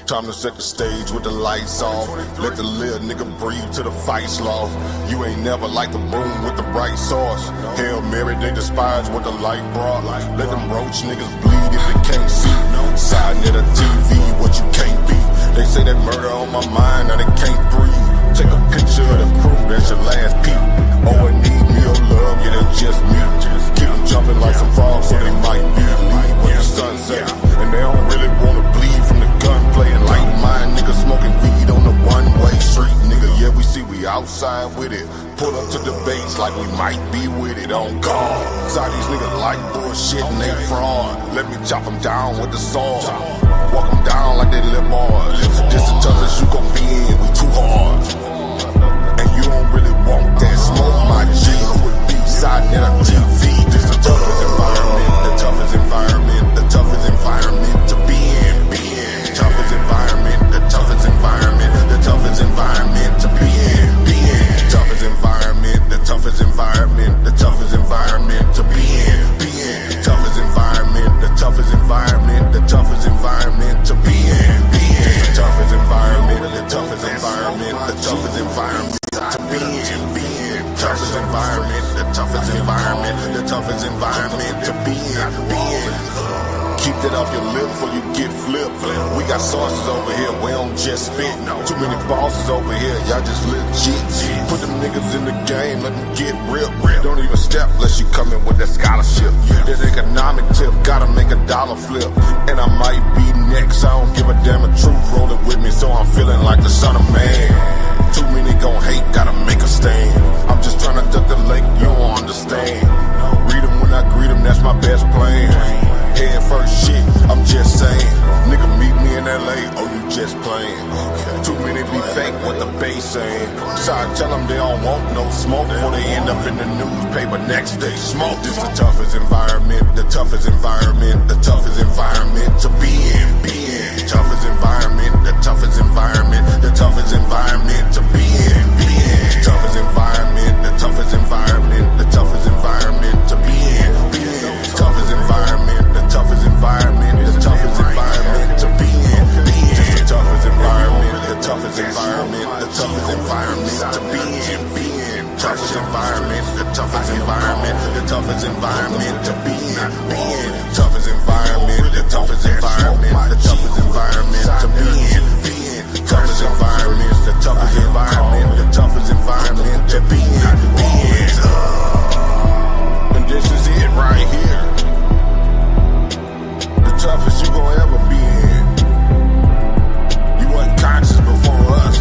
Time to set the stage with the lights off. Let the little nigga breathe till the fight's lost. You ain't never like the room with the bright sauce. Hail Mary, they despise what the light brought. Let them roach niggas bleed if they can't see. sa.neter TV, what you can't be. They say that murder on my mind, now they can't breathe. Take a picture of the crew, that's your last peep. Oh, I need me your love, yeah, that's just me. Keep them jumping like some frogs, so they might be leave when the sun sets. And they don't really wanna bleed from the gunplay. And like mine, niggas smoking weed on the one-way street, nigga. Yeah, we see we outside with it. Pull up to debates like we might be with it on guard. Side these niggas like bullshit and they fraud. Let me chop them down with the sword. Walk them down like they live bars. This the toughest you gon' be in, we too hard. And you don't really want that smoke, my G. sa.neter TV, this the toughest environment, the toughest environment, the toughest environment to be in, toughest environment, the toughest environment, the toughest environment to be in, toughest environment, the toughest environment, the toughest environment to be in, toughest environment, the toughest environment, the toughest environment to be in, the toughest environment, the toughest environment, the toughest environment to be in, toughest environment, the toughest environment, the toughest environment to be in. Keep that off your lip before you get flipped. We got sources over here, we don't just spit. Too many bosses over here, y'all just legit. Put them niggas in the game, let them get real. Don't even step unless you come in with that scholarship. That economic tip, gotta make a dollar flip. And I might be next, I don't give a damn, a truth rolling with me, so I'm feeling like the son of man. Too many gon' hate, gotta make a stand. I'm just tryna duck the lake, you don't understand. Read them when I greet them, that's my best plan. Head first shit, I'm just saying. Nigga meet me in LA, oh you just playing. Too many be fake, what the base saying. So I tell them they don't want no smoke before they end up in the newspaper next day. Smoke, this the toughest environment, the toughest environment, the toughest environment to be in. Toughest environment, the toughest environment, the toughest environment to be in. Toughest environment, the toughest environment, the toughest environment to be in. Toughest environment, the toughest environment, the toughest environment to be in. The toughest environment, the toughest environment, the toughest environment to be in. Toughest environment, the toughest environment, the toughest environment to be in. Toughest environment, the toughest environment, the toughest environment to be in. Toughest environment, the toughest environment, the toughest environment to be in. And this is it right here. The toughest you gon' ever be in. You wasn't conscious before us.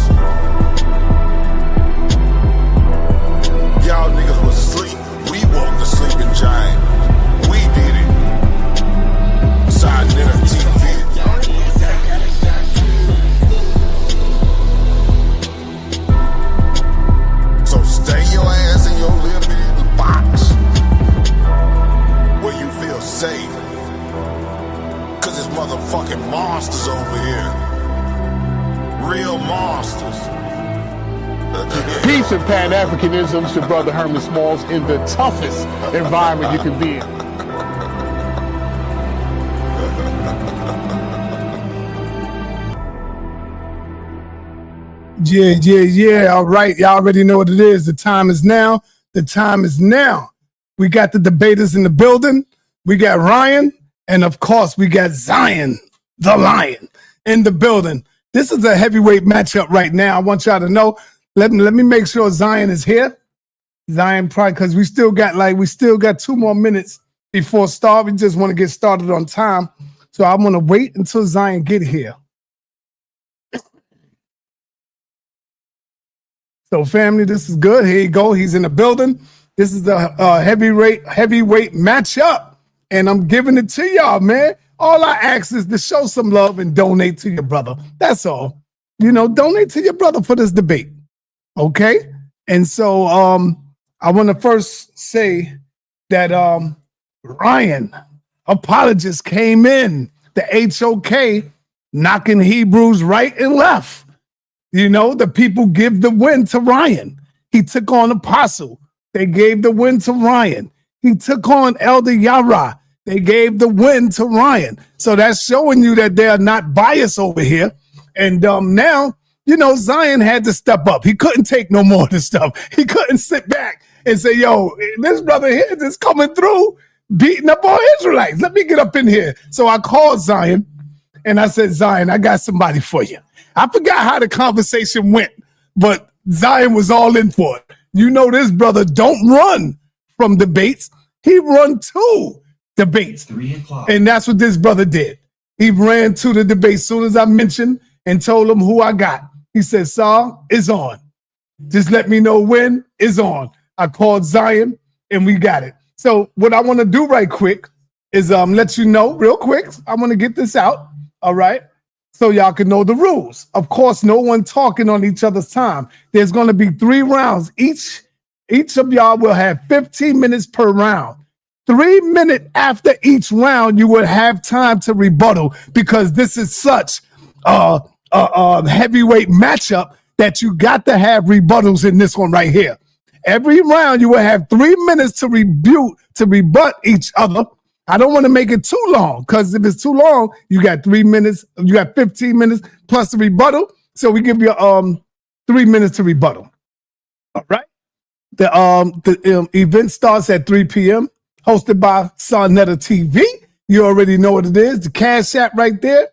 Y'all niggas was asleep. We woke the sleeping giant. We did it. sa.neter TV. So stay your ass in your little box where you feel safe. Cause it's motherfucking monsters over here. Real monsters. Peace and Pan-Africanism to Brother Herman Smalls in the toughest environment you can be in. Yeah. All right. Y'all already know what it is. The time is now. The time is now. We got the debaters in the building. We got Rayan. And of course, we got Zion, the Lion, in the building. This is a heavyweight matchup right now. I want y'all to know. Let me make sure Zion is here. Zion, probably because we still got 2 more minutes before start. We just want to get started on time. So I'm gonna wait until Zion get here. So family, this is good. Here you go. He's in the building. This is the heavyweight matchup. And I'm giving it to y'all, man. All I ask is to show some love and donate to your brother. That's all. Donate to your brother for this debate. Okay? And so I want to first say that Rayan, apologist, came in, the HOK, knocking Hebrews right and left. The people give the win to Rayan. He took on Apostle. They gave the win to Rayan. He took on Elder Yara. They gave the win to Rayan. So that's showing you that they are not biased over here. And now, you know, Zion had to step up. He couldn't take no more of this stuff. He couldn't sit back and say, yo, this brother here is just coming through, beating up all Israelites. Let me get up in here. So I called Zion and I said, Zion, I got somebody for you. I forgot how the conversation went, but Zion was all in for it. You know, this brother don't run from debates. He run to debates. And that's what this brother did. He ran to the debate as soon as I mentioned and told him who I got. He said, Saul, it's on. Just let me know when it's on. I called Zion and we got it. So what I want to do right quick is let you know real quick. I want to get this out. All right. So y'all can know the rules. Of course, no one talking on each other's time. There's going to be 3 rounds. Each of y'all will have 15 minutes per round. 3 minutes after each round, you will have time to rebuttal because this is such a heavyweight matchup that you got to have rebuttals in this one right here. Every round, you will have 3 minutes to rebut each other. I don't want to make it too long because if it's too long, you got 3 minutes, you got 15 minutes plus the rebuttal. So we give you 3 minutes to rebuttal. All right. The event starts at 3 p.m. hosted by sa.neter TV. You already know what it is. The Cash App right there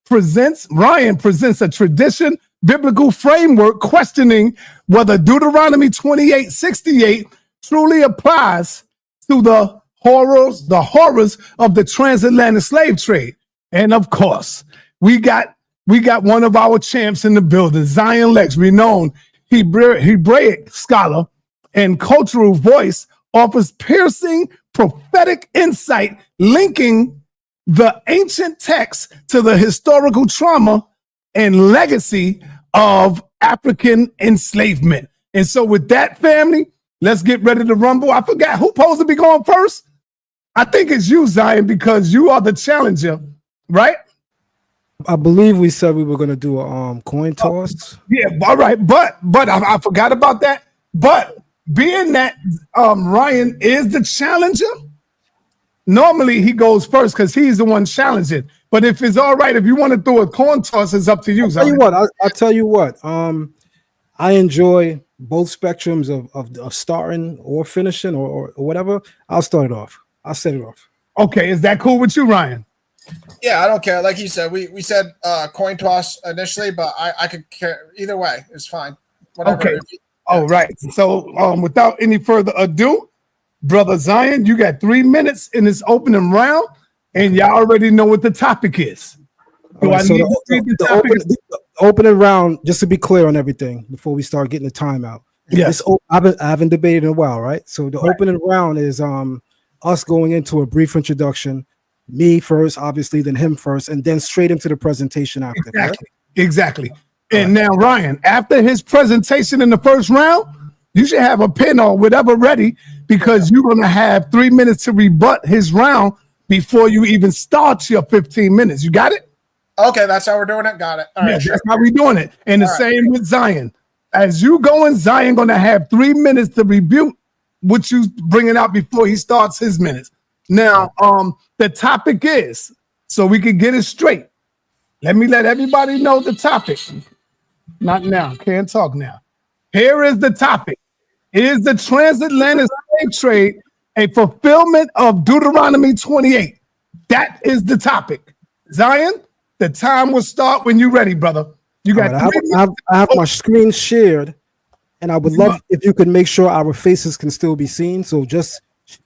Rayan presents a tradition biblical framework questioning whether Deuteronomy 28:68 truly applies to the horrors of the transatlantic slave trade. And of course, we got one of our champs in the building, Zion Lexx, renowned Hebraic scholar and cultural voice, offers piercing prophetic insight linking the ancient text to the historical trauma and legacy of African enslavement. And so with that, family, let's get ready to rumble. I forgot who's supposed to be going first. I think it's you, Zion, because you are the challenger, right? I believe we said we were going to do a coin toss. Yeah, all right. But I forgot about that. But being that Rayan is the challenger, normally he goes first because he's the one challenging. But if it's all right, if you want to throw a coin toss, it's up to you. I'll tell you what. I enjoy both spectrums of starting or finishing or whatever. I'll start it off. I'll set it off. Okay, is that cool with you, Rayan? Yeah, I don't care. Like you said, we said coin toss initially, but I could care either way. It's fine. Whatever. Okay. All right. So without any further ado, Brother Zion, you got 3 minutes in this opening round, and y'all already know what the topic is. Do I need to read the topic? The opening round, just to be clear on everything before we start getting the timeout. Yes. I haven't debated in a while, right? So the opening round is us going into a brief introduction, me first, obviously, then him first, and then straight into the presentation after. Exactly. And now, Rayan, after his presentation in the first round, you should have a pen or whatever ready because you're going to have 3 minutes to rebut his round before you even start your 15 minutes. You got it? Okay, that's how we're doing it. Got it. All right, that's how we're doing it. And the same with Zion. As you going, Zion going to have 3 minutes to rebut what you bringing out before he starts his minutes. Now, the topic is, so we can get it straight. Let me let everybody know the topic. Not now. Can't talk now. Here is the topic. Is the transatlantic slave trade a fulfillment of Deuteronomy 28? That is the topic. Zion, the time will start when you're ready, brother. You got. Right, I have my screen shared, and I would love if you could make sure our faces can still be seen. So just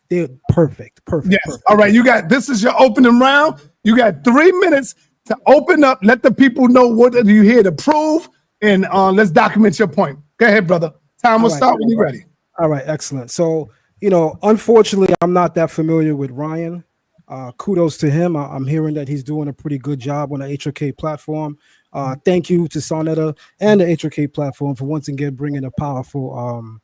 they're perfect. Yes. Perfect. All right. You got. This is your opening round. You got 3 minutes to open up. Let the people know what are you here to prove, and let's document your point. Go ahead, brother. Time will start when you're ready. All right. Excellent. So unfortunately, I'm not that familiar with Rayan. Kudos to him. I'm hearing that he's doing a pretty good job on the HOK platform. Thank you to sa.neter and the HOK platform for once again bringing a powerful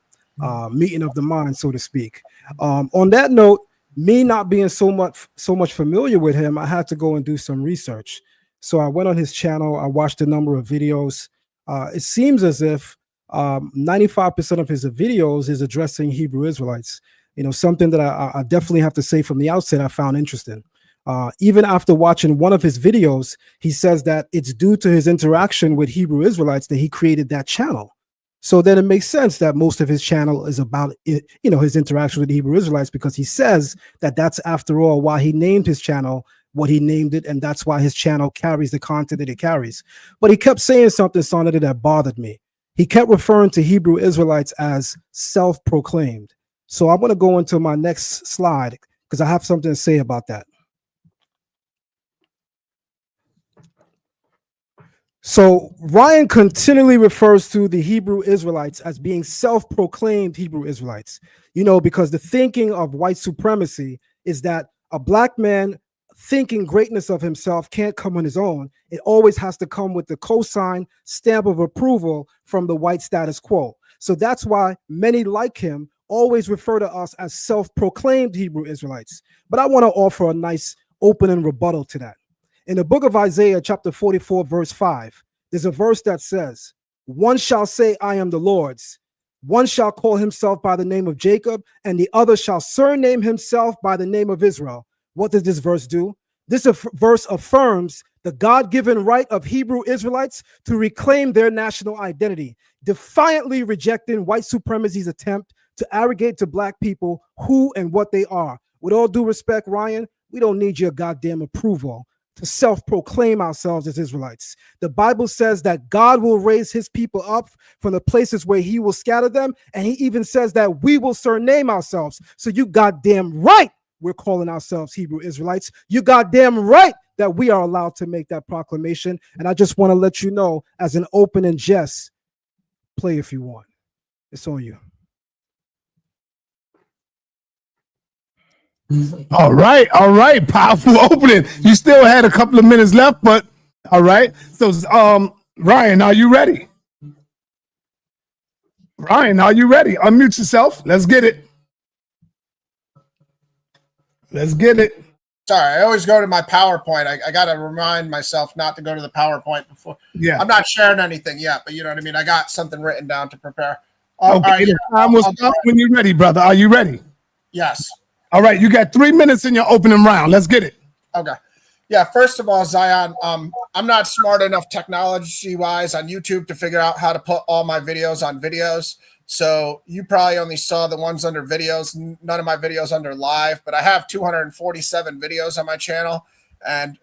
meeting of the mind, so to speak. On that note, me not being so much familiar with him, I had to go and do some research. So I went on his channel. I watched a number of videos. It seems as if 95% of his videos is addressing Hebrew Israelites. Something that I definitely have to say from the outset I found interesting. Even after watching one of his videos, he says that it's due to his interaction with Hebrew Israelites that he created that channel. So then it makes sense that most of his channel is about, his interaction with the Hebrew Israelites, because he says that that's, after all, why he named his channel what he named it, and that's why his channel carries the content that it carries. But he kept saying something, Sa.neter, that bothered me. He kept referring to Hebrew Israelites as self-proclaimed. So I'm going to go into my next slide because I have something to say about that. So Rayan continually refers to the Hebrew Israelites as being self-proclaimed Hebrew Israelites, because the thinking of white supremacy is that a black man thinking greatness of himself can't come on his own. It always has to come with the cosign stamp of approval from the white status quo. So that's why many like him always refer to us as self-proclaimed Hebrew Israelites. But I want to offer a nice opening rebuttal to that. In the book of Isaiah, chapter 44, verse 5, there's a verse that says, "One shall say, I am the Lord's. One shall call himself by the name of Jacob, and the other shall surname himself by the name of Israel." What does this verse do? This verse affirms the God-given right of Hebrew Israelites to reclaim their national identity, defiantly rejecting white supremacy's attempt to arrogate to black people who and what they are. With all due respect, Rayan, we don't need your goddamn approval to self-proclaim ourselves as Israelites. The Bible says that God will raise his people up from the places where he will scatter them, and he even says that we will surname ourselves. So you goddamn right we're calling ourselves Hebrew Israelites. You goddamn right that we are allowed to make that proclamation. And I just want to let you know, as an opening jest, play if you want. It's on you. All right. Powerful opening. You still had a couple of minutes left, but all right. So, Rayan, are you ready? Rayan, are you ready? Unmute yourself. Let's get it. Let's get it. Sorry, I always go to my PowerPoint. I got to remind myself not to go to the PowerPoint before. Yeah. I'm not sharing anything yet, but you know what I mean? I got something written down to prepare. Okay. Right, the time will stop when you're ready, brother. Are you ready? Yes. All right. You got 3 minutes in your opening round. Let's get it. Okay. Yeah. First of all, Zion, I'm not smart enough technology-wise on YouTube to figure out how to put all my videos on videos. So you probably only saw the ones under videos, none of my videos under live, but I have 247 videos on my channel, and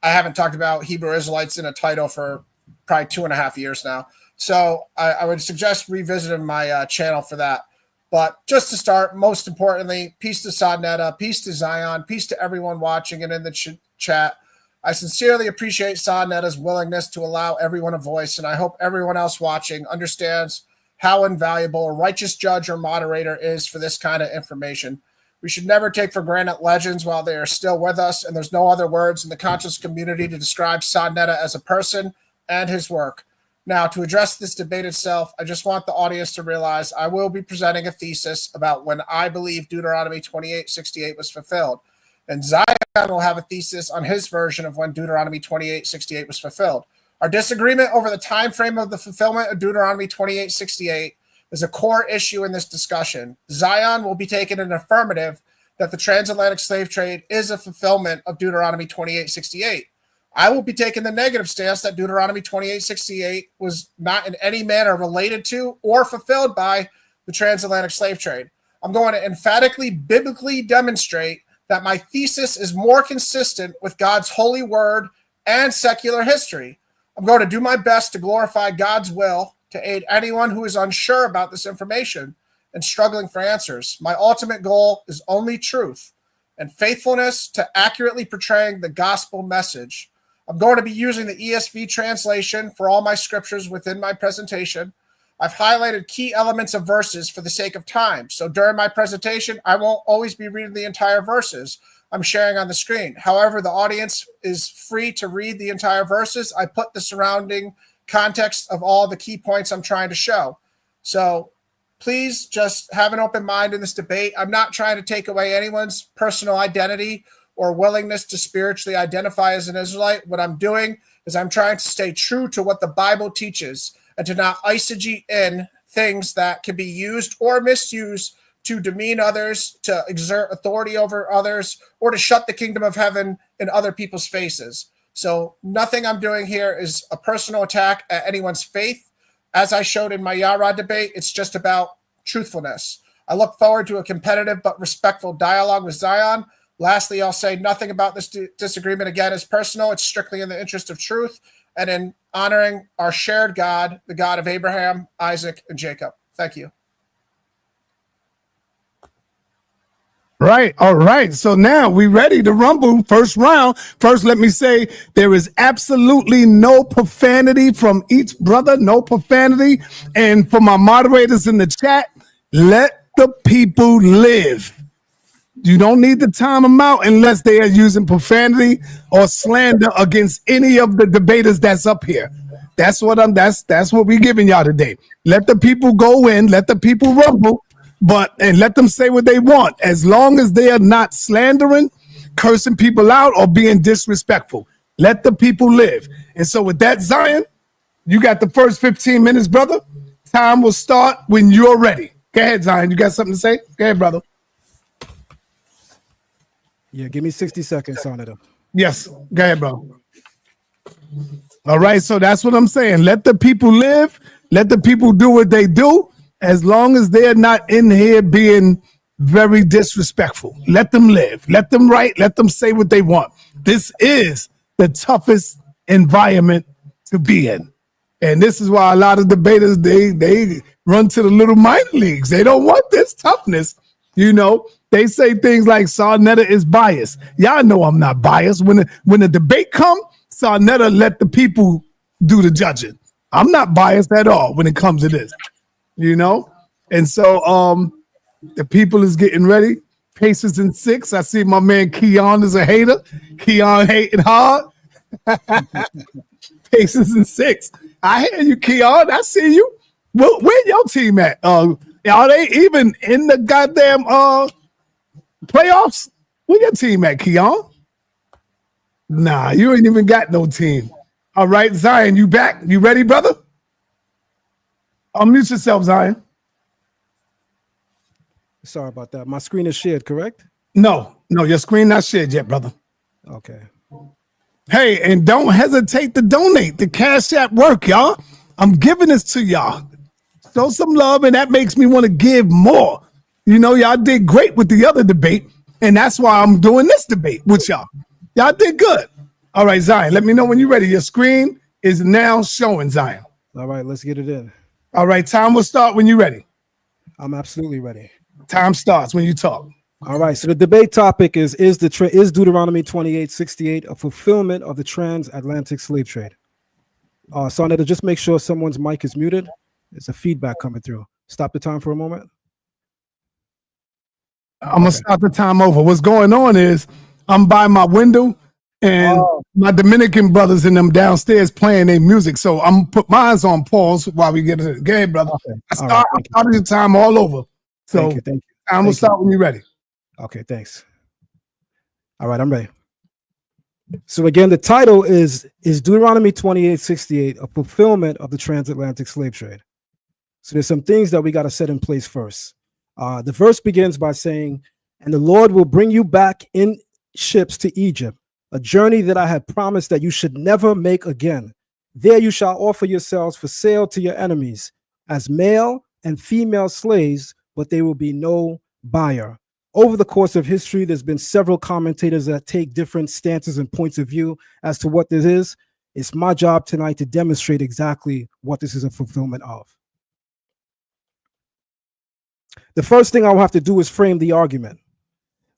I haven't talked about Hebrew Israelites in a title for probably 2.5 years now. So I would suggest revisiting my channel for that. But just to start, most importantly, peace to sa.neter, peace to Zion, peace to everyone watching and in the chat. I sincerely appreciate sa.neter's willingness to allow everyone a voice, and I hope everyone else watching understands how invaluable a righteous judge or moderator is for this kind of information. We should never take for granted legends while they are still with us, and there's no other words in the conscious community to describe sa.neter as a person and his work. Now, to address this debate itself, I just want the audience to realize I will be presenting a thesis about when I believe Deuteronomy 28:68 was fulfilled, and Zion will have a thesis on his version of when Deuteronomy 28:68 was fulfilled. Our disagreement over the time frame of the fulfillment of Deuteronomy 28:68 is a core issue in this discussion. Zion will be taking an affirmative that the transatlantic slave trade is a fulfillment of Deuteronomy 28:68. I will be taking the negative stance that Deuteronomy 28:68 was not in any manner related to or fulfilled by the transatlantic slave trade. I'm going to emphatically, biblically demonstrate that my thesis is more consistent with God's holy word and secular history. I'm going to do my best to glorify God's will to aid anyone who is unsure about this information and struggling for answers. My ultimate goal is only truth and faithfulness to accurately portraying the gospel message. I'm going to be using the ESV translation for all my scriptures within my presentation. I've highlighted key elements of verses for the sake of time. So during my presentation, I won't always be reading the entire verses I'm sharing on the screen. However, the audience is free to read the entire verses. I put the surrounding context of all the key points I'm trying to show. So please just have an open mind in this debate. I'm not trying to take away anyone's personal identity or willingness to spiritually identify as an Israelite. What I'm doing is I'm trying to stay true to what the Bible teaches and to not eisegete in things that can be used or misused to demean others, to exert authority over others, or to shut the kingdom of heaven in other people's faces. So nothing I'm doing here is a personal attack at anyone's faith. As I showed in my Yara debate, it's just about truthfulness. I look forward to a competitive but respectful dialogue with Zion. Lastly, I'll say nothing about this disagreement again is personal. It's strictly in the interest of truth and in honoring our shared God, the God of Abraham, Isaac, and Jacob. Thank you. Right. All right. So now we ready to rumble. First round. First, let me say there is absolutely no profanity from each brother. No profanity. And for my moderators in the chat, let the people live. You don't need to time them out unless they are using profanity or slander against any of the debaters that's up here. That's what we're giving y'all today. Let the people go in, let the people rumble, and let them say what they want, as long as they are not slandering, cursing people out, or being disrespectful. Let the people live. And so with that, Zion, you got the first 15 minutes, brother. Time will start when you're ready. Go ahead, Zion. You got something to say? Go ahead, brother. Yeah, give me 60 seconds on it. Yes, go ahead, bro. All right, so that's what I'm saying. Let the people live. Let the people do what they do, as long as they're not in here being very disrespectful. Let them live. Let them write. Let them say what they want. This is the toughest environment to be in. And this is why a lot of debaters, they run to the little minor leagues. They don't want this toughness. You know, they say things like sa.neter is biased. Y'all know I'm not biased. When the debate comes, sa.neter let the people do the judging. I'm not biased at all when it comes to this, you know? And so the people is getting ready. Paces in 6. I see my man Keon is a hater. Keon hating hard. Paces in 6. I hear you, Keon. I see you. Well, where your team at? Are they even in the goddamn playoffs? Where your team at, Keon? Nah, you ain't even got no team. All right, Zion, you back? You ready, brother? Unmute yourself, Zion. Sorry about that. My screen is shared, correct? No, your screen not shared yet, brother. Okay. Hey, and don't hesitate to donate. The Cash App work, y'all. I'm giving this to y'all. Show some love, and that makes me want to give more. You know, y'all did great with the other debate, and that's why I'm doing this debate with y'all. Y'all did good. All right, Zion, let me know when you're ready. Your screen is now showing, Zion. All right, let's get it in. All right, time will start when you're ready. I'm absolutely ready. Time starts when you talk. All right, so the debate topic is Deuteronomy 28:68 a fulfillment of the transatlantic slave trade? sa.neter, just make sure someone's mic is muted. There's a feedback coming through. Stop the time for a moment. I'm going to stop the time over. What's going on is I'm by my window, and my Dominican brothers and them downstairs playing their music. So I'm put mine on pause while we get it. Go ahead, brother. Okay. I started the time all over. So Thank you. time will start when you're ready. Okay, thanks. All right, I'm ready. So again, the title is Deuteronomy 28:68 a fulfillment of the transatlantic slave trade? So there's some things that we got to set in place first. The verse begins by saying, "And the Lord will bring you back in ships to Egypt, a journey that I had promised that you should never make again. There you shall offer yourselves for sale to your enemies as male and female slaves, but there will be no buyer." Over the course of history, there's been several commentators that take different stances and points of view as to what this is. It's my job tonight to demonstrate exactly what this is a fulfillment of. The first thing I'll have to do is frame the argument.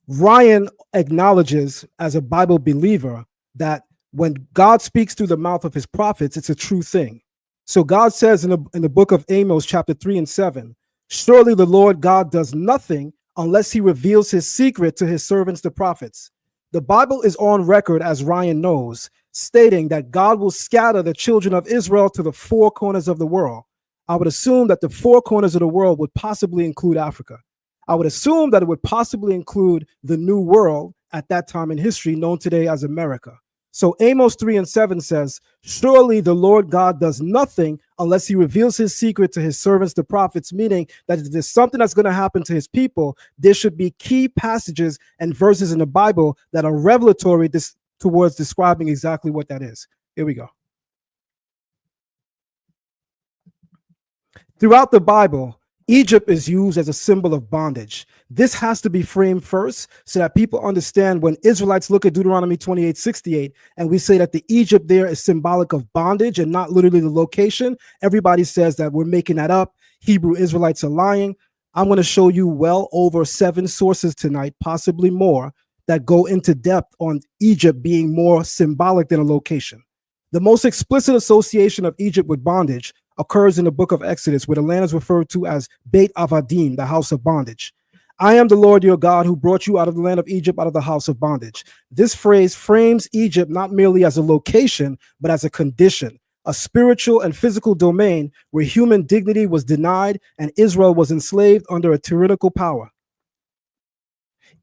Rayan acknowledges, as a Bible believer, that when God speaks through the mouth of his prophets, it's a true thing. So God says in the book of Amos, chapter 3 and 7, "Surely the Lord God does nothing unless he reveals his secret to his servants, the prophets." The Bible is on record, as Rayan knows, stating that God will scatter the children of Israel to the four corners of the world. I would assume that the four corners of the world would possibly include Africa. I would assume that it would possibly include the New World at that time in history, known today as America. So Amos 3:7 says, surely the Lord God does nothing unless he reveals his secret to his servants, the prophets, meaning that if there's something that's going to happen to his people, there should be key passages and verses in the Bible that are revelatory towards describing exactly what that is. Here we go. Throughout the Bible, Egypt is used as a symbol of bondage. This has to be framed first so that people understand when Israelites look at Deuteronomy 28:68 and we say that the Egypt there is symbolic of bondage and not literally the location. Everybody says that we're making that up. Hebrew Israelites are lying. I'm going to show you well over 7 sources tonight, possibly more, that go into depth on Egypt being more symbolic than a location. The most explicit association of Egypt with bondage occurs in the book of Exodus, where the land is referred to as Beit Avadim, the house of bondage. I am the Lord your God who brought you out of the land of Egypt, out of the house of bondage. This phrase frames Egypt not merely as a location, but as a condition, a spiritual and physical domain where human dignity was denied and Israel was enslaved under a tyrannical power.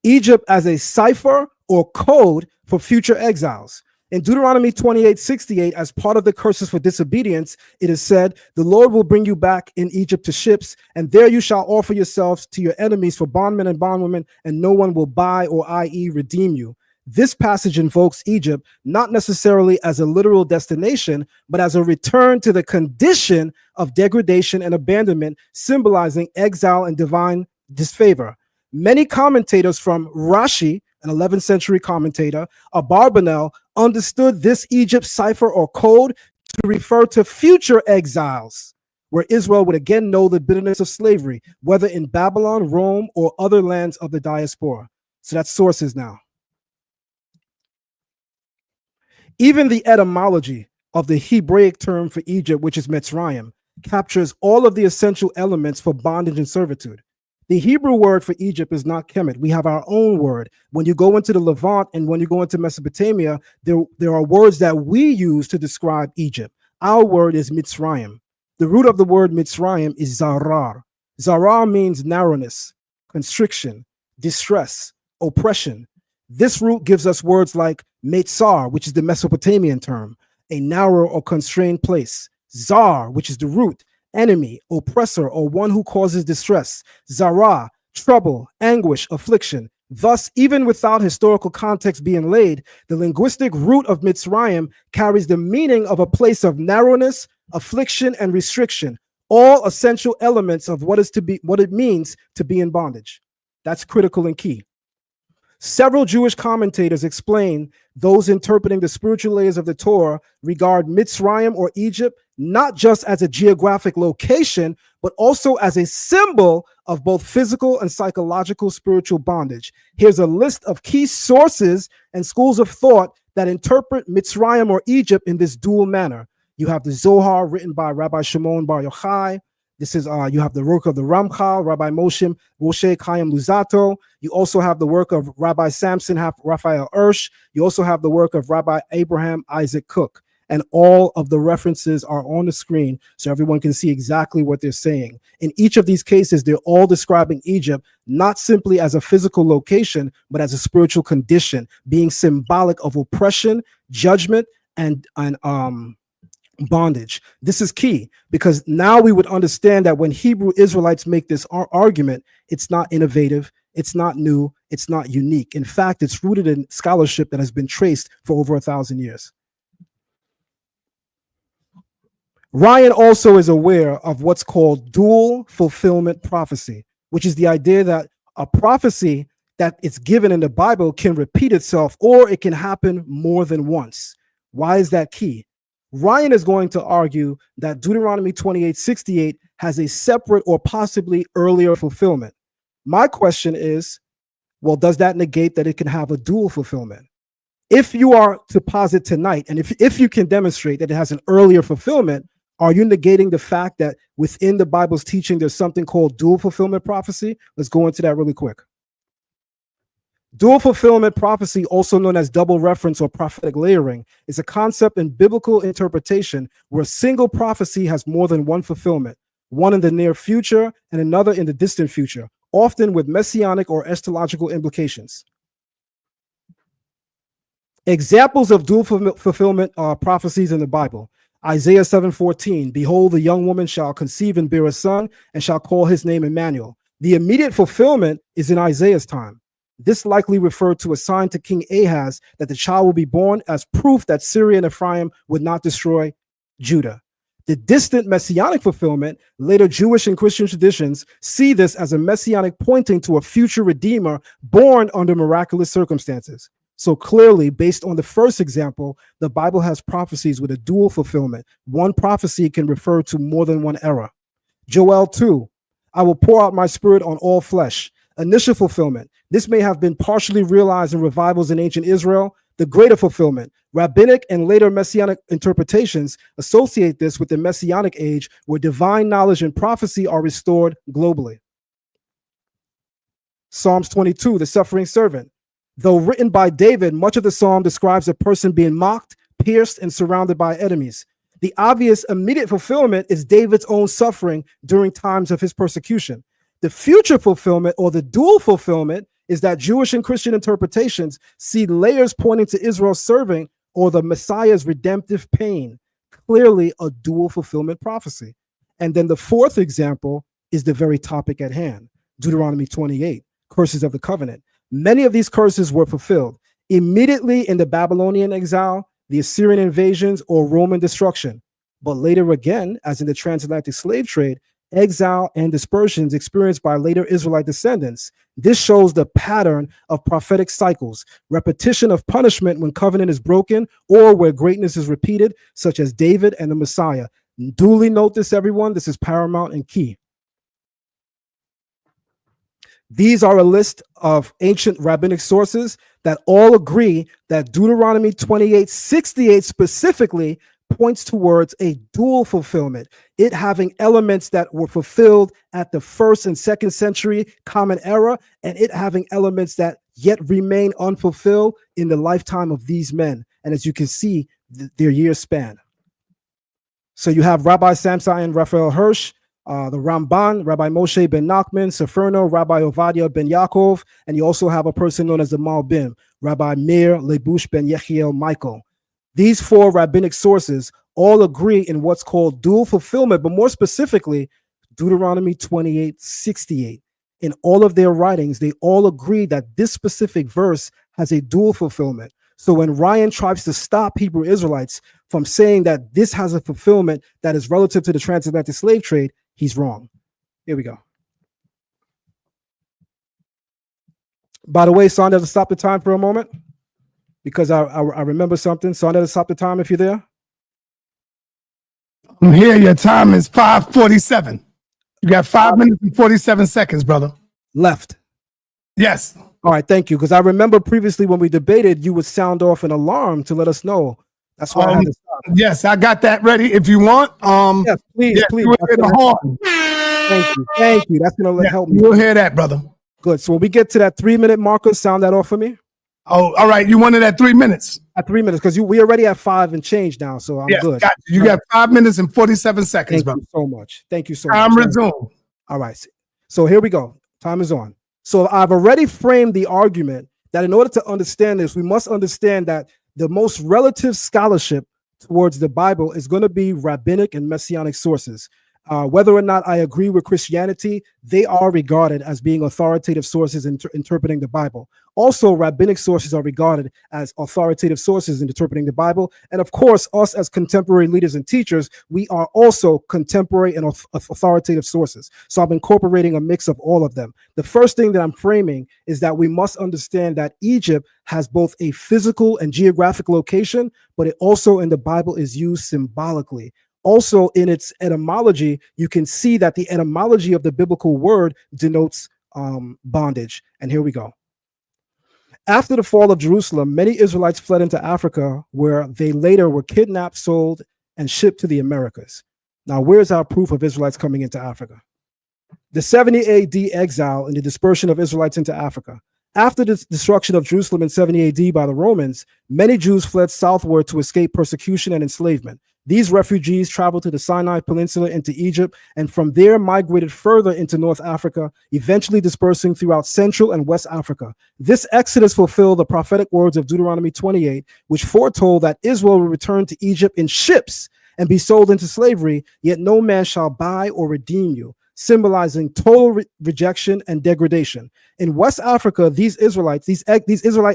Egypt as a cipher or code for future exiles. In Deuteronomy 28:68, as part of the curses for disobedience, it is said, the Lord will bring you back in Egypt to ships, and there you shall offer yourselves to your enemies for bondmen and bondwomen, and no one will buy or i.e. redeem you. This passage invokes Egypt not necessarily as a literal destination, but as a return to the condition of degradation and abandonment, symbolizing exile and divine disfavor. Many commentators, from Rashi, an 11th century commentator, Abarbanel, understood this Egypt cipher or code to refer to future exiles, where Israel would again know the bitterness of slavery, whether in Babylon, Rome, or other lands of the diaspora. So that's sources now. Even the etymology of the Hebraic term for Egypt, which is Mitzrayim, captures all of the essential elements for bondage and servitude. The Hebrew word for Egypt is not Kemet. We have our own word. When you go into the Levant and when you go into Mesopotamia, there are words that we use to describe Egypt. Our word is Mitzrayim. The root of the word Mitzrayim is Zarar. Zarar means narrowness, constriction, distress, oppression. This root gives us words like Metzar, which is the Mesopotamian term, a narrow or constrained place. Zar, which is the root, enemy, oppressor, or one who causes distress. Zara, trouble, anguish, affliction. Thus, even without historical context being laid, the linguistic root of Mitzrayim carries the meaning of a place of narrowness, affliction, and restriction, all essential elements of what it means to be in bondage. That's critical and key. Several Jewish commentators explain those interpreting the spiritual layers of the Torah regard Mitzrayim or Egypt not just as a geographic location, but also as a symbol of both physical and psychological spiritual bondage. Here's a list of key sources and schools of thought that interpret Mitzrayim or Egypt in this dual manner. You have the Zohar, written by Rabbi Shimon Bar Yochai. This is you have the work of the Ramchal, Rabbi Moshe Chaim Luzzatto. You also have the work of Rabbi Samson Raphael Ersh. You also have the work of Rabbi Abraham Isaac Cook. And all of the references are on the screen so everyone can see exactly what they're saying. In each of these cases, they're all describing Egypt not simply as a physical location, but as a spiritual condition, being symbolic of oppression, judgment, and bondage. This is key because now we would understand that when Hebrew Israelites make this argument, it's not innovative, it's not new, it's not unique. In fact, it's rooted in scholarship that has been traced for over 1,000 years. Rayan also is aware of what's called dual fulfillment prophecy, which is the idea that a prophecy that is given in the Bible can repeat itself or it can happen more than once. Why is that key? Rayan is going to argue that Deuteronomy 28:68 has a separate or possibly earlier fulfillment. My question is, well, does that negate that it can have a dual fulfillment? If you are to posit tonight, and if you can demonstrate that it has an earlier fulfillment, are you negating the fact that within the Bible's teaching, there's something called dual fulfillment prophecy? Let's go into that really quick. Dual fulfillment prophecy, also known as double reference or prophetic layering, is a concept in biblical interpretation where a single prophecy has more than one fulfillment, one in the near future and another in the distant future, often with messianic or eschatological implications. Examples of dual fulfillment prophecies in the Bible. Isaiah 7:14, behold, the young woman shall conceive and bear a son and shall call his name Emmanuel. The immediate fulfillment is in Isaiah's time. This likely referred to a sign to King Ahaz that the child will be born as proof that Syria and Ephraim would not destroy Judah. The distant messianic fulfillment, later Jewish and Christian traditions see this as a messianic pointing to a future redeemer born under miraculous circumstances. So clearly, based on the first example, the Bible has prophecies with a dual fulfillment. One prophecy can refer to more than one era. Joel 2, I will pour out my spirit on all flesh. Initial fulfillment. This may have been partially realized in revivals in ancient Israel. The greater fulfillment. Rabbinic and later messianic interpretations associate this with the messianic age where divine knowledge and prophecy are restored globally. Psalms 22, the suffering servant. Though written by David, much of the psalm describes a person being mocked, pierced, and surrounded by enemies. The obvious immediate fulfillment is David's own suffering during times of his persecution. The future fulfillment, or the dual fulfillment, is that Jewish and Christian interpretations see layers pointing to Israel's serving or the Messiah's redemptive pain. Clearly a dual fulfillment prophecy. And then the fourth example is the very topic at hand, Deuteronomy 28, curses of the covenant. Many of these curses were fulfilled immediately in the Babylonian exile, the Assyrian invasions, or Roman destruction. But later again, as in the transatlantic slave trade, exile and dispersions experienced by later Israelite descendants. This shows the pattern of prophetic cycles, repetition of punishment when covenant is broken or where greatness is repeated, such as David and the Messiah. Duly note this, everyone. This is paramount and key. These are a list of ancient rabbinic sources that all agree that Deuteronomy 28:68 specifically points towards a dual fulfillment, it having elements that were fulfilled at the 1st and 2nd century Common Era, and it having elements that yet remain unfulfilled in the lifetime of these men. And as you can see, their years span. So you have Rabbi Samson Raphael Hirsch, the Ramban, Rabbi Moshe ben Nachman, Seferno, Rabbi Ovadia ben Yaakov, and you also have a person known as the Malbim, Rabbi Meir Lebush ben Yechiel Michael. These four rabbinic sources all agree in what's called dual fulfillment, but more specifically, Deuteronomy 28:68. In all of their writings, they all agree that this specific verse has a dual fulfillment. So when Rayan tries to stop Hebrew Israelites from saying that this has a fulfillment that is relative to the transatlantic slave trade, he's wrong. Here we go. By the way, Sonda, to stop the time for a moment, because I remember something. Sonda, to stop the time if you're there. I'm here. Your time is 5:47. You got 5 minutes and 47 seconds, brother. Left. Yes. All right, thank you. Because I remember previously when we debated, you would sound off an alarm to let us know. That's why I had to stop. Yes, I got that ready. If you want, yes, please, yes, please. You will hear the horn. Thank you. That's gonna help me. You'll hear that, brother. Good. So when we get to that 3-minute marker, sound that off for me. Oh, all right. You wanted at 3 minutes. At 3 minutes, because we already have 5 and change now, so I'm good. Got you. You got 5 minutes and 47 seconds, Thank brother. you so much. Thank you so much. Time resumed. All right. So here we go. Time is on. So I've already framed the argument that in order to understand this, we must understand that the most relative scholarship towards the Bible is going to be rabbinic and messianic sources. Whether or not I agree with Christianity, they are regarded as being authoritative sources in interpreting the Bible. Also, rabbinic sources are regarded as authoritative sources in interpreting the Bible. And of course, us as contemporary leaders and teachers, we are also contemporary and authoritative sources. So I'm incorporating a mix of all of them. The first thing that I'm framing is that we must understand that Egypt has both a physical and geographic location, but it also in the Bible is used symbolically. Also, in its etymology, you can see that the etymology of the biblical word denotes bondage. And here we go. After the fall of Jerusalem, many Israelites fled into Africa, where they later were kidnapped, sold, and shipped to the Americas. Now, where's our proof of Israelites coming into Africa? The 70 AD exile and the dispersion of Israelites into Africa. After the destruction of Jerusalem in 70 AD by the Romans, many Jews fled southward to escape persecution and enslavement. These refugees traveled to the Sinai Peninsula into Egypt, and from there migrated further into North Africa, eventually dispersing throughout Central and West Africa. This exodus fulfilled the prophetic words of Deuteronomy 28, which foretold that Israel would return to Egypt in ships and be sold into slavery, yet no man shall buy or redeem you, symbolizing total rejection and degradation. In West Africa, these Israelite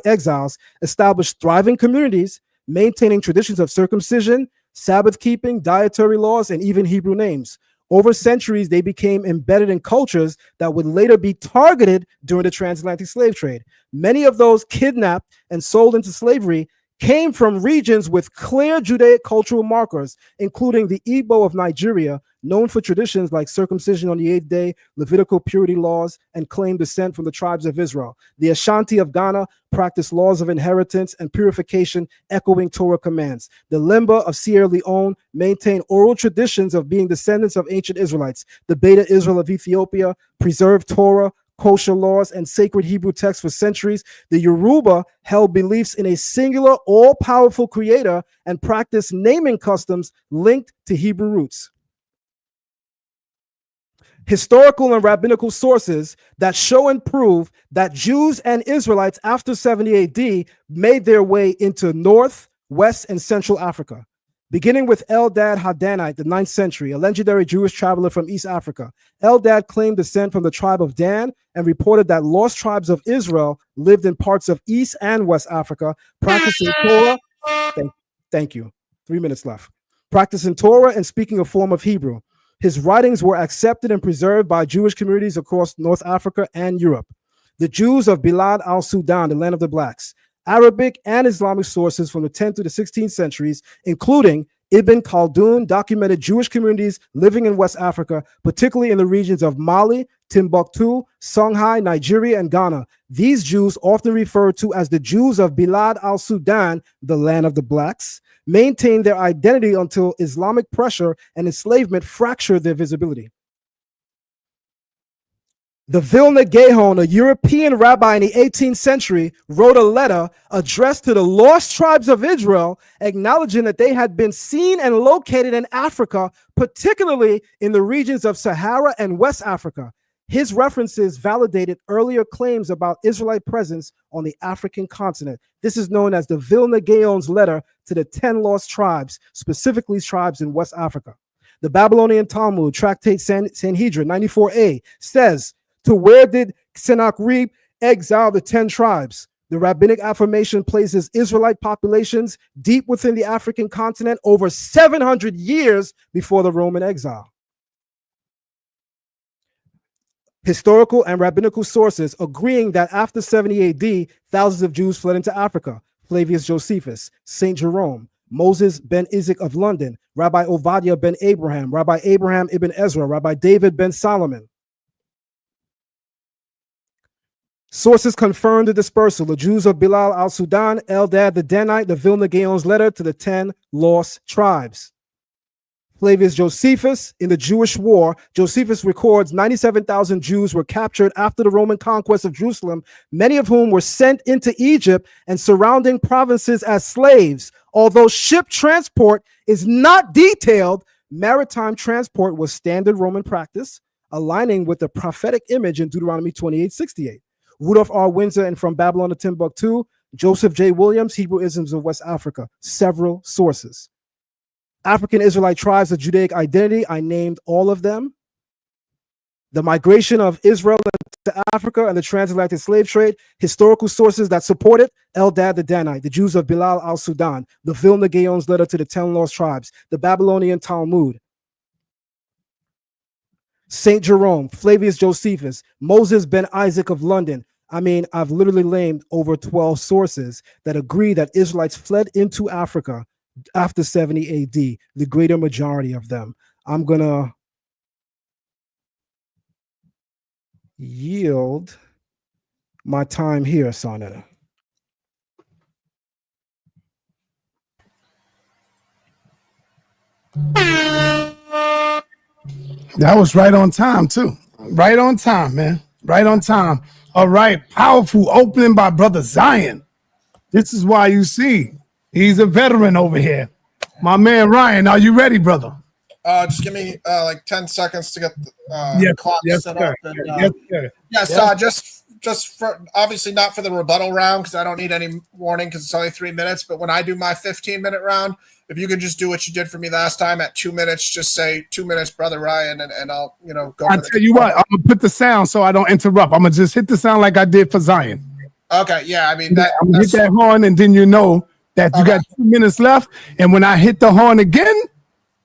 exiles established thriving communities, maintaining traditions of circumcision, Sabbath keeping, dietary laws, and even Hebrew names. Over centuries, they became embedded in cultures that would later be targeted during the transatlantic slave trade. Many of those kidnapped and sold into slavery came from regions with clear Judaic cultural markers, including the Igbo of Nigeria, known for traditions like circumcision on the 8th day, Levitical purity laws, and claim descent from the tribes of Israel. The Ashanti of Ghana practiced laws of inheritance and purification, echoing Torah commands. The Lemba of Sierra Leone maintain oral traditions of being descendants of ancient Israelites. The Beta Israel of Ethiopia preserved Torah, kosher laws, and sacred Hebrew texts for centuries. The Yoruba held beliefs in a singular, all-powerful creator and practiced naming customs linked to Hebrew roots. Historical and rabbinical sources that show and prove that Jews and Israelites after 70 AD made their way into North, West, and Central Africa. Beginning with Eldad Hadanite, the 9th century, a legendary Jewish traveler from East Africa. Eldad claimed descent from the tribe of Dan and reported that lost tribes of Israel lived in parts of East and West Africa, practicing Torah. Thank you. 3 minutes left. Practicing Torah and speaking a form of Hebrew. His writings were accepted and preserved by Jewish communities across North Africa and Europe. The Jews of Bilad al-Sudan, the land of the blacks. Arabic and Islamic sources from the 10th to the 16th centuries, including Ibn Khaldun, documented Jewish communities living in West Africa, particularly in the regions of Mali, Timbuktu, Songhai, Nigeria, and Ghana. These Jews, often referred to as the Jews of Bilad al-Sudan, the land of the blacks, maintained their identity until Islamic pressure and enslavement fractured their visibility. The Vilna Gaon, a European rabbi in the 18th century, wrote a letter addressed to the lost tribes of Israel, acknowledging that they had been seen and located in Africa, particularly in the regions of Sahara and West Africa. His references validated earlier claims about Israelite presence on the African continent. This is known as the Vilna Gaon's letter to the 10 lost tribes, specifically tribes in West Africa. The Babylonian Talmud, Tractate Sanhedrin 94a, says, "To where did Sennacherib exile the 10 tribes?" The rabbinic affirmation places Israelite populations deep within the African continent over 700 years before the Roman exile. Historical and rabbinical sources agreeing that after 70 AD, thousands of Jews fled into Africa. Flavius Josephus, St. Jerome, Moses ben Isaac of London, Rabbi Ovadia ben Abraham, Rabbi Abraham ibn Ezra, Rabbi David ben Solomon. Sources confirm the dispersal. The Jews of Bilal al-Sudan, Eldad the Danite, the Vilna Gaon's letter to the 10 lost tribes. Flavius Josephus, in the Jewish War, Josephus records 97,000 Jews were captured after the Roman conquest of Jerusalem, many of whom were sent into Egypt and surrounding provinces as slaves. Although ship transport is not detailed, maritime transport was standard Roman practice, aligning with the prophetic image in Deuteronomy 28:68. Rudolph R. Windsor and From Babylon to Timbuktu, Joseph J. Williams, Hebrew Isms of West Africa, several sources. African Israelite tribes of Judaic identity, I named all of them. The migration of Israel to Africa and the transatlantic slave trade, historical sources that support it, Eldad the Danite, the Jews of Bilal al-Sudan, the Vilna Gaon's letter to the 10 lost tribes, the Babylonian Talmud, St. Jerome, Flavius Josephus, Moses ben Isaac of London. I mean, I've literally named over 12 sources that agree that Israelites fled into Africa after 70 AD, the greater majority of them. I'm going to yield my time here, sa.neter. That was right on time, too. Right on time, man. Right on time. All right, powerful opening by Brother Zion. This is why you see he's a veteran over here. My man Ryan, are you ready, brother? Just give me like 10 seconds to get the clock set sir. up. And, Yes, sir. just for obviously not for the rebuttal round because I don't need any warning because it's only 3 minutes. But when I do my 15-minute round, if you could just do what you did for me last time at 2 minutes, just say 2 minutes, Brother Ryan, and I'll go. I'll tell you what, I'm gonna put the sound so I don't interrupt. I'm gonna just hit the sound like I did for Zion. Okay, yeah, I mean I'm gonna hit that horn, and then you know that you got 2 minutes left. And when I hit the horn again,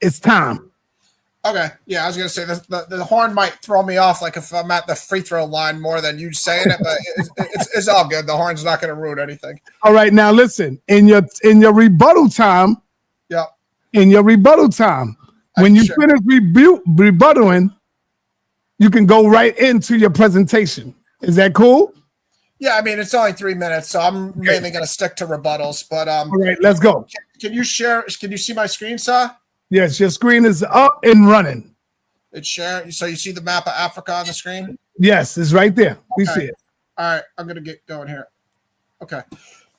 it's time. Okay, yeah, I was gonna say the horn might throw me off, like if I'm at the free throw line more than you saying it, but it's all good. The horn's not gonna ruin anything. All right, now listen. In your rebuttal time. Yeah. In your rebuttal time, when you finish rebuttaling, you can go right into your presentation. Is that cool? Yeah, I mean it's only 3 minutes, so I'm mainly gonna stick to rebuttals. But all right, let's go. Can you share? Can you see my screen, sir? Yes, your screen is up and running. It's sharing. So you see the map of Africa on the screen? Yes, it's right there. We see it. All right, I'm gonna get going here. Okay.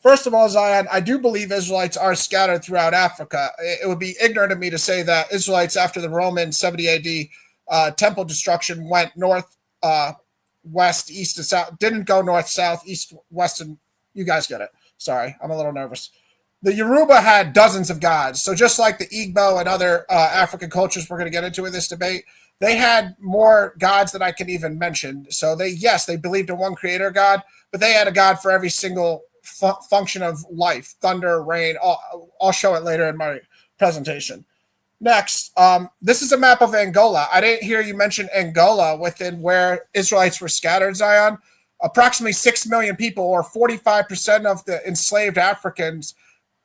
First of all, Zion, I do believe Israelites are scattered throughout Africa. It would be ignorant of me to say that Israelites, after the Roman 70 AD temple destruction, went north, west, east, and south. Didn't go north, south, east, west, and you guys get it. Sorry, I'm a little nervous. The Yoruba had dozens of gods. So just like the Igbo and other African cultures we're going to get into in this debate, they had more gods than I can even mention. So they believed in one creator God, but they had a God for every single function of life, thunder, rain. I'll show it later in my presentation. Next, this is a map of Angola. I didn't hear you mention Angola within where Israelites were scattered, Zion. Approximately 6 million people, or 45% of the enslaved Africans,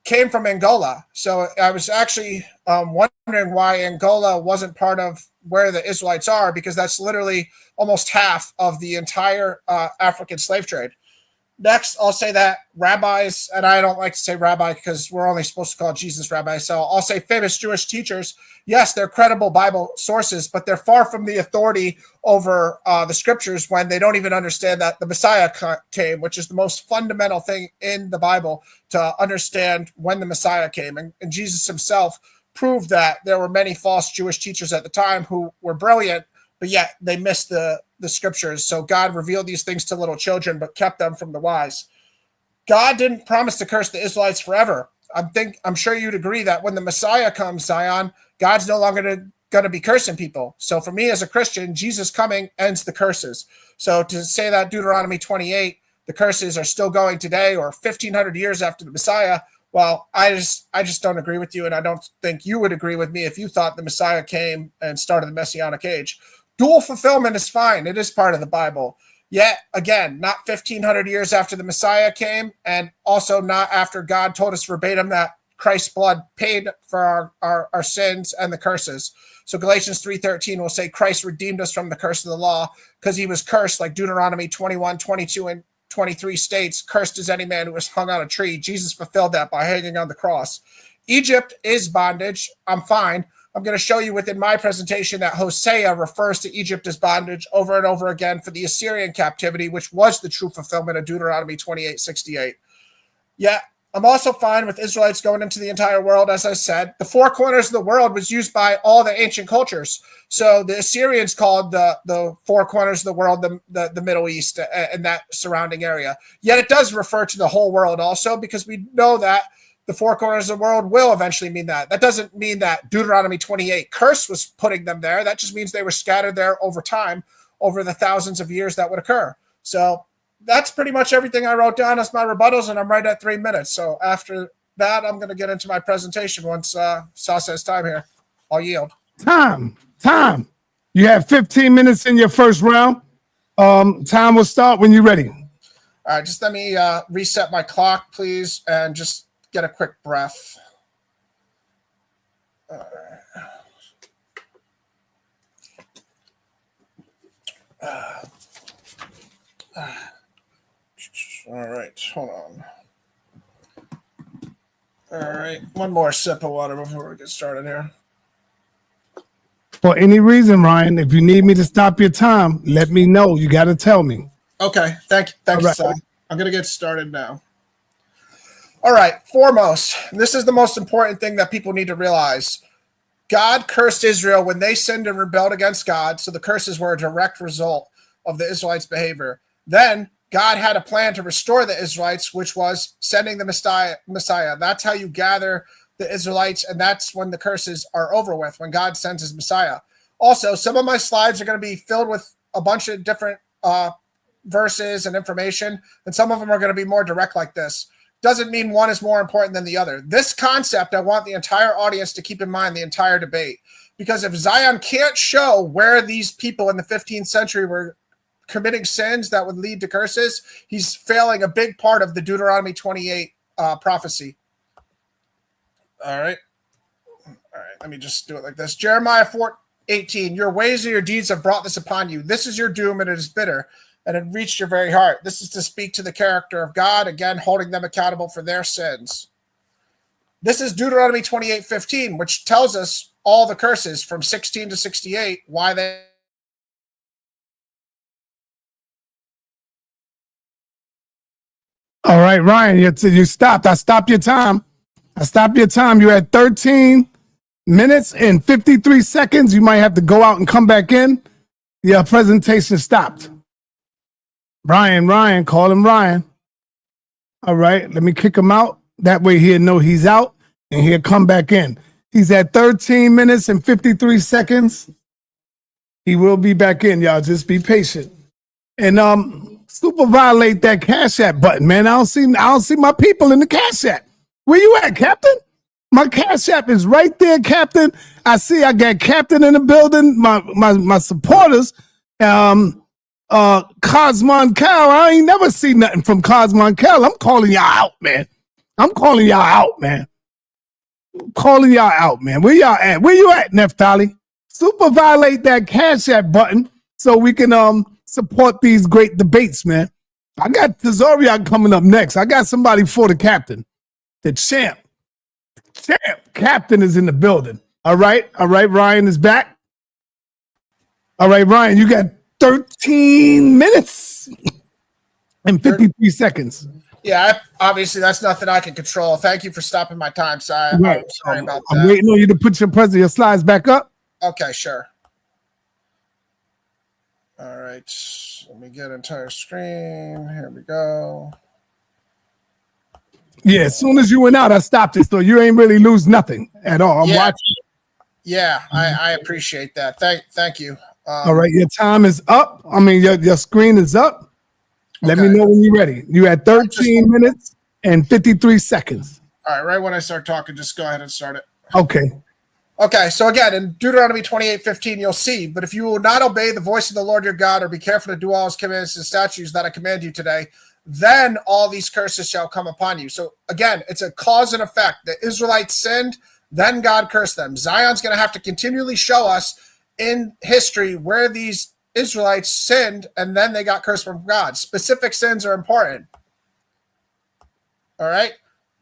came from Angola. So I was actually wondering why Angola wasn't part of where the Israelites are, because that's literally almost half of the entire African slave trade. Next, I'll say that rabbis, and I don't like to say rabbi because we're only supposed to call Jesus rabbi, so I'll say famous Jewish teachers. Yes, they're credible Bible sources, but they're far from the authority over the scriptures when they don't even understand that the Messiah came, which is the most fundamental thing in the Bible to understand when the Messiah came. And Jesus himself proved that there were many false Jewish teachers at the time who were brilliant, but yet they missed the scriptures. So God revealed these things to little children, but kept them from the wise. God didn't promise to curse the Israelites forever. I'm sure you'd agree that when the Messiah comes, Zion, God's no longer going to be cursing people. So for me as a Christian, Jesus coming ends the curses. So to say that Deuteronomy 28, the curses are still going today or 1,500 years after the Messiah, well, I just don't agree with you, and I don't think you would agree with me if you thought the Messiah came and started the Messianic age. Dual fulfillment is fine. It is part of the Bible. Yet, again, not 1,500 years after the Messiah came, and also not after God told us verbatim that Christ's blood paid for our sins and the curses. So Galatians 3:13 will say Christ redeemed us from the curse of the law because he was cursed, like Deuteronomy 21, 22, and 23 states, cursed is any man who was hung on a tree. Jesus fulfilled that by hanging on the cross. Egypt is bondage. I'm fine. I'm going to show you within my presentation that Hosea refers to Egypt as bondage over and over again for the Assyrian captivity, which was the true fulfillment of Deuteronomy 28:68. Yeah, I'm also fine with Israelites going into the entire world. As I said, the four corners of the world was used by all the ancient cultures. So the Assyrians called the four corners of the world the Middle East and that surrounding area. Yet it does refer to the whole world also, because we know that the four corners of the world will eventually mean that. That doesn't mean that Deuteronomy 28 curse was putting them there. That just means they were scattered there over time, over the thousands of years that would occur. So that's pretty much everything I wrote down as my rebuttals, and I'm right at 3 minutes. So after that, I'm going to get into my presentation once Sa says time here. I'll yield. Time. You have 15 minutes in your first round. Time will start when you're ready. All right, just let me reset my clock, please, and just get a quick breath. All right, hold on. All right, one more sip of water before we get started here. For any reason, Ryan, if you need me to stop your time, let me know. You got to tell me. Okay, thank you, All right. Si. I'm going to get started now. All right, foremost, this is the most important thing that people need to realize. God cursed Israel when they sinned and rebelled against God, so the curses were a direct result of the Israelites' behavior. Then God had a plan to restore the Israelites, which was sending the Messiah. That's how you gather the Israelites, and that's when the curses are over with, when God sends his Messiah. Also, some of my slides are going to be filled with a bunch of different verses and information, and some of them are going to be more direct like this. Doesn't mean one is more important than the other. This concept, I want the entire audience to keep in mind the entire debate, because if Zion can't show where these people in the 15th century were committing sins that would lead to curses, he's failing a big part of the Deuteronomy 28 prophecy. All right, let me just do it like this. Jeremiah 4:18, your ways or your deeds have brought this upon you. This is your doom, and it is bitter, and it reached your very heart. This is to speak to the character of God, again, holding them accountable for their sins. This is Deuteronomy 28:15, which tells us all the curses from 16 to 68, why they... All right, Ryan, you stopped. I stopped your time. You're at 13 minutes and 53 seconds. You might have to go out and come back in. Your presentation stopped. Ryan, call him Ryan. All right, let me kick him out. That way he'll know he's out and he'll come back in. He's at 13 minutes and 53 seconds. He will be back in, y'all. Just be patient. And super violate that Cash App button, man. I don't see my people in the Cash App. Where you at, Captain? My Cash App is right there, Captain. I got Captain in the building. My supporters. Cosmon Cal. I ain't never seen nothing from Cosmon Cal. I'm calling y'all out, man. Where y'all at? Where you at, Neftali? Super violate that Cash App button so we can support these great debates, man. I got Tazoriak coming up next. I got somebody for the captain. The champ. Captain is in the building. All right, Ryan is back. All right, Ryan, you got 13 minutes and 53 seconds. Yeah, obviously that's nothing I can control. Thank you for stopping my time, Si. Right. I'm sorry about that. I'm waiting on you to put your slides back up. Okay, sure. All right, let me get entire screen. Here we go. Yeah, as soon as you went out, I stopped it, so you ain't really lose nothing at all. I'm watching. Yeah, I appreciate that. Thank you. All right, your time is up. I mean, your screen is up. Let me know when you're ready. You had 13 minutes and 53 seconds. All right, right when I start talking, just go ahead and start it. Okay, so again, in Deuteronomy 28:15, you'll see, but if you will not obey the voice of the Lord your God, or be careful to do all his commands and statutes that I command you today, then all these curses shall come upon you. So again, it's a cause and effect. The Israelites sinned, then God cursed them. Zion's going to have to continually show us in history where these Israelites sinned and then they got cursed from God. Specific sins are important. All right.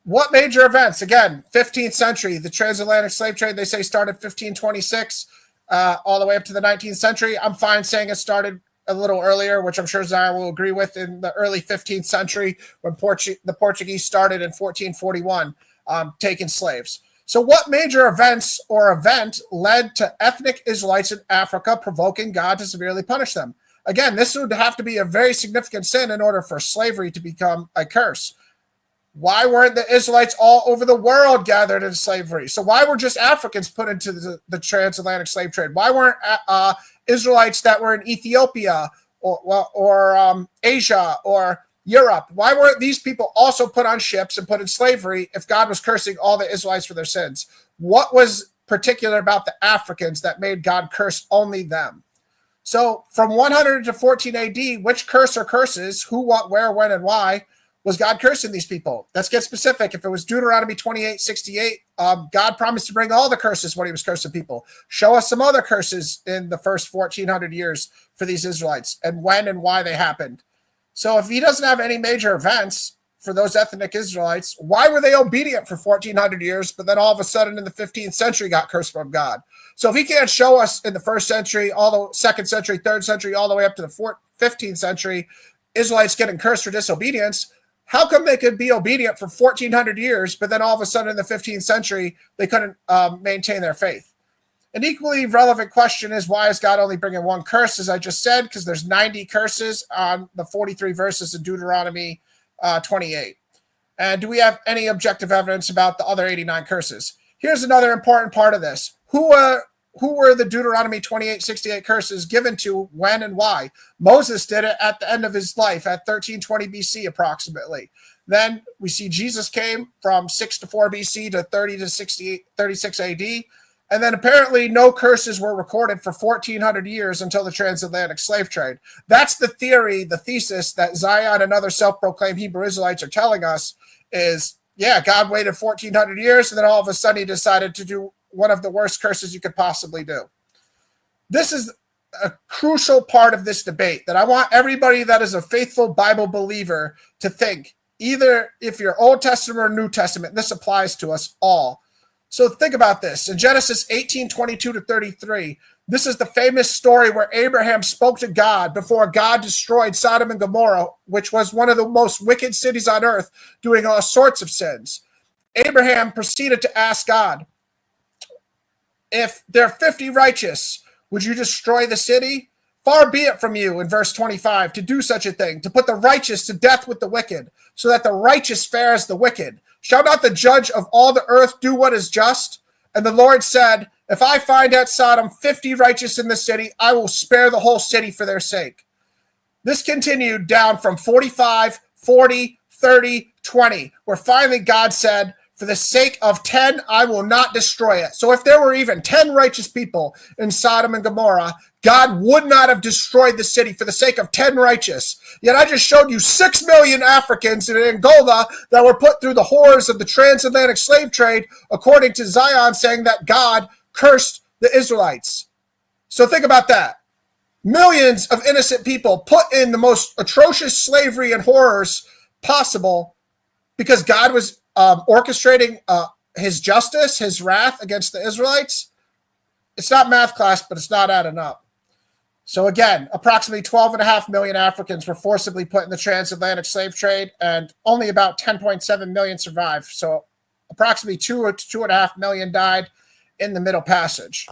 What major events? Again, 15th century, the transatlantic slave trade, they say started 1526 all the way up to the 19th century. I'm fine saying it started a little earlier, which I'm sure Zion will agree with, in the early 15th century when the Portuguese started in 1441 taking slaves. So what major events or event led to ethnic Israelites in Africa provoking God to severely punish them? Again, this would have to be a very significant sin in order for slavery to become a curse. Why weren't the Israelites all over the world gathered in slavery? So why were just Africans put into the transatlantic slave trade? Why weren't Israelites that were in Ethiopia or Asia or Europe, why weren't these people also put on ships and put in slavery if God was cursing all the Israelites for their sins? What was particular about the Africans that made God curse only them? So from 100 to 14 AD, which curse or curses, who, what, where, when, and why, was God cursing these people? Let's get specific. If it was Deuteronomy 28:68, God promised to bring all the curses when he was cursing people. Show us some other curses in the first 1400 years for these Israelites and when and why they happened. So if he doesn't have any major events for those ethnic Israelites, why were they obedient for 1400 years, but then all of a sudden in the 15th century got cursed from God? So if he can't show us in the first century, all the second century, third century, all the way up to the 15th century, Israelites getting cursed for disobedience, how come they could be obedient for 1,400 years, but then all of a sudden in the 15th century, they couldn't maintain their faith? An equally relevant question is, why is God only bringing one curse, as I just said? Because there's 90 curses on the 43 verses in Deuteronomy 28. And do we have any objective evidence about the other 89 curses? Here's another important part of this. Who were the Deuteronomy 28:68 curses given to, when, and why? Moses did it at the end of his life at 1320 BC approximately. Then we see Jesus came from 6 to 4 BC to 30 to 36 AD. And then apparently no curses were recorded for 1,400 years until the transatlantic slave trade. That's the theory, the thesis that Zion and other self-proclaimed Hebrew Israelites are telling us is, yeah, God waited 1,400 years, and then all of a sudden he decided to do one of the worst curses you could possibly do. This is a crucial part of this debate that I want everybody that is a faithful Bible believer to think, either if you're Old Testament or New Testament, this applies to us all. So think about this. In Genesis 18:22 to 33, this is the famous story where Abraham spoke to God before God destroyed Sodom and Gomorrah, which was one of the most wicked cities on earth, doing all sorts of sins. Abraham proceeded to ask God, if there are 50 righteous, would you destroy the city? Far be it from you, in verse 25, to do such a thing, to put the righteous to death with the wicked, so that the righteous fare as the wicked. Shall not the judge of all the earth do what is just? And the Lord said, if I find at Sodom 50 righteous in the city, I will spare the whole city for their sake. This continued down from 45, 40, 30, 20, where finally God said, for the sake of 10, I will not destroy it. So if there were even 10 righteous people in Sodom and Gomorrah, God would not have destroyed the city for the sake of 10 righteous. Yet I just showed you 6 million Africans in Angola that were put through the horrors of the transatlantic slave trade, according to Zion, saying that God cursed the Israelites. So think about that. Millions of innocent people put in the most atrocious slavery and horrors possible because God was orchestrating his justice, his wrath against the Israelites. It's not math class, but it's not adding up. So again, approximately 12.5 million Africans were forcibly put in the transatlantic slave trade, and only about 10.7 million survived. So approximately 2 to 2.5 million died in the Middle Passage.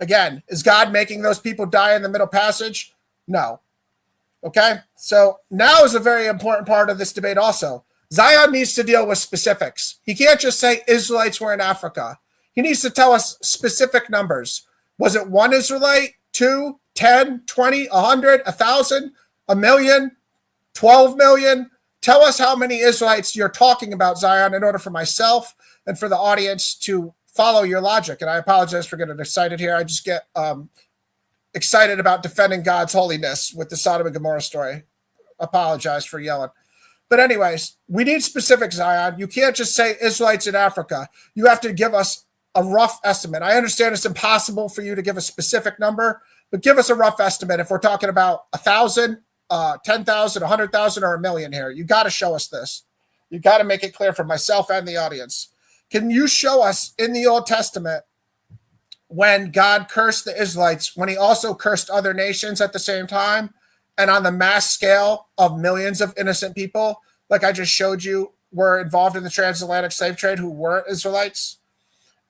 Again, is God making those people die in the Middle Passage? No. Okay, so now is a very important part of this debate also. Zion needs to deal with specifics. He can't just say Israelites were in Africa. He needs to tell us specific numbers. Was it 1 Israelite, 2, 10, 20, 100, 1,000, 1,000,000, 12 million? Tell us how many Israelites you're talking about, Zion, in order for myself and for the audience to follow your logic. And I apologize for getting excited here. I just get excited about defending God's holiness with the Sodom and Gomorrah story. Apologize for yelling. But anyways, we need specifics, Zion. You can't just say Israelites in Africa. You have to give us a rough estimate. I understand it's impossible for you to give a specific number, but give us a rough estimate if we're talking about 1,000, 10,000, 100,000, or 1,000,000 here. You got to show us this. You got to make it clear for myself and the audience. Can you show us in the Old Testament when God cursed the Israelites, when he also cursed other nations at the same time, and on the mass scale of millions of innocent people, like I just showed you, were involved in the transatlantic slave trade who were Israelites?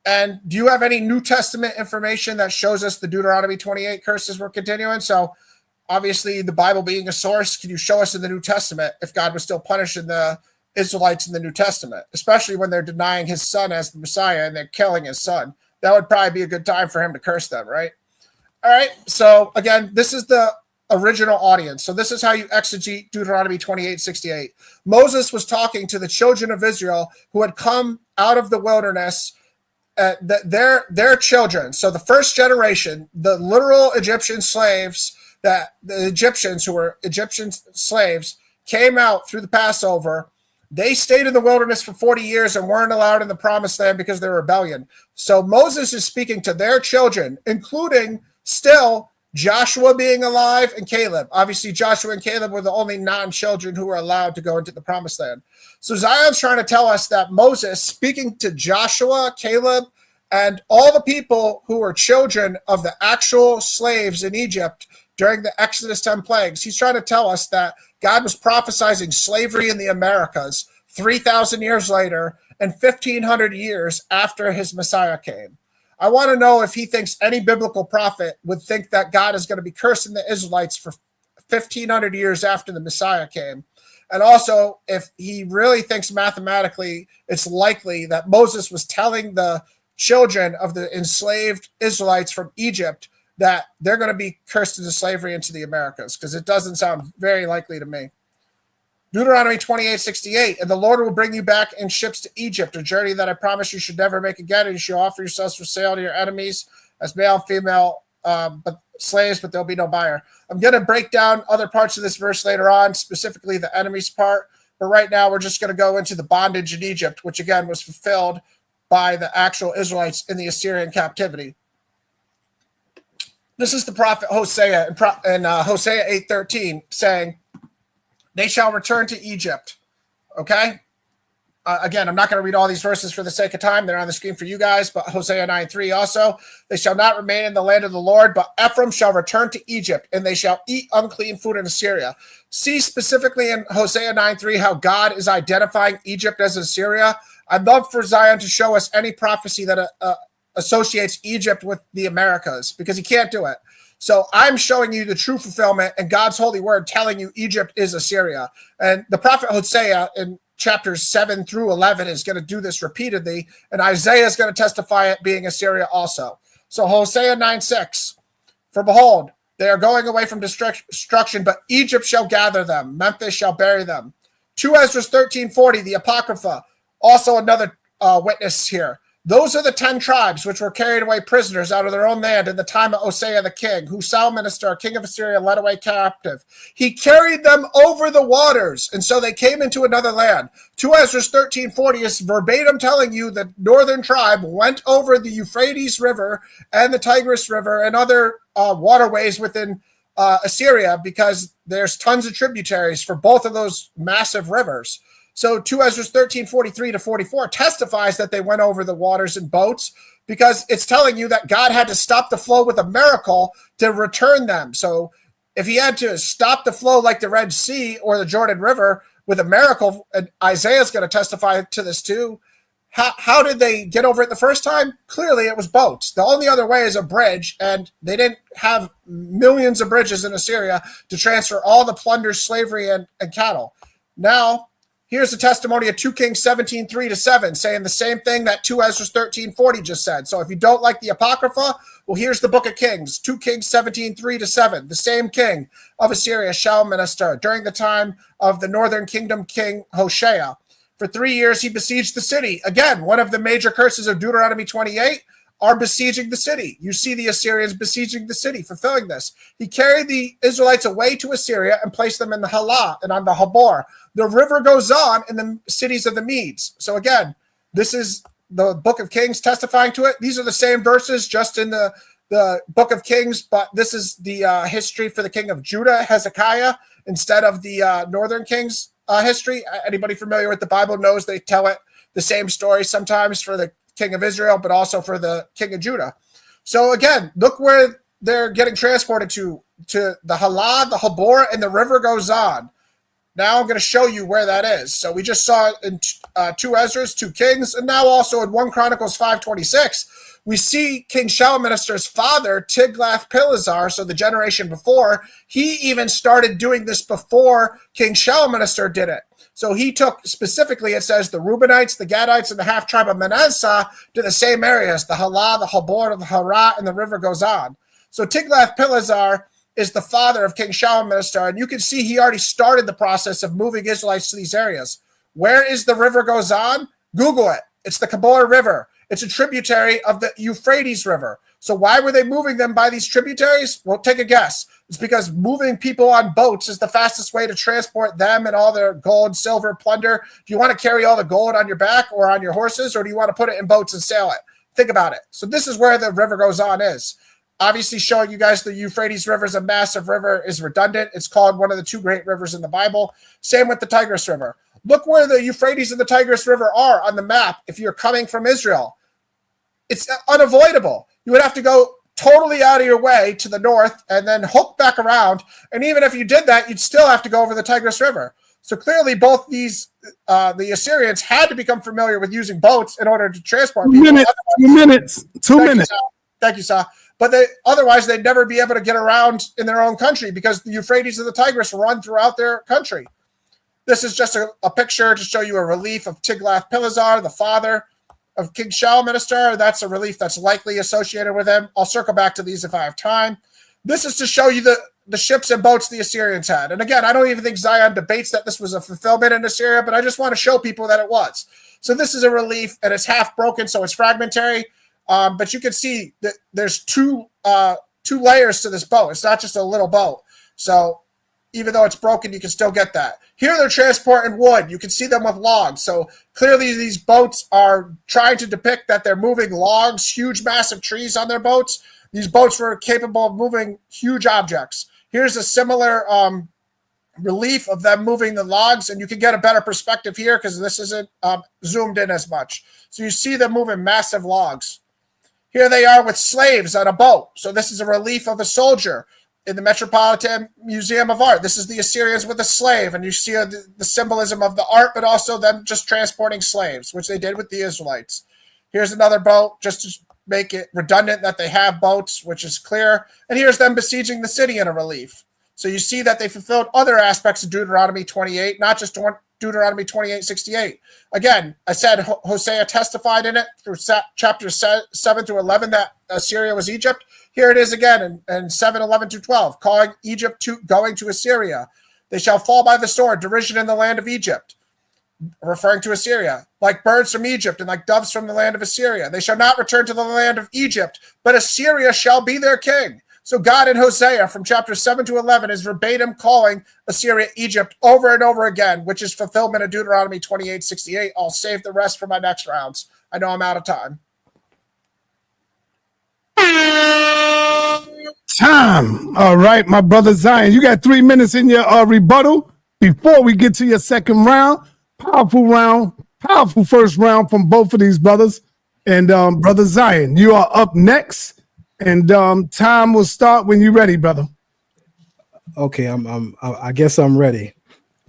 And do you have any New Testament information that shows us the Deuteronomy 28 curses were continuing? So obviously the Bible being a source, can you show us in the New Testament if God was still punishing the Israelites in the New Testament, especially when they're denying his son as the Messiah and they're killing his son? That would probably be a good time for him to curse them, right? All right, so again, this is the original audience. So this is how you exegete Deuteronomy 28:68. Moses was talking to the children of Israel who had come out of the wilderness, their children. So the first generation, the literal Egyptian slaves, that the Egyptians who were Egyptian slaves came out through the Passover. They stayed in the wilderness for 40 years and weren't allowed in the promised land because of their rebellion. So Moses is speaking to their children, including still Joshua being alive and Caleb. Obviously, Joshua and Caleb were the only non-children who were allowed to go into the promised land. So Zion's trying to tell us that Moses, speaking to Joshua, Caleb, and all the people who were children of the actual slaves in Egypt during the Exodus 10 plagues, he's trying to tell us that God was prophesying slavery in the Americas 3,000 years later and 1,500 years after his Messiah came. I want to know if he thinks any biblical prophet would think that God is going to be cursing the Israelites for 1,500 years after the Messiah came. And also, if he really thinks mathematically it's likely that Moses was telling the children of the enslaved Israelites from Egypt that they're going to be cursed into slavery into the Americas, because it doesn't sound very likely to me. Deuteronomy 28:68, and the Lord will bring you back in ships to Egypt, a journey that I promise you should never make again, and you shall offer yourselves for sale to your enemies as male and female but slaves, but there'll be no buyer. I'm going to break down other parts of this verse later on, specifically the enemies part, but right now we're just going to go into the bondage in Egypt, which again was fulfilled by the actual Israelites in the Assyrian captivity. This is the prophet Hosea in Hosea 8:13 saying, they shall return to Egypt. Okay? Again, I'm not going to read all these verses for the sake of time. They're on the screen for you guys, but Hosea 9:3 also. They shall not remain in the land of the Lord, but Ephraim shall return to Egypt, and they shall eat unclean food in Assyria. See specifically in Hosea 9:3 how God is identifying Egypt as Assyria. I'd love for Zion to show us any prophecy that associates Egypt with the Americas, because he can't do it. So I'm showing you the true fulfillment and God's holy word telling you Egypt is Assyria. And the prophet Hosea in chapters 7 through 11 is going to do this repeatedly. And Isaiah is going to testify it being Assyria also. So Hosea 9:6, for behold, they are going away from destruction, but Egypt shall gather them. Memphis shall bury them. 2 Ezra 13:40, the Apocrypha, also another witness here. Those are the 10 tribes which were carried away prisoners out of their own land in the time of Hosea the king, who Salmanaser, king of Assyria, led away captive. He carried them over the waters, and so they came into another land. 2 Ezra 13:40 is verbatim telling you the northern tribe went over the Euphrates River and the Tigris River and other waterways within Assyria, because there's tons of tributaries for both of those massive rivers. So 2 Ezra 13:43 to 44 testifies that they went over the waters in boats, because it's telling you that God had to stop the flow with a miracle to return them. So if he had to stop the flow like the Red Sea or the Jordan River with a miracle, and Isaiah's going to testify to this too, how did they get over it the first time? Clearly it was boats. The only other way is a bridge, and they didn't have millions of bridges in Assyria to transfer all the plunder, slavery, and cattle. Now, here's a testimony of 2 Kings 17:3 to 7, saying the same thing that 2 Ezra 13:40 just said. So if you don't like the Apocrypha, well, here's the book of Kings, 2 Kings 17:3 to 7. The same king of Assyria, Shalmaneser, during the time of the northern kingdom king Hoshea. For 3 years, he besieged the city. Again, one of the major curses of Deuteronomy 28 are besieging the city. You see the Assyrians besieging the city, fulfilling this. He carried the Israelites away to Assyria and placed them in the Halah and on the Habor. The river goes on in the cities of the Medes. So again, this is the book of Kings testifying to it. These are the same verses just in the book of Kings, but this is the history for the king of Judah, Hezekiah, instead of the northern king's history. Anybody familiar with the Bible knows they tell it the same story sometimes for the king of Israel, but also for the king of Judah. So again, look where they're getting transported to the Halah, the Habor, and the river goes on. Now I'm going to show you where that is. So we just saw it in 2 Ezra's, 2 Kings, and now also in 1 Chronicles 5:26, we see King Shalmaneser's father, Tiglath-Pileser, so the generation before, he even started doing this before King Shalmaneser did it. So he took, specifically, it says, the Reubenites, the Gadites, and the half-tribe of Manasseh to the same areas, the Halah, the Habor, the Harah, and the river goes on. So Tiglath-Pileser is the father of King Shalmaneser, and you can see he already started the process of moving Israelites to these areas. Where is the river goes on? Google it. It's the Kabor River. It's a tributary of the Euphrates River. So why were they moving them by these tributaries? Well, take a guess. It's because moving people on boats is the fastest way to transport them and all their gold, silver, plunder. Do you want to carry all the gold on your back or on your horses, or do you want to put it in boats and sail it? Think about it. So this is where the river goes on is. Obviously showing you guys the Euphrates River is a massive river is redundant. It's called one of the 2 great rivers in the Bible. Same with the Tigris River. Look where the Euphrates and the Tigris River are on the map if you're coming from Israel. It's unavoidable. You would have to go totally out of your way to the north and then hook back around. And even if you did that, you'd still have to go over the Tigris River. So clearly both these, the Assyrians had to become familiar with using boats in order to transport people. 2 minutes. 2 minutes. Thank you, Sa. But otherwise, they'd never be able to get around in their own country because the Euphrates and the Tigris run throughout their country. This is just a picture to show you a relief of Tiglath-Pileser, the father of King Shalmaneser. That's a relief that's likely associated with him. I'll circle back to these if I have time. This is to show you the ships and boats the Assyrians had. And again, I don't even think Zion debates that this was a fulfillment in Assyria, but I just want to show people that it was. So this is a relief, and it's half broken, so it's fragmentary. But you can see that there's two layers to this boat. It's not just a little boat. So even though it's broken, you can still get that. Here they're transporting wood. You can see them with logs. So clearly these boats are trying to depict that they're moving logs, huge, massive trees on their boats. These boats were capable of moving huge objects. Here's a similar relief of them moving the logs, and you can get a better perspective here because this isn't zoomed in as much. So you see them moving massive logs. Here they are with slaves on a boat. So this is a relief of a soldier in the Metropolitan Museum of Art. This is the Assyrians with a slave, and you see the symbolism of the art, but also them just transporting slaves, which they did with the Israelites. Here's another boat, just to make it redundant that they have boats, which is clear. And here's them besieging the city in a relief. So you see that they fulfilled other aspects of Deuteronomy 28, not just Deuteronomy 28:68. Again, I said Hosea testified in it through chapters 7 through 11 that Assyria was Egypt. Here it is again in 7:11-12, calling Egypt going to Assyria. They shall fall by the sword, derision in the land of Egypt, referring to Assyria, like birds from Egypt and like doves from the land of Assyria. They shall not return to the land of Egypt, but Assyria shall be their king. So God in Hosea from chapter 7-11 is verbatim calling Assyria Egypt over and over again, which is fulfillment of Deuteronomy 28:68. I'll save the rest for my next rounds. I know I'm out of time. Time. All right, my brother Zion, you got 3 minutes in your rebuttal before we get to your second round. Powerful first round from both of these brothers. And brother Zion, you are up next. And time will start when you're ready, brother. Okay, I guess I'm ready.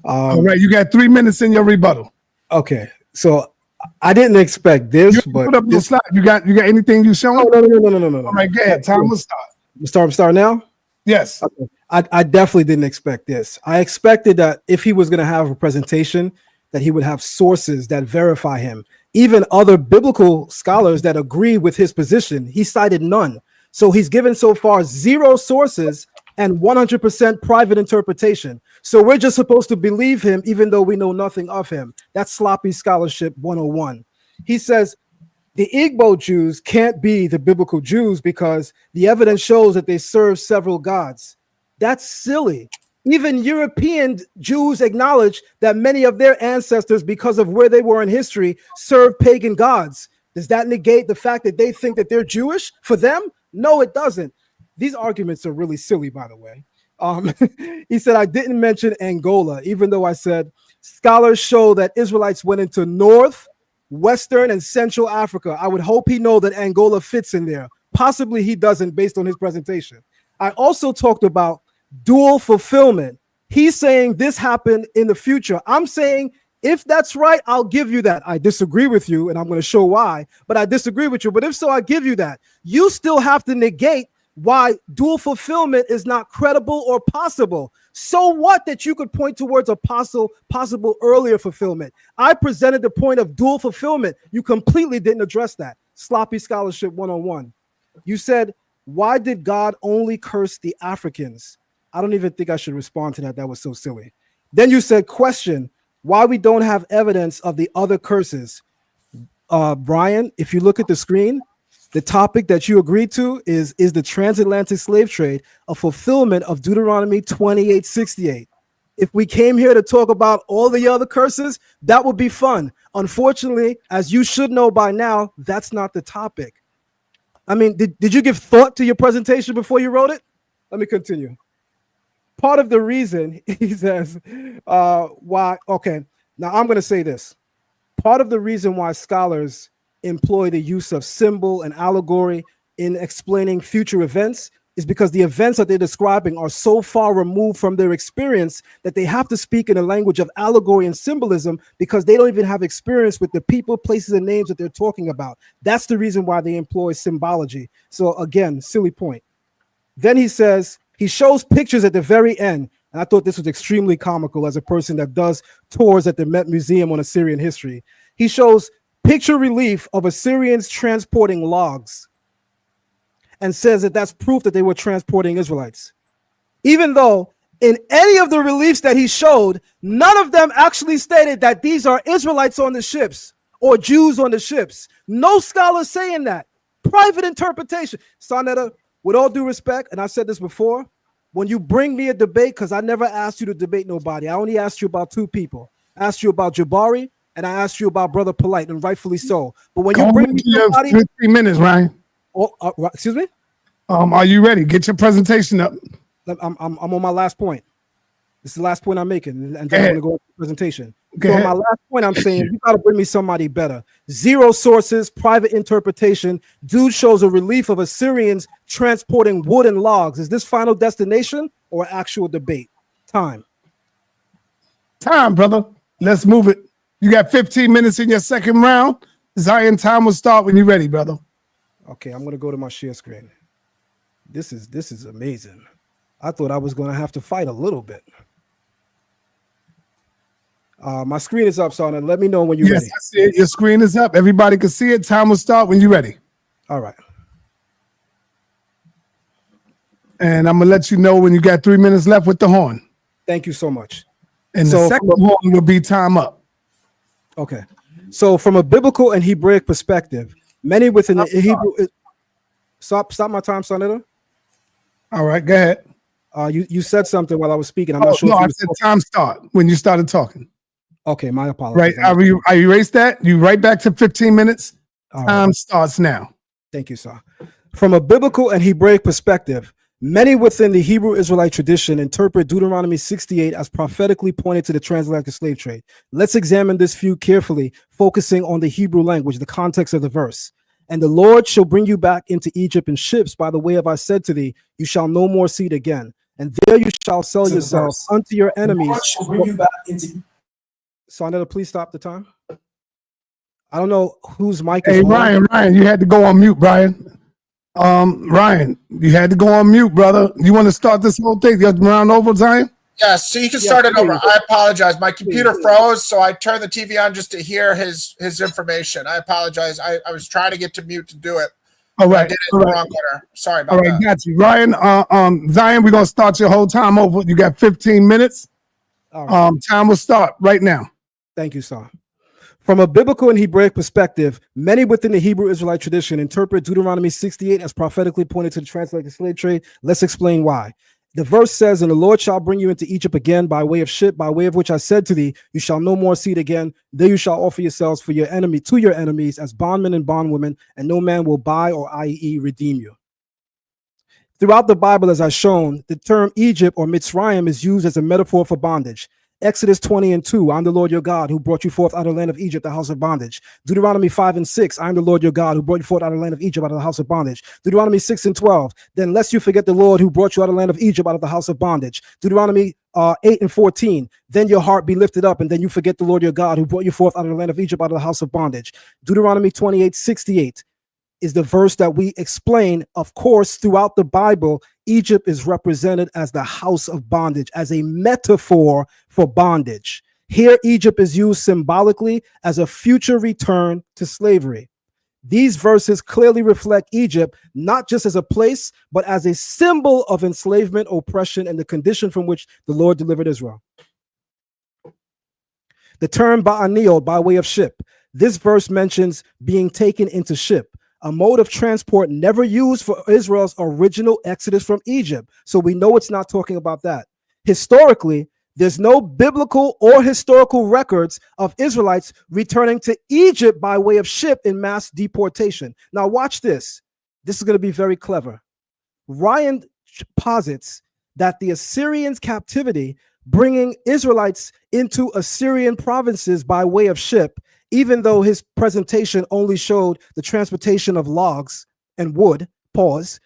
All right, you got 3 minutes in your rebuttal. Okay, so I didn't expect this, but put up the slide. You got anything you showing? No. All right, go ahead. Time will start. Start now? Yes. Okay. I definitely didn't expect this. I expected that if he was going to have a presentation, that he would have sources that verify him. Even other biblical scholars that agree with his position, he cited none. So he's given so far 0 sources and 100% private interpretation. So we're just supposed to believe him even though we know nothing of him. That's sloppy scholarship 101. He says the Igbo Jews can't be the biblical Jews because the evidence shows that they serve several gods. That's silly. Even European Jews acknowledge that many of their ancestors, because of where they were in history, served pagan gods. Does that negate the fact that they think that they're Jewish for them? No, it doesn't. These arguments are really silly, by the way. He said, I didn't mention Angola, even though I said scholars show that Israelites went into North, Western, and Central Africa. I would hope he know that Angola fits in there. Possibly he doesn't based on his presentation. I also talked about dual fulfillment. He's saying this happened in the future. I'm saying if that's right, I'll give you that. I disagree with you, and I'm going to show why, but I disagree with you. But if so, I give you that. You still have to negate why dual fulfillment is not credible or possible. So what that you could point towards a possible earlier fulfillment? I presented the point of dual fulfillment. You completely didn't address that. Sloppy scholarship 101. You said, why did God only curse the Africans? I don't even think I should respond to that. That was so silly. Then you said, question, why we don't have evidence of the other curses. Brian, if you look at the screen, the topic that you agreed to is the transatlantic slave trade a fulfillment of Deuteronomy 28:68. If we came here to talk about all the other curses, that would be fun. Unfortunately, as you should know by now, that's not the topic. I mean, did you give thought to your presentation before you wrote it? Let me continue. Part of the reason, he says, why, okay, now I'm going to say this. Part of the reason why scholars employ the use of symbol and allegory in explaining future events is because the events that they're describing are so far removed from their experience that they have to speak in a language of allegory and symbolism because they don't even have experience with the people, places, and names that they're talking about. That's the reason why they employ symbology. So again, silly point. Then he says, he shows pictures at the very end. And I thought this was extremely comical as a person that does tours at the Met Museum on Assyrian history. He shows picture relief of Assyrians transporting logs and says that that's proof that they were transporting Israelites. Even though in any of the reliefs that he showed, none of them actually stated that these are Israelites on the ships or Jews on the ships. No scholar saying that. Private interpretation. sa.neter, with all due respect, and I've said this before, when you bring me a debate, because I never asked you to debate nobody, I only asked you about two people. I asked you about Jabari, and I asked you about Brother Polite, and rightfully so. But when you bring me somebody, 15 minutes, Ryan. Oh, excuse me? Are you ready? Get your presentation up. I'm on my last point. This is the last point I'm making, and then I'm going to go into the presentation. So on my last point, I'm saying you got to bring me somebody better. Zero sources, private interpretation. Dude shows a relief of Assyrians transporting wood and logs. Is this Final Destination or actual debate? Time, brother. Let's move it. You got 15 minutes in your second round. Zion, time will start when you're ready, brother. Okay, I'm going to go to my share screen. This is amazing. I thought I was going to have to fight a little bit. My screen is up, so let me know when you're ready. Yes, I see it. Your screen is up. Everybody can see it. Time will start when you're ready. All right. And I'm going to let you know when you got 3 minutes left with the horn. Thank you so much. And the second horn will be time up. Okay. So from a biblical and Hebraic perspective, many within the Hebrew... Stop my time, sa.neter. All right, go ahead. You said something while I was speaking. I'm not sure. No, I said time start when you started talking. Okay, my apologies. Right, I erased that. You right back to 15 minutes. Time starts now. Thank you, sir. From a biblical and Hebraic perspective, many within the Hebrew Israelite tradition interpret Deuteronomy 68 as prophetically pointed to the transatlantic slave trade. Let's examine this view carefully, focusing on the Hebrew language, the context of the verse. And the Lord shall bring you back into Egypt in ships by the way of I said to thee, you shall no more see it again. And there you shall sell yourself unto your enemies. Bring you back into... sa.neter, please stop the time. I don't know whose mic is on. Ryan, you had to go on mute, Brian. Ryan, you had to go on mute, brother. You want to start this whole thing? You have to round over, Zion? Yes, so you can start it over. I apologize. My computer froze, so I turned the TV on just to hear his information. I apologize. I was trying to get to mute to do it. All right. I did it in the wrong order. Sorry about that. Got you. Ryan, Zion, we're going to start your whole time over. You got 15 minutes. Time will start right now. Thank you, sir. From a biblical and Hebraic perspective, many within the Hebrew Israelite tradition interpret Deuteronomy 68 as prophetically pointed to the transatlantic slave trade. Let's explain why. The verse says, and the Lord shall bring you into Egypt again by way of ship, by way of which I said to thee, you shall no more see it again. There you shall offer yourselves for your enemy to your enemies as bondmen and bondwomen, and no man will buy or i.e. redeem you. Throughout the Bible, as I've shown, the term Egypt or Mitzrayim is used as a metaphor for bondage. Exodus 20:2, I'm the Lord your God who brought you forth out of the land of Egypt, the house of bondage. Deuteronomy 5:6, I'm the Lord your God who brought you forth out of the land of Egypt, out of the house of bondage. Deuteronomy 6:12, then lest you forget the Lord who brought you out of the land of Egypt, out of the house of bondage. Deuteronomy 8:14, then your heart be lifted up, and then you forget the Lord your God who brought you forth out of the land of Egypt, out of the house of bondage. Deuteronomy 28:68 is the verse that we explain. Of course, throughout the Bible, Egypt is represented as the house of bondage, as a metaphor for bondage. Here, Egypt is used symbolically as a future return to slavery. These verses clearly reflect Egypt, not just as a place, but as a symbol of enslavement, oppression, and the condition from which the Lord delivered Israel. The term ba'aniyot, by way of ship. This verse mentions being taken into ship, a mode of transport never used for Israel's original exodus from Egypt. So we know it's not talking about that. Historically, there's no biblical or historical records of Israelites returning to Egypt by way of ship in mass deportation. Now watch this. This is going to be very clever. Rayan posits that the Assyrians' captivity, bringing Israelites into Assyrian provinces by way of ship, even though his presentation only showed the transportation of logs and wood, pause.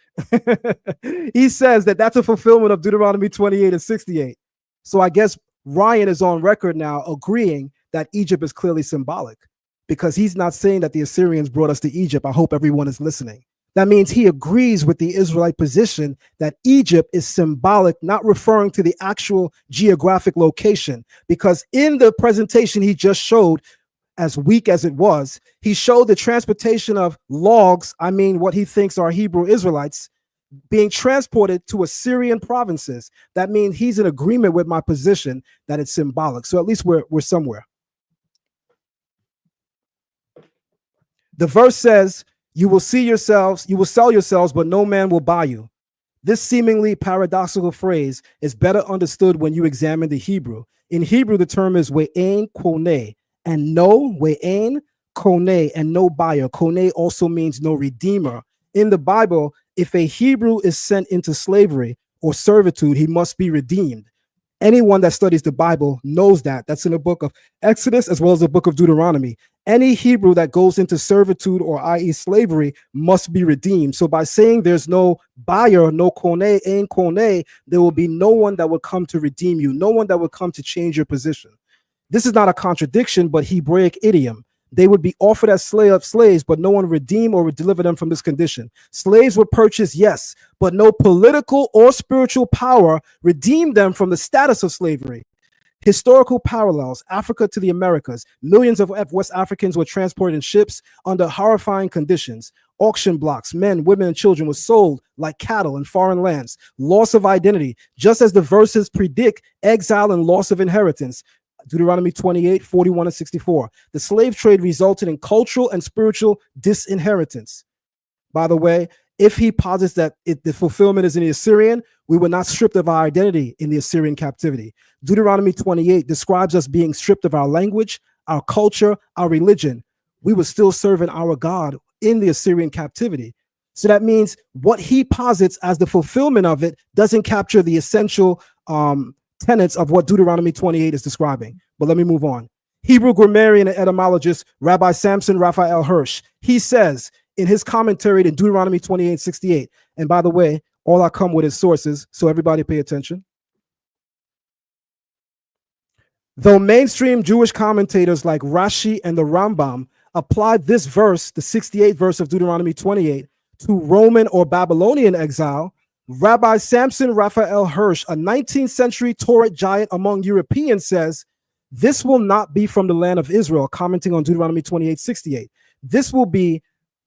He says that that's a fulfillment of Deuteronomy 28 and 68. So I guess Rayan is on record now agreeing that Egypt is clearly symbolic, because he's not saying that the Assyrians brought us to Egypt. I hope everyone is listening. That means he agrees with the Israelite position that Egypt is symbolic, not referring to the actual geographic location, because in the presentation he just showed, as weak as it was, he showed the transportation of logs, I mean what he thinks are Hebrew Israelites, being transported to Assyrian provinces. That means he's in agreement with my position that it's symbolic. So at least we're somewhere. The verse says, you will sell yourselves, but no man will buy you. This seemingly paradoxical phrase is better understood when you examine the Hebrew. In Hebrew, the term is we'en kone, and no, we'en kone, and no buyer. Kone also means no redeemer. In the Bible, if a Hebrew is sent into slavery or servitude, he must be redeemed. Anyone that studies the Bible knows that. That's in the book of Exodus as well as the book of Deuteronomy. Any Hebrew that goes into servitude, or i.e. slavery, must be redeemed. So by saying there's no buyer, no kone, ein kone, there will be no one that will come to redeem you, no one that will come to change your position. This is not a contradiction, but Hebraic idiom. They would be offered as slaves, but no one redeem or would deliver them from this condition. Slaves were purchased, yes, but no political or spiritual power redeemed them from the status of slavery. Historical parallels: Africa to the Americas. Millions of West Africans were transported in ships under horrifying conditions. Auction blocks, men, women, and children were sold like cattle in foreign lands. Loss of identity, just as the verses predict exile and loss of inheritance. Deuteronomy 28, 41 and 64. The slave trade resulted in cultural and spiritual disinheritance. By the way, if he posits that the fulfillment is in the Assyrian, we were not stripped of our identity in the Assyrian captivity. Deuteronomy 28 describes us being stripped of our language, our culture, our religion. We were still serving our God in the Assyrian captivity. So that means what he posits as the fulfillment of it doesn't capture the essential tenets of what Deuteronomy 28 is describing. But let me move on. Hebrew grammarian and etymologist Rabbi Samson Raphael Hirsch, he says in his commentary to Deuteronomy 28:68, and by the way, all I come with is sources, so everybody pay attention. Though mainstream Jewish commentators like Rashi and the Rambam applied this verse, the 68th verse of Deuteronomy 28, to Roman or Babylonian exile, Rabbi Samson Raphael Hirsch, a 19th century Torah giant among Europeans, says, this will not be from the land of Israel, commenting on Deuteronomy 28:68. This will be,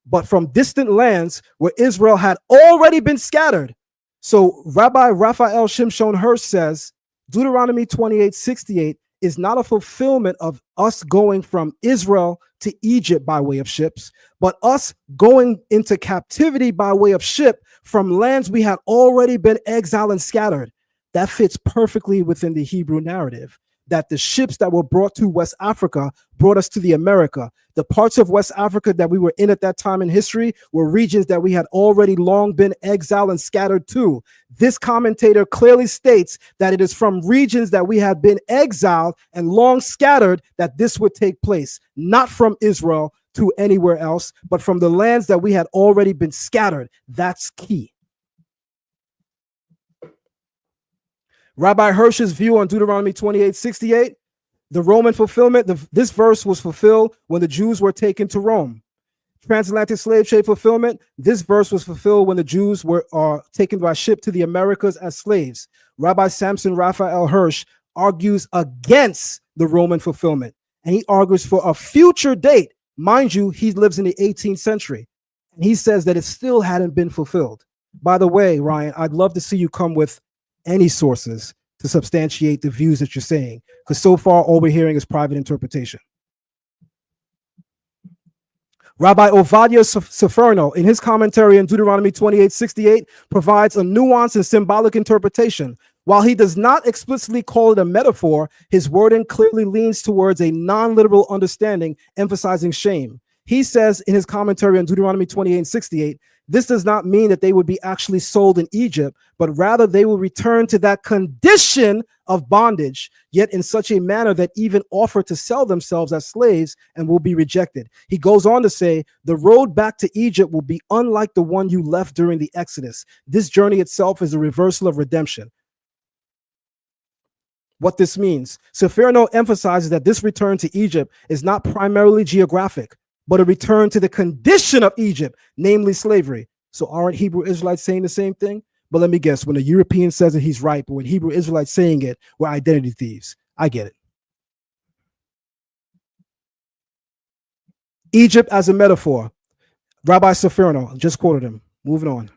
but from distant lands where Israel had already been scattered. So Rabbi Raphael Shimshon Hirsch says, Deuteronomy 28:68 is not a fulfillment of us going from Israel to Egypt by way of ships, but us going into captivity by way of ship from lands we had already been exiled and scattered. That fits perfectly within the Hebrew narrative, that the ships that were brought to West Africa brought us to the America. The parts of West Africa that we were in at that time in history were regions that we had already long been exiled and scattered to. This commentator clearly states that it is from regions that we had been exiled and long scattered that this would take place, not from Israel to anywhere else, but from the lands that we had already been scattered. That's key. Rabbi Hirsch's view on Deuteronomy 28:68, the Roman fulfillment, this verse was fulfilled when the Jews were taken to Rome. Transatlantic slave trade fulfillment, this verse was fulfilled when the Jews were taken by ship to the Americas as slaves. Rabbi Samson Raphael Hirsch argues against the Roman fulfillment, and he argues for a future date. Mind you, he lives in the 18th century, and he says that it still hadn't been fulfilled. By the way, Ryan, I'd love to see you come with any sources to substantiate the views that you're saying, because so far all we're hearing is private interpretation. Rabbi Ovadia Seferno, in his commentary on Deuteronomy 28:68, provides a nuanced and symbolic interpretation. While he does not explicitly call it a metaphor, his wording clearly leans towards a non-literal understanding, emphasizing shame. He says in his commentary on Deuteronomy 28:68, this does not mean that they would be actually sold in Egypt, but rather they will return to that condition of bondage, yet in such a manner that even offer to sell themselves as slaves and will be rejected. He goes on to say, the road back to Egypt will be unlike the one you left during the Exodus. This journey itself is a reversal of redemption. What this means, Safirno emphasizes that this return to Egypt is not primarily geographic, but a return to the condition of Egypt, namely slavery. So aren't Hebrew Israelites saying the same thing? But let me guess, when a European says it, he's right. But when Hebrew Israelites saying it, we're identity thieves. I get it. Egypt as a metaphor. Rabbi Safirno, just quoted him. Moving on.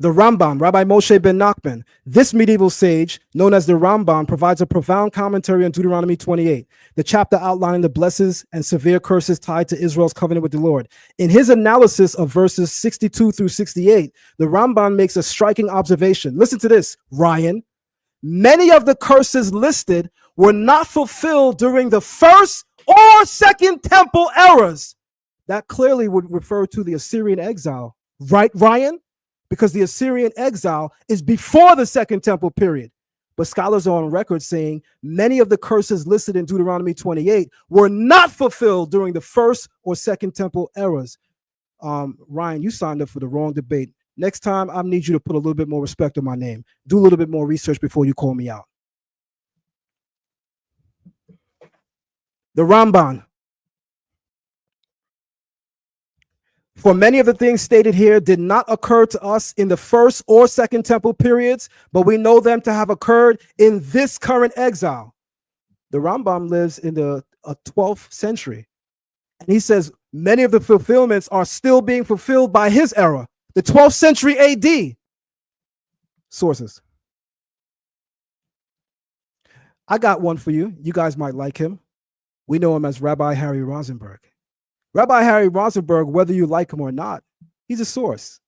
The Ramban, Rabbi Moshe ben Nachman, this medieval sage, known as the Ramban, provides a profound commentary on Deuteronomy 28, the chapter outlining the blessings and severe curses tied to Israel's covenant with the Lord. In his analysis of verses 62 through 68, the Ramban makes a striking observation. Listen to this, Rayan. Many of the curses listed were not fulfilled during the first or second temple eras. That clearly would refer to the Assyrian exile, right, Rayan? Because the Assyrian exile is before the Second Temple period. But scholars are on record saying many of the curses listed in Deuteronomy 28 were not fulfilled during the First or Second Temple eras. Ryan, you signed up for the wrong debate. Next time, I need you to put a little bit more respect on my name. Do a little bit more research before you call me out. The Ramban. For many of the things stated here did not occur to us in the first or second temple periods, but we know them to have occurred in this current exile. The Rambam lives in the 12th century. And he says many of the fulfillments are still being fulfilled by his era, the 12th century AD. Sources. I got one for you. You guys might like him. We know him as Rabbi Harry Rosenberg. Rabbi Harry Rosenberg, whether you like him or not, he's a source.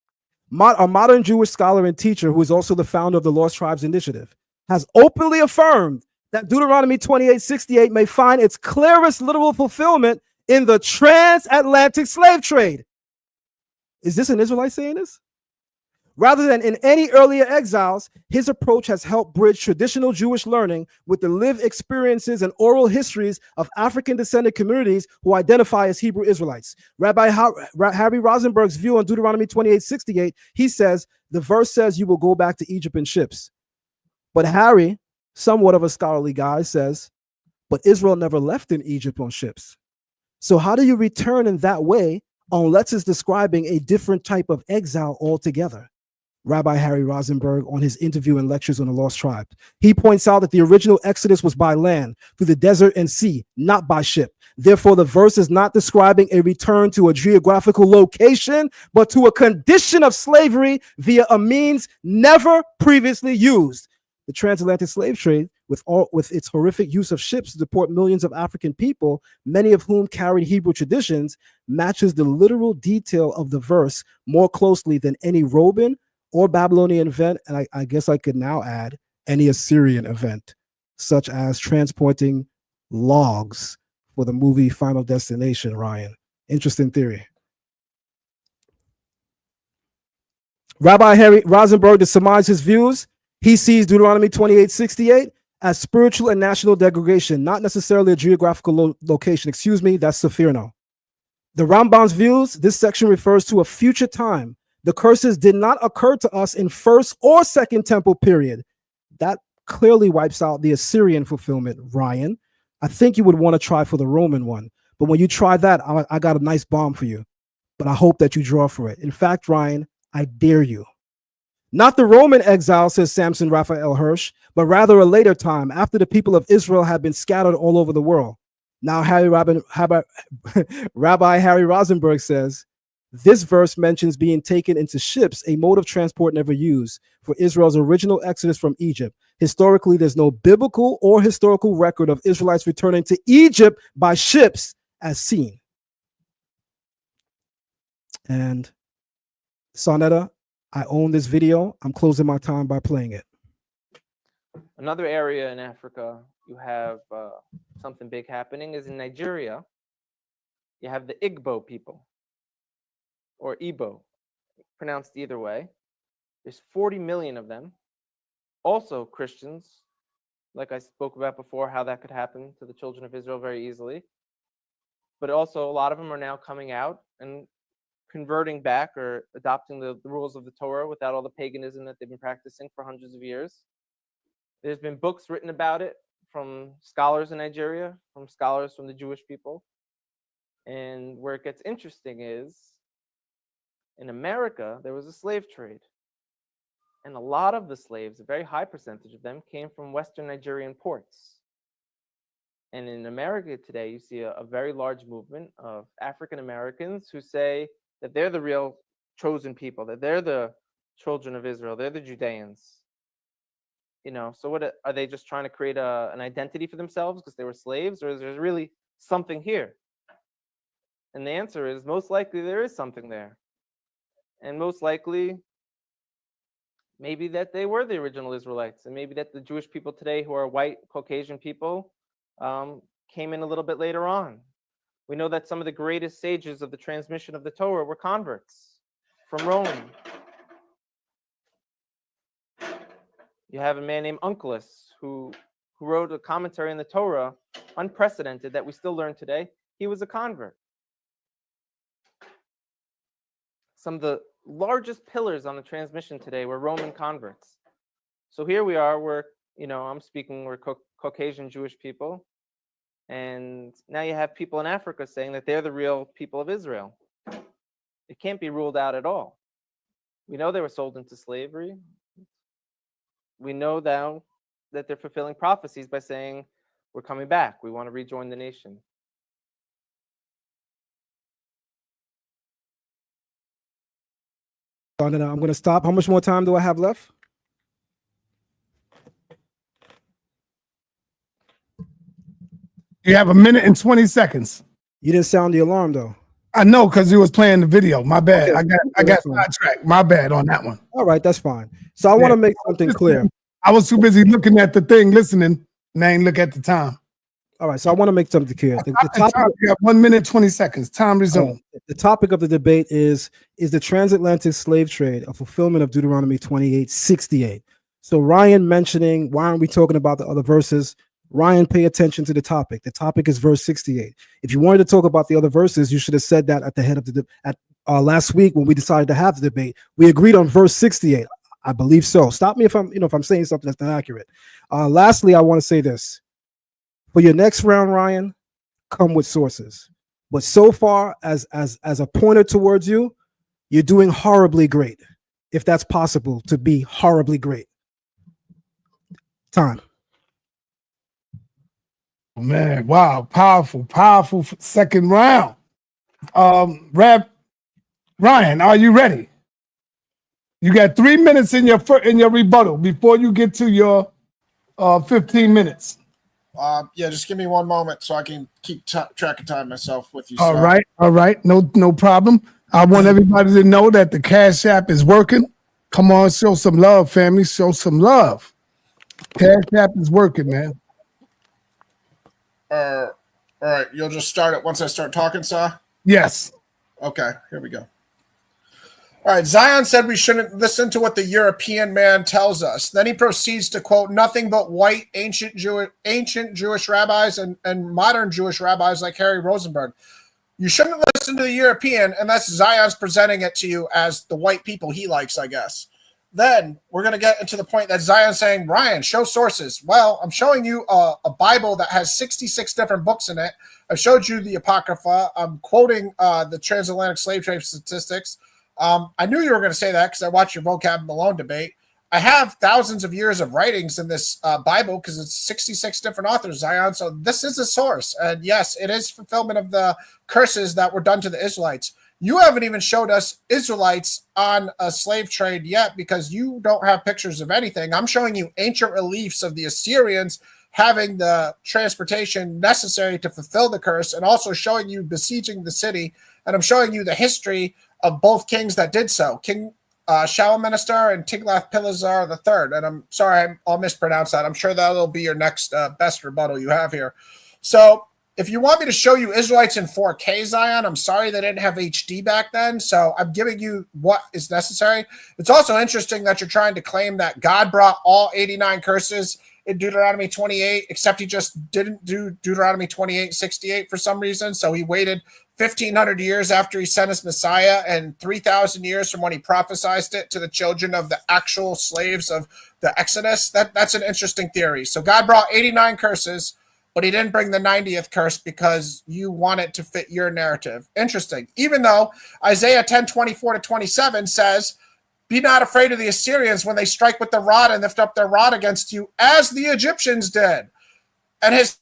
A modern Jewish scholar and teacher who is also the founder of the Lost Tribes Initiative has openly affirmed that Deuteronomy 28:68 may find its clearest literal fulfillment in the transatlantic slave trade. Is this an Israelite saying this? Rather than in any earlier exiles, his approach has helped bridge traditional Jewish learning with the lived experiences and oral histories of African-descended communities who identify as Hebrew Israelites. Rabbi Harry Rosenberg's view on Deuteronomy 28:68, he says, the verse says you will go back to Egypt in ships. But Harry, somewhat of a scholarly guy, says, but Israel never left in Egypt on ships. So how do you return in that way unless it's describing a different type of exile altogether? Rabbi Harry Rosenberg on his interview and lectures on the Lost Tribe. He points out that the original Exodus was by land, through the desert and sea, not by ship. Therefore, the verse is not describing a return to a geographical location, but to a condition of slavery via a means never previously used. The transatlantic slave trade, with its horrific use of ships to deport millions of African people, many of whom carried Hebrew traditions, matches the literal detail of the verse more closely than any Roman or Babylonian event, and I guess I could now add any Assyrian event, such as transporting logs for the movie Final Destination, Ryan. Interesting theory. Rabbi Harry Rosenberg, to surmise his views, he sees Deuteronomy 28:68 as spiritual and national degradation, not necessarily a geographical location. Excuse me, that's Safirno. The Ramban's views, this section refers to a future time. The curses did not occur to us in first or second temple period. That clearly wipes out the Assyrian fulfillment, Ryan. I think you would want to try for the Roman one. But when you try that, I got a nice bomb for you. But I hope that you draw for it. In fact, Ryan, I dare you. Not the Roman exile, says Samson Raphael Hirsch, but rather a later time after the people of Israel had been scattered all over the world. Now, Rabbi Harry Rosenberg says, this verse mentions being taken into ships, a mode of transport never used for Israel's original exodus from Egypt. Historically, there's no biblical or historical record of Israelites returning to Egypt by ships as seen. And sa.neter, I own this video. I'm closing my time by playing it. Another area in Africa you have something big happening is in Nigeria. You have the Igbo people, or Igbo, pronounced either way. There's 40 million of them. Also Christians, like I spoke about before, how that could happen to the children of Israel very easily. But also a lot of them are now coming out and converting back or adopting the rules of the Torah without all the paganism that they've been practicing for hundreds of years. There's been books written about it from scholars in Nigeria, from scholars from the Jewish people. And where it gets interesting is, in America, there was a slave trade. And a lot of the slaves, a very high percentage of them, came from Western Nigerian ports. And in America today, you see a very large movement of African Americans who say that they're the real chosen people, that they're the children of Israel, they're the Judeans. You know, so what are they just trying to create an identity for themselves because they were slaves, or is there really something here? And the answer is most likely there is something there. And most likely, maybe that they were the original Israelites, and maybe that the Jewish people today who are white Caucasian people came in a little bit later on. We know that some of the greatest sages of the transmission of the Torah were converts from Rome. You have a man named Onkelos who wrote a commentary on the Torah, unprecedented, that we still learn today. He was a convert. Some of the largest pillars on the transmission today were Roman converts. So here we are, we're Caucasian Jewish people. And now you have people in Africa saying that they're the real people of Israel. It can't be ruled out at all. We know they were sold into slavery. We know now that they're fulfilling prophecies by saying, we're coming back. We want to rejoin the nation. I'm going to stop. How much more time do I have left? You have 1 minute and 20 seconds. You didn't sound the alarm though. I know, because you was playing the video. My bad. Okay. I got sidetracked. My bad on that one. All right, that's fine. So I want to make something clear. I was too busy looking at the thing, listening, and I ain't look at the time. All right, so I want to make something clear. The topic, you got 1 minute, 20 seconds. Time resume. The topic of the debate is the transatlantic slave trade a fulfillment of Deuteronomy 28:68? So Ryan mentioning, why aren't we talking about the other verses? Ryan, pay attention to the topic. The topic is verse 68. If you wanted to talk about the other verses, you should have said that at the head of the last week when we decided to have the debate. We agreed on verse 68. I believe so. Stop me if I'm saying something that's not accurate. Lastly, I want to say this. For your next round, Ryan, come with sources. But so far, as a pointer towards you, you're doing horribly great. If that's possible, to be horribly great. Time. Man, wow, powerful second round. Ryan, are you ready? You got 3 minutes in your rebuttal before you get to your 15 minutes. Yeah, just give me one moment so I can keep track of time myself with you. All right, no problem. I want everybody to know that the Cash App is working. Come on, show some love, family. Show some love. Cash App is working, man. All right, you'll just start it once I start talking, Sa? Yes. Okay, here we go. All right, Zion said we shouldn't listen to what the European man tells us. Then he proceeds to quote nothing but white ancient Jewish rabbis and modern Jewish rabbis like Harry Rosenberg. You shouldn't listen to the European unless Zion's presenting it to you as the white people he likes, I guess. Then we're going to get into the point that Zion's saying, Ryan, show sources. Well, I'm showing you a Bible that has 66 different books in it. I showed you the Apocrypha. I'm quoting the transatlantic slave trade statistics. I knew you were going to say that because I watched your vocab Malone debate. I have thousands of years of writings in this Bible because it's 66 different authors, Zion. So this is a source. And yes, it is fulfillment of the curses that were done to the Israelites. You haven't even showed us Israelites on a slave trade yet because you don't have pictures of anything. I'm showing you ancient reliefs of the Assyrians having the transportation necessary to fulfill the curse and also showing you besieging the city. And I'm showing you the history of both kings that did so, King Shalmaneser and Tiglath-Pileser III. And I'm sorry, I'll mispronounce that. I'm sure that'll be your next best rebuttal you have here. So if you want me to show you Israelites in 4K, Zion, I'm sorry they didn't have HD back then, so I'm giving you what is necessary. It's also interesting that you're trying to claim that God brought all 89 curses in Deuteronomy 28, except he just didn't do Deuteronomy 28:68 for some reason, so he waited 1,500 years after he sent his Messiah and 3,000 years from when he prophesied it to the children of the actual slaves of the Exodus. That's an interesting theory. So God brought 89 curses, but he didn't bring the 90th curse because you want it to fit your narrative. Interesting. Even though Isaiah 10:24-27 says, be not afraid of the Assyrians when they strike with the rod and lift up their rod against you, as the Egyptians did. And his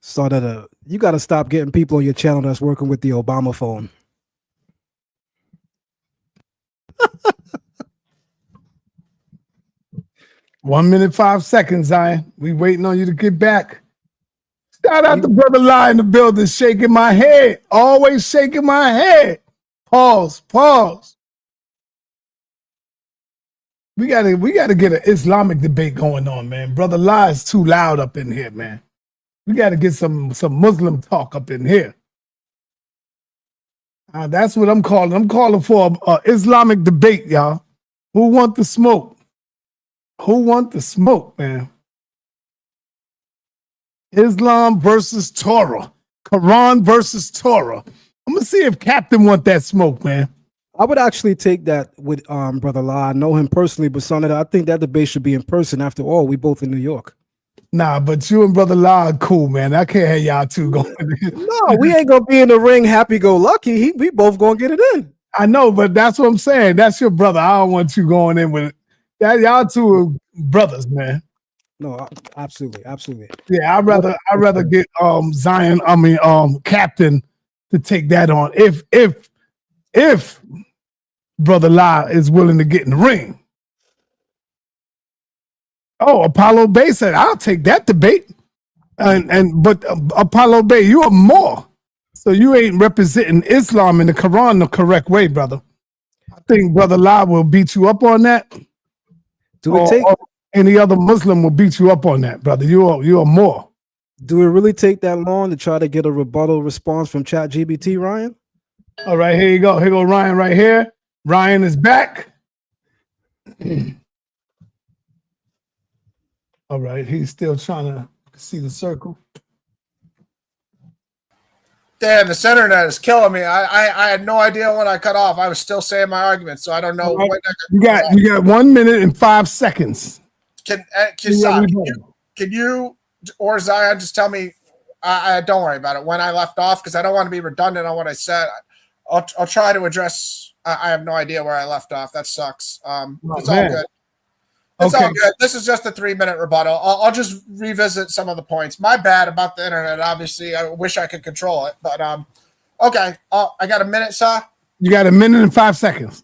So that you got to stop getting people on your channel that's working with the Obama phone. One minute, 5 seconds, Zion. We waiting on you to get back. Shout out to Brother Lie in the building, shaking my head. Always shaking my head. Pause. We gotta get an Islamic debate going on, man. Brother Lie is too loud up in here, man. We gotta get some Muslim talk up in here. That's what I'm calling. I'm calling for an Islamic debate, y'all. Who want the smoke? Who want the smoke, man? Islam versus Torah. Quran versus Torah. I'm gonna see if Captain want that smoke, man. I would actually take that with Brother La. I know him personally, but son, I think that debate should be in person. After all, we both in New York. Nah, but you and Brother La are cool, man. I can't have y'all two going. No, we ain't gonna be in the ring happy-go-lucky. We both gonna get it in. I know, but that's what I'm saying. That's your brother. I don't want you going in with it. That y'all two are brothers, man. No, absolutely. Yeah, I'd rather get Zion, Captain to take that on. If Brother La is willing to get in the ring. Oh, Apollo Bay said, I'll take that debate. But Apollo Bay, you are more. So you ain't representing Islam in the Quran the correct way, brother. I think Brother La will beat you up on that. Or any other Muslim will beat you up on that, brother. You are more. Do it really take that long to try to get a rebuttal response from ChatGPT, Ryan? All right, here you go. Here go Ryan right here. Ryan is back. All right, he's still trying to see the circle. Damn, this internet is killing me. I had no idea when I cut off. I was still saying my argument, so I don't know. Right. You got 1 minute and 5 seconds. Can you or Zion just tell me? I don't worry about it when I left off because I don't want to be redundant on what I said. I'll try to address. I have no idea where I left off. That sucks. It's all good. It's all good. This is just a 3-minute rebuttal. I'll just revisit some of the points. My bad about the internet. Obviously, I wish I could control it, but okay. I got a minute, sir. You got 1 minute and 5 seconds.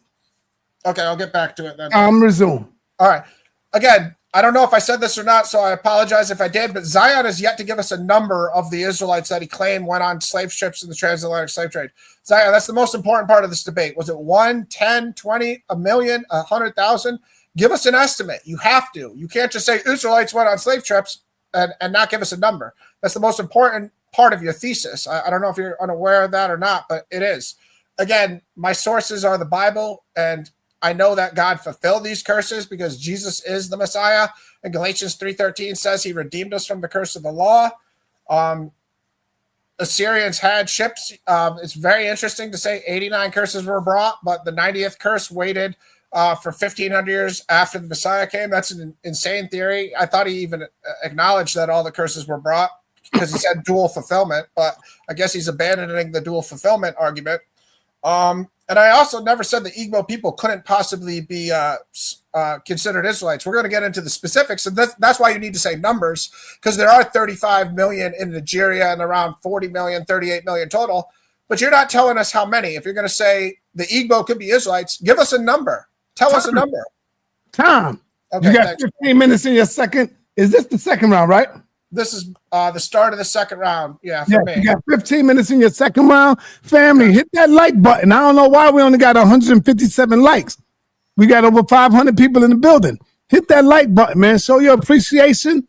Okay, I'll get back to it then. Resume. All right. Again, I don't know if I said this or not, so I apologize if I did, but Zion has yet to give us a number of the Israelites that he claimed went on slave ships in the transatlantic slave trade. Zion, that's the most important part of this debate. Was it 1, 10, 20, 1 million, 100,000? Give us an estimate. You have to. You can't just say Israelites went on slave trips and not give us a number. That's the most important part of your thesis. I don't know if you're unaware of that or not, but it is. Again, my sources are the Bible, and I know that God fulfilled these curses because Jesus is the Messiah. And Galatians 3:13 says he redeemed us from the curse of the law. Assyrians had ships. It's very interesting to say 89 curses were brought, but the 90th curse waited for 1,500 years after the Messiah came. That's an insane theory. I thought he even acknowledged that all the curses were brought because he said dual fulfillment, but I guess he's abandoning the dual fulfillment argument. And I also never said the Igbo people couldn't possibly be considered Israelites. We're going to get into the specifics, and that's why you need to say numbers, because there are 35 million in Nigeria and around 40 million, 38 million total, but you're not telling us how many. If you're going to say the Igbo could be Israelites, give us a number. Tell us a number. Tom, okay, you got 15 minutes in your second. Is this the second round, right? This is the start of the second round. Yeah, for Yeah, me. you got 15 minutes in your second round. Family, hit that like button. I don't know why we only got 157 likes. We got over 500 people in the building. Hit that like button, man. Show your appreciation.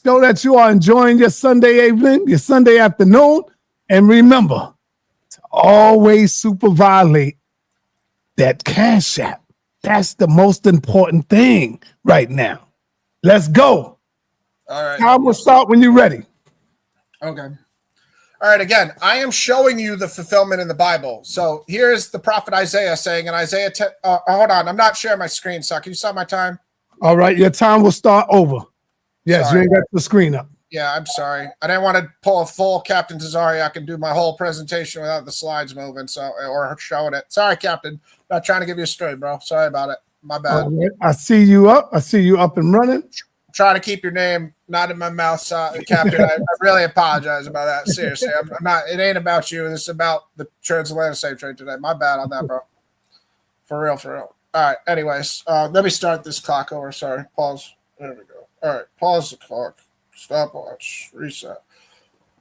Show that you are enjoying your Sunday evening, your Sunday afternoon. And remember to always super violate that Cash App. That's the most important thing right now. Let's go. All right. Time will start when you're ready. Okay. All right. Again, I am showing you the fulfillment in the Bible. So here's the prophet Isaiah saying in Isaiah 10. Hold on. I'm not sharing my screen. So can you stop my time? All right. Your time will start over. Yes, Sorry. you ain't got the screen up. Yeah, I'm sorry. I didn't want to pull a full Captain Tazari. I can do my whole presentation without the slides moving, or showing it. Sorry, Captain. Not trying to give you a story, bro. Sorry about it. My bad. All right. I see you up. I see you up and running. Trying to keep your name not in my mouth, Captain. I really apologize about that. Seriously, I'm not. It ain't about you. This is about the Transatlantic slave trade today. My bad on that, bro. For real, for real. All right. Anyways, let me start this clock over. Sorry. Pause. There we go. All right. Pause the clock. Stopwatch. Reset.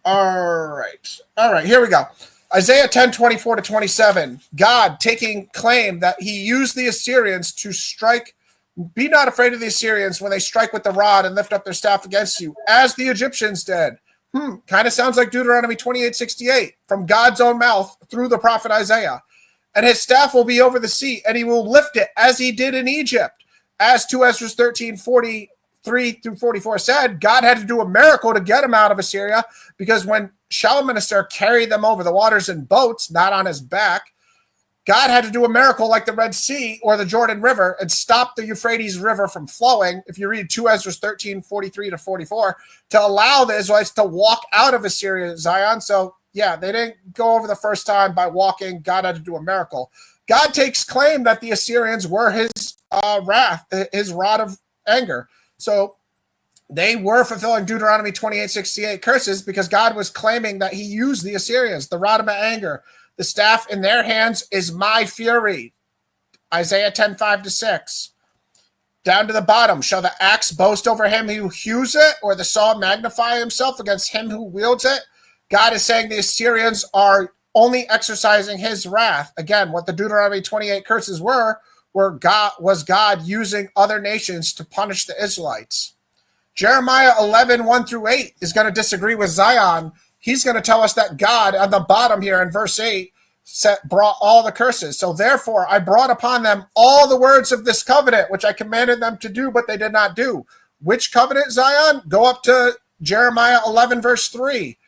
All right. Here we go. Isaiah 10:24-27. God taking claim that he used the Assyrians to strike. Be not afraid of the Assyrians when they strike with the rod and lift up their staff against you, as the Egyptians did. Kind of sounds like Deuteronomy 28:68 from God's own mouth through the prophet Isaiah. And his staff will be over the sea, and he will lift it as he did in Egypt. As 2 Ezra 13:43-44 said, God had to do a miracle to get him out of Assyria, because when Shalmaneser carried them over the waters in boats, not on his back, God had to do a miracle like the Red Sea or the Jordan River and stop the Euphrates River from flowing. If you read 2 Ezra 13:43-44, to allow the Israelites to walk out of Assyria, Zion. So, yeah, they didn't go over the first time by walking. God had to do a miracle. God takes claim that the Assyrians were his wrath, his rod of anger. So they were fulfilling Deuteronomy 28:68 curses because God was claiming that he used the Assyrians, the rod of my anger. The staff in their hands is my fury. Isaiah 10:5-6. Down to the bottom. Shall the axe boast over him who hews it, or the saw magnify himself against him who wields it? God is saying the Assyrians are only exercising his wrath. Again, what the Deuteronomy 28 curses were God using other nations to punish the Israelites. Jeremiah 11:1-8 is going to disagree with Zion. He's going to tell us that God, on the bottom here in verse 8, brought all the curses. So therefore, I brought upon them all the words of this covenant, which I commanded them to do, but they did not do. Which covenant, Zion? Go up to Jeremiah 11:3.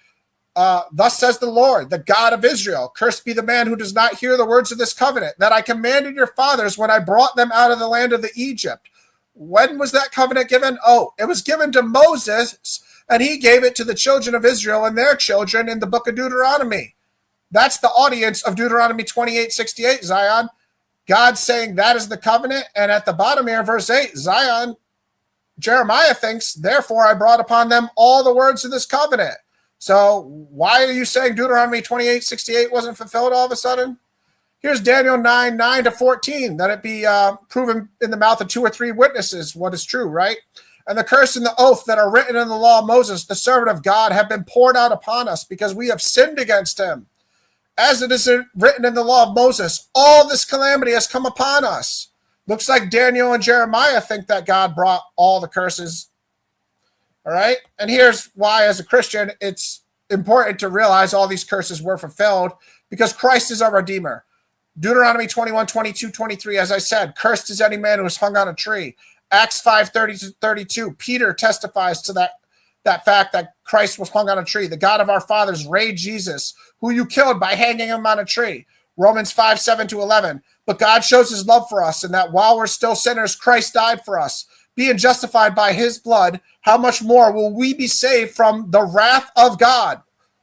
Thus says the Lord, the God of Israel, cursed be the man who does not hear the words of this covenant that I commanded your fathers when I brought them out of the land of the Egypt. When was that covenant given? Oh, it was given to Moses, and he gave it to the children of Israel and their children in the book of Deuteronomy. That's the audience of Deuteronomy 28:68, Zion. God saying that is the covenant. And at the bottom here, verse 8, Zion, Jeremiah thinks, therefore I brought upon them all the words of this covenant. So why are you saying Deuteronomy 28:68 wasn't fulfilled all of a sudden? Here's Daniel 9:9-14, that it be proven in the mouth of 2 or 3 witnesses what is true, right? And the curse and the oath that are written in the law of Moses, the servant of God, have been poured out upon us because we have sinned against him. As it is written in the law of Moses, all this calamity has come upon us. Looks like Daniel and Jeremiah think that God brought all the curses. All right. And here's why, as a Christian, it's important to realize all these curses were fulfilled because Christ is our Redeemer. Deuteronomy 21:22-23, as I said, cursed is any man who is hung on a tree. Acts 5:30-32, Peter testifies to that fact that Christ was hung on a tree. The God of our fathers raised Jesus, who you killed by hanging him on a tree. Romans 5:7-11, but God shows his love for us in that while we're still sinners, Christ died for us. Being justified by his blood, how much more will we be saved from the wrath of God?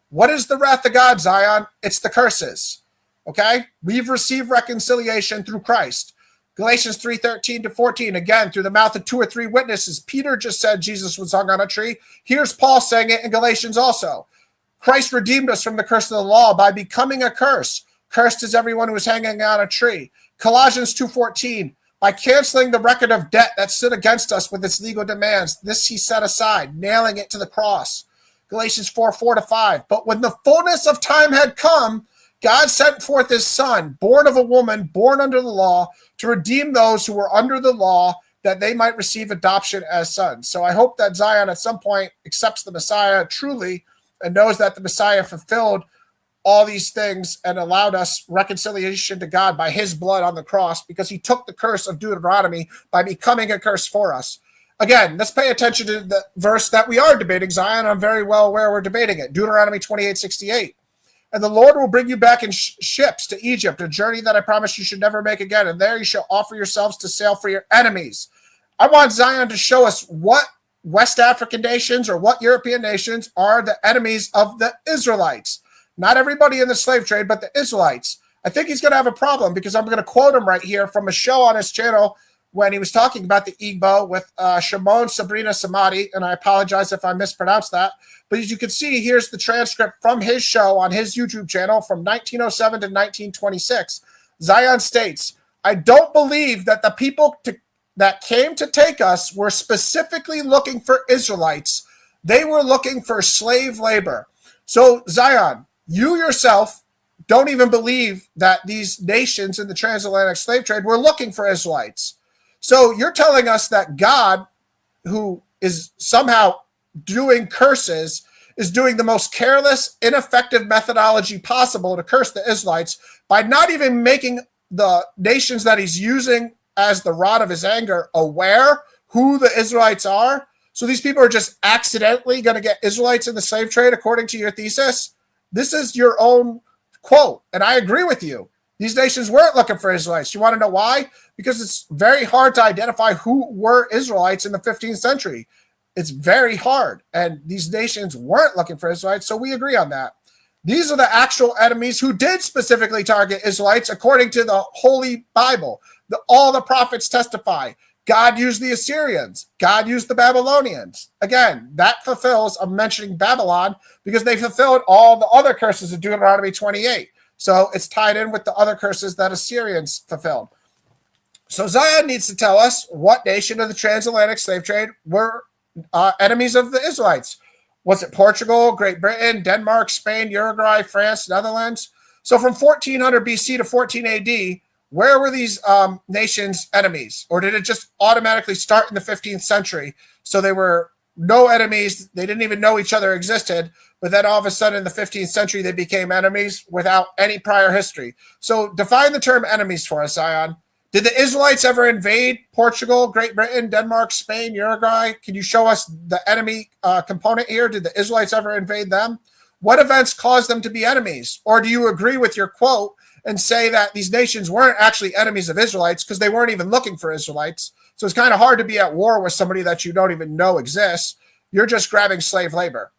What is the wrath of God, Zion? It's the curses. Okay? We've received reconciliation through Christ. Galatians 3:13-14, again, through the mouth of 2 or 3 witnesses. Peter just said Jesus was hung on a tree. Here's Paul saying it in Galatians also. Christ redeemed us from the curse of the law by becoming a curse. Cursed is everyone who is hanging on a tree. Colossians 2:14, By canceling the record of debt that stood against us with its legal demands, this he set aside, nailing it to the cross. Galatians 4:4-5. But when the fullness of time had come, God sent forth his son, born of a woman, born under the law, to redeem those who were under the law, that they might receive adoption as sons. So I hope that Zion at some point accepts the Messiah truly and knows that the Messiah fulfilled all these things and allowed us reconciliation to God by his blood on the cross, because he took the curse of Deuteronomy by becoming a curse for us. Again, let's pay attention to the verse that we are debating, Zion. I'm very well aware we're debating it. Deuteronomy 28:68. And the Lord will bring you back in ships to Egypt, a journey that I promise you should never make again. And there you shall offer yourselves to sail for your enemies. I want Zion to show us what West African nations or what European nations are the enemies of the Israelites. Not everybody in the slave trade, but the Israelites. I think he's going to have a problem, because I'm going to quote him right here from a show on his channel when he was talking about the Igbo with Shimon Sabrina Samadi, and I apologize if I mispronounced that. But as you can see, here's the transcript from his show on his YouTube channel from 1907 to 1926. Zion states, I don't believe that the people that came to take us were specifically looking for Israelites. They were looking for slave labor. So Zion, you yourself don't even believe that these nations in the transatlantic slave trade were looking for Israelites. So you're telling us that God, who is somehow doing curses, is doing the most careless, ineffective methodology possible to curse the Israelites by not even making the nations that he's using as the rod of his anger aware who the Israelites are. So these people are just accidentally going to get Israelites in the slave trade, according to your thesis. This is your own quote, and I agree with you. These nations weren't looking for Israelites. You want to know why? Because it's very hard to identify who were Israelites in the 15th century. It's very hard, and these nations weren't looking for Israelites, so we agree on that. These are the actual enemies who did specifically target Israelites, according to the Holy Bible. All the prophets testify. God used the Assyrians. God used the Babylonians. Again, that fulfills, I'm mentioning Babylon, because they fulfilled all the other curses of Deuteronomy 28. So it's tied in with the other curses that Assyrians fulfilled. So Zion needs to tell us what nation of the transatlantic slave trade were enemies of the Israelites. Was it Portugal, Great Britain, Denmark, Spain, Uruguay, France, Netherlands? So from 1400 BC to 14 AD, where were these nations enemies? Or did it just automatically start in the 15th century? So they were no enemies. They didn't even know each other existed. But then all of a sudden in the 15th century, they became enemies without any prior history. So define the term enemies for us, Zion. Did the Israelites ever invade Portugal, Great Britain, Denmark, Spain, Uruguay? Can you show us the enemy component here? Did the Israelites ever invade them? What events caused them to be enemies? Or do you agree with your quote and say that these nations weren't actually enemies of Israelites because they weren't even looking for Israelites? So it's kind of hard to be at war with somebody that you don't even know exists. You're just grabbing slave labor.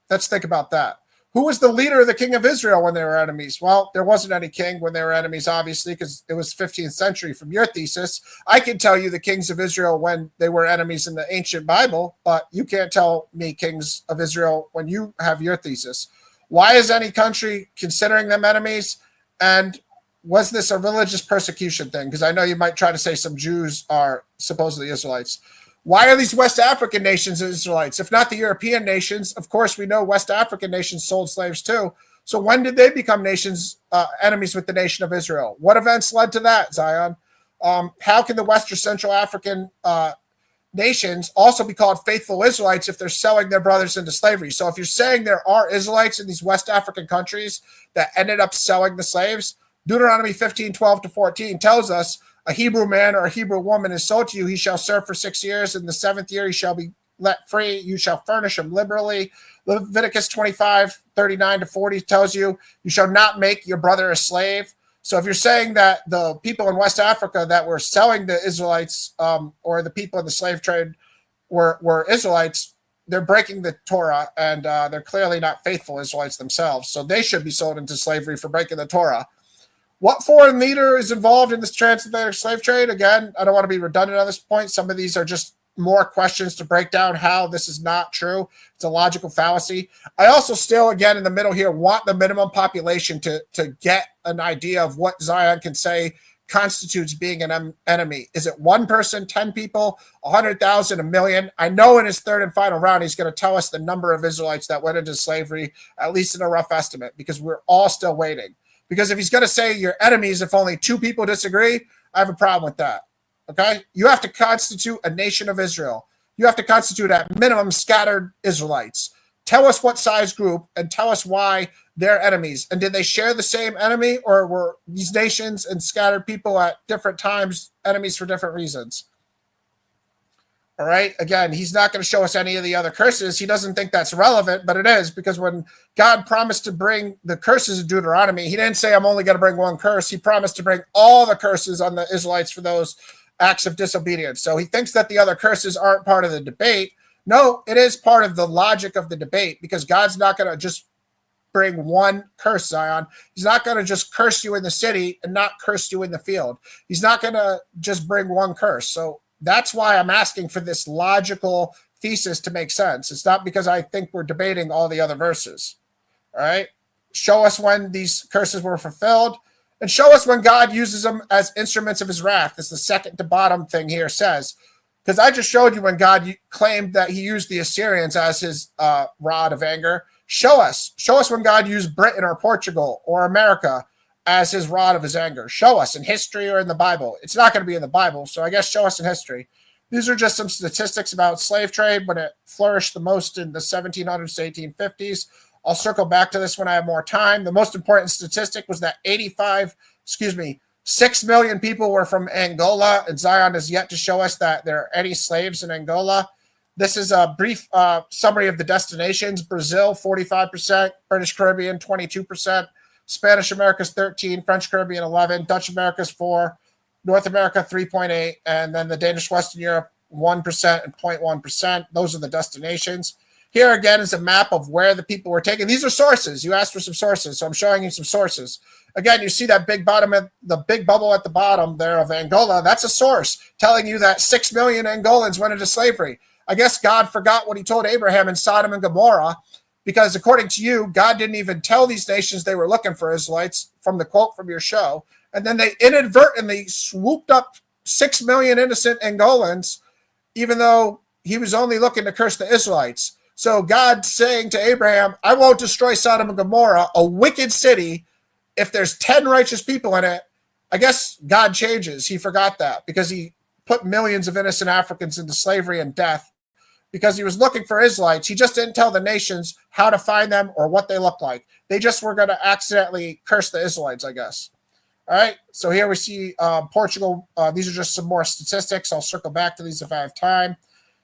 Let's think about that. Who was the leader of the king of Israel when they were enemies? Well, there wasn't any king when they were enemies, obviously, because it was 15th century from your thesis. I can tell you the kings of Israel when they were enemies in the ancient Bible, but you can't tell me kings of Israel when you have your thesis. Why is any country considering them enemies? And was this a religious persecution thing? Because I know you might try to say some Jews are supposedly Israelites. Why are these West African nations Israelites? If not the European nations, of course, we know West African nations sold slaves too. So when did they become nations, enemies with the nation of Israel? What events led to that, Zion? How can the West or Central African nations also be called faithful Israelites if they're selling their brothers into slavery? So if you're saying there are Israelites in these West African countries that ended up selling the slaves, Deuteronomy 15:12-14 tells us, a Hebrew man or a Hebrew woman is sold to you, he shall serve for 6 years. In the 7th year, he shall be let free. You shall furnish him liberally. Leviticus 25:39-40 tells you, you shall not make your brother a slave. So if you're saying that the people in West Africa that were selling the Israelites or the people in the slave trade were Israelites, they're breaking the Torah, and they're clearly not faithful Israelites themselves. So they should be sold into slavery for breaking the Torah. What foreign leader is involved in this transatlantic slave trade? Again, I don't want to be redundant on this point. Some of these are just more questions to break down how this is not true. It's a logical fallacy. I also still, again, in the middle here, want the minimum population to get an idea of what Zion can say constitutes being an enemy? Is it one person, 10 people, 100,000, a million? I know in his third and final round, he's going to tell us the number of Israelites that went into slavery, at least in a rough estimate, because we're all still waiting. Because if he's going to say your enemies, if only 2 people disagree, I have a problem with that. Okay? You have to constitute a nation of Israel. You have to constitute at minimum scattered Israelites. Tell us what size group and tell us why they're enemies. And did they share the same enemy, or were these nations and scattered people at different times enemies for different reasons? All right. Again, he's not going to show us any of the other curses. He doesn't think that's relevant, but it is, because when God promised to bring the curses of Deuteronomy, he didn't say, I'm only going to bring one curse. He promised to bring all the curses on the Israelites for those acts of disobedience. So he thinks that the other curses aren't part of the debate. No, it is part of the logic of the debate, because God's not going to just bring one curse, Zion. He's not going to just curse you in the city and not curse you in the field. He's not going to just bring one curse. So that's why I'm asking for this logical thesis to make sense. It's not because I think we're debating all the other verses. All right. Show us when these curses were fulfilled, and show us when God uses them as instruments of his wrath, as the second to bottom thing here says. Because I just showed you when God claimed that he used the Assyrians as his rod of anger. Show us when God used Britain or Portugal or America as his rod of his anger. Show us in history or in the Bible. It's not going to be in the Bible, so I guess show us in history. These are just some statistics about slave trade when it flourished the most in the 1700s to 1850s. I'll circle back to this when I have more time. The most important statistic was that 6 million people were from Angola, and Zion has yet to show us that there are any slaves in Angola. This is a brief summary of the destinations. Brazil, 45%, British Caribbean, 22%, Spanish America's 13%, French Caribbean, 11%, Dutch America's 4%, North America, 3.8%, and then the Danish Western Europe, 1% and 0.1%. Those are the destinations. Here again is a map of where the people were taken. These are sources. You asked for some sources, so I'm showing you some sources. Again, you see that big bottom, the big bubble at the bottom there of Angola. That's a source telling you that 6 million Angolans went into slavery. I guess God forgot what he told Abraham in Sodom and Gomorrah, because according to you, God didn't even tell these nations they were looking for Israelites, from the quote from your show. And then they inadvertently swooped up 6 million innocent Angolans, even though he was only looking to curse the Israelites. So God saying to Abraham, I won't destroy Sodom and Gomorrah, a wicked city, if there's 10 righteous people in it. I guess God changes. He forgot that because he put millions of innocent Africans into slavery and death because he was looking for Israelites. He just didn't tell the nations how to find them or what they look like. They just were going to accidentally curse the Israelites, I guess. All right, so here we see Portugal. These are just some more statistics. I'll circle back to these if I have time.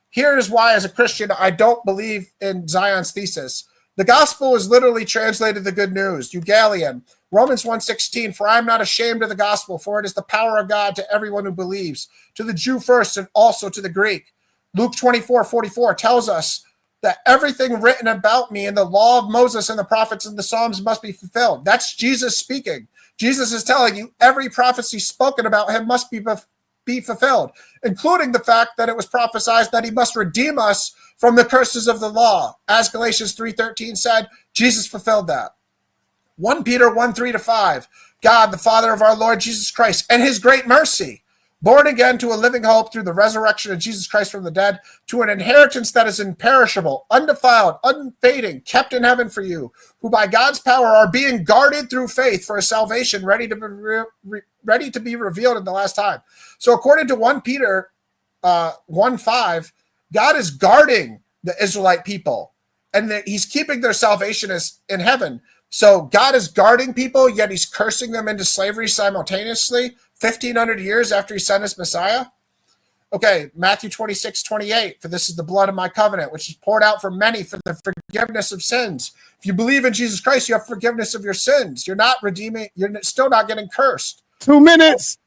Here is why, as a Christian, I don't believe in Zion's thesis. The gospel is literally translated the good news. Eugalion, Romans 1:16, for I am not ashamed of the gospel, for it is the power of God to everyone who believes, to the Jew first and also to the Greek. Luke 24:44 tells us that everything written about me in the law of Moses and the prophets and the Psalms must be fulfilled. That's Jesus speaking. Jesus is telling you every prophecy spoken about him must be fulfilled, including the fact that it was prophesied that he must redeem us from the curses of the law. As Galatians 3:13 said, Jesus fulfilled that. 1 Peter 1:3-5, God, the Father of our Lord Jesus Christ, and his great mercy, born again to a living hope through the resurrection of Jesus Christ from the dead, to an inheritance that is imperishable, undefiled, unfading, kept in heaven for you, who by God's power are being guarded through faith for a salvation ready to be revealed in the last time. So according to 1 Peter 1:5, God is guarding the Israelite people, and he's keeping their salvation in heaven. So God is guarding people, yet he's cursing them into slavery simultaneously, 1,500 years after he sent his Messiah. Okay, Matthew 26:28, for this is the blood of my covenant, which is poured out for many for the forgiveness of sins. If you believe in Jesus Christ, you have forgiveness of your sins. You're not redeeming, you're still not getting cursed. 2 minutes.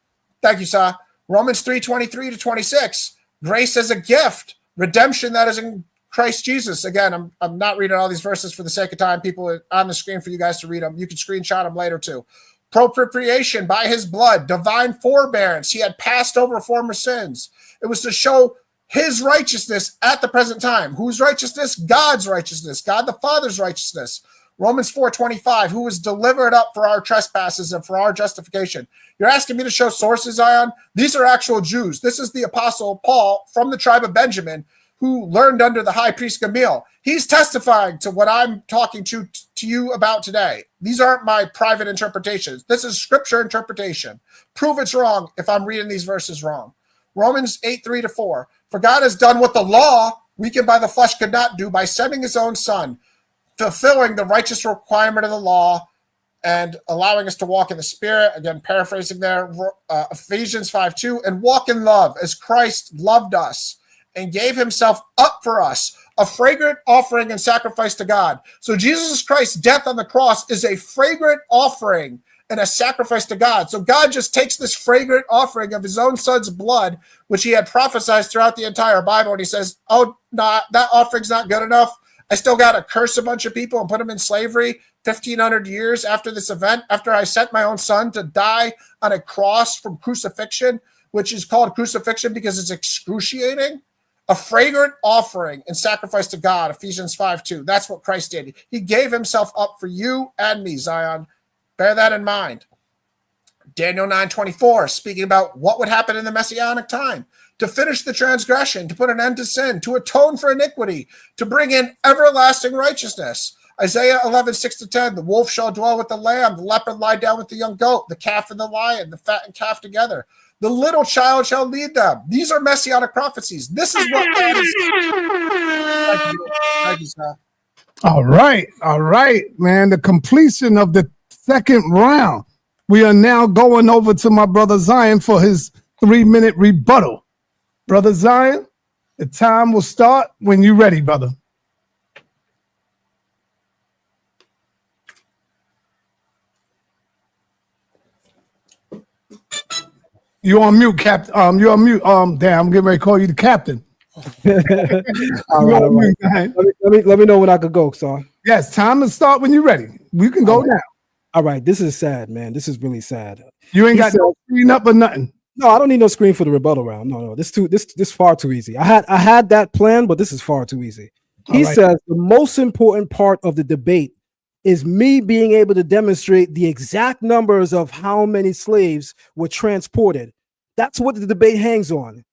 Thank you, Sa. Romans 3:23-26, grace as a gift, redemption that is in Christ Jesus. Again, I'm not reading all these verses for the sake of time. People are on the screen for you guys to read them. You can screenshot them later too. Propitiation by his blood, divine forbearance. He had passed over former sins. It was to show his righteousness at the present time. Whose righteousness? God's righteousness. God the Father's righteousness. Romans 4:25, who was delivered up for our trespasses and for our justification. You're asking me to show sources, Zion? These are actual Jews. This is the apostle Paul from the tribe of Benjamin, who learned under the high priest Gamaliel. He's testifying to what I'm talking to you about today. These aren't my private interpretations. This is scripture interpretation. Prove it's wrong if I'm reading these verses wrong. Romans 8:3-4. For God has done what the law, weakened by the flesh, could not do by sending his own son, fulfilling the righteous requirement of the law and allowing us to walk in the Spirit. Again, paraphrasing there, Ephesians 5:2, and walk in love as Christ loved us and gave himself up for us, a fragrant offering and sacrifice to God. So Jesus Christ's death on the cross is a fragrant offering and a sacrifice to God. So God just takes this fragrant offering of his own son's blood, which he had prophesied throughout the entire Bible, and he says, oh, nah, that offering's not good enough. I still got to curse a bunch of people and put them in slavery 1,500 years after this event, after I sent my own son to die on a cross from crucifixion, which is called crucifixion because it's excruciating. A fragrant offering and sacrifice to God, Ephesians 5:2. That's what Christ did. He gave himself up for you and me, Zion. Bear that in mind. Daniel 9:24, speaking about what would happen in the Messianic time, to finish the transgression, to put an end to sin, to atone for iniquity, to bring in everlasting righteousness. Isaiah 11:6-10, the wolf shall dwell with the lamb, the leopard lie down with the young goat, the calf and the lion, the fattened calf together. The little child shall lead them. These are messianic prophecies. This is what God is. Thank you, sir. All right, man. The completion of the second round. We are now going over to my brother Zion for his 3-minute rebuttal. Brother Zion, the time will start when you're ready, brother. You on mute, Captain. You're on mute. Damn, I'm getting ready to call you the captain. All right. Let me know when I could go, son. Yes, time to start when you're ready. We can go now. All right. This is sad, man. This is really sad. You ain't got no screen up or nothing. No, I don't need no screen for the rebuttal round. No. This far too easy. I had that plan, but this is far too easy. He says the most important part of the debate is me being able to demonstrate the exact numbers of how many slaves were transported. That's what the debate hangs on.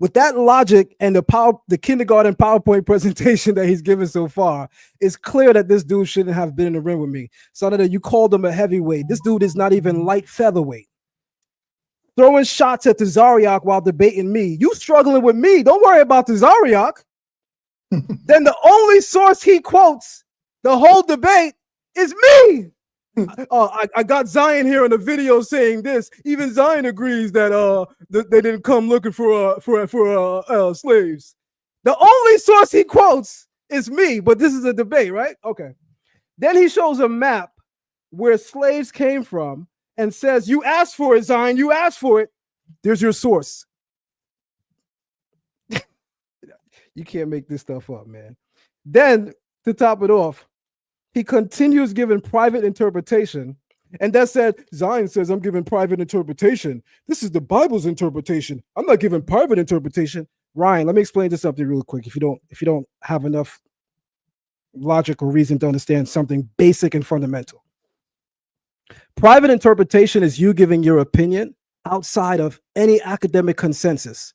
With that logic and the kindergarten PowerPoint presentation that he's given so far, it's clear that this dude shouldn't have been in the ring with me. Senator, you called him a heavyweight. This dude is not even light featherweight. Throwing shots at the Zariak while debating me. You struggling with me. Don't worry about the Zariak. Then the only source he quotes the whole debate is me. I got Zion here in the video saying this. Even Zion agrees that they didn't come looking for slaves. The only source he quotes is me, but this is a debate, right? Okay. Then he shows a map where slaves came from and says, "You asked for it, Zion. You asked for it. There's your source." You can't make this stuff up, man. Then to top it off, he continues giving private interpretation. And that said, Zion says, I'm giving private interpretation. This is the Bible's interpretation. I'm not giving private interpretation. Ryan, let me explain this something real quick. If you don't have enough logic or reason to understand something basic and fundamental. Private interpretation is you giving your opinion outside of any academic consensus.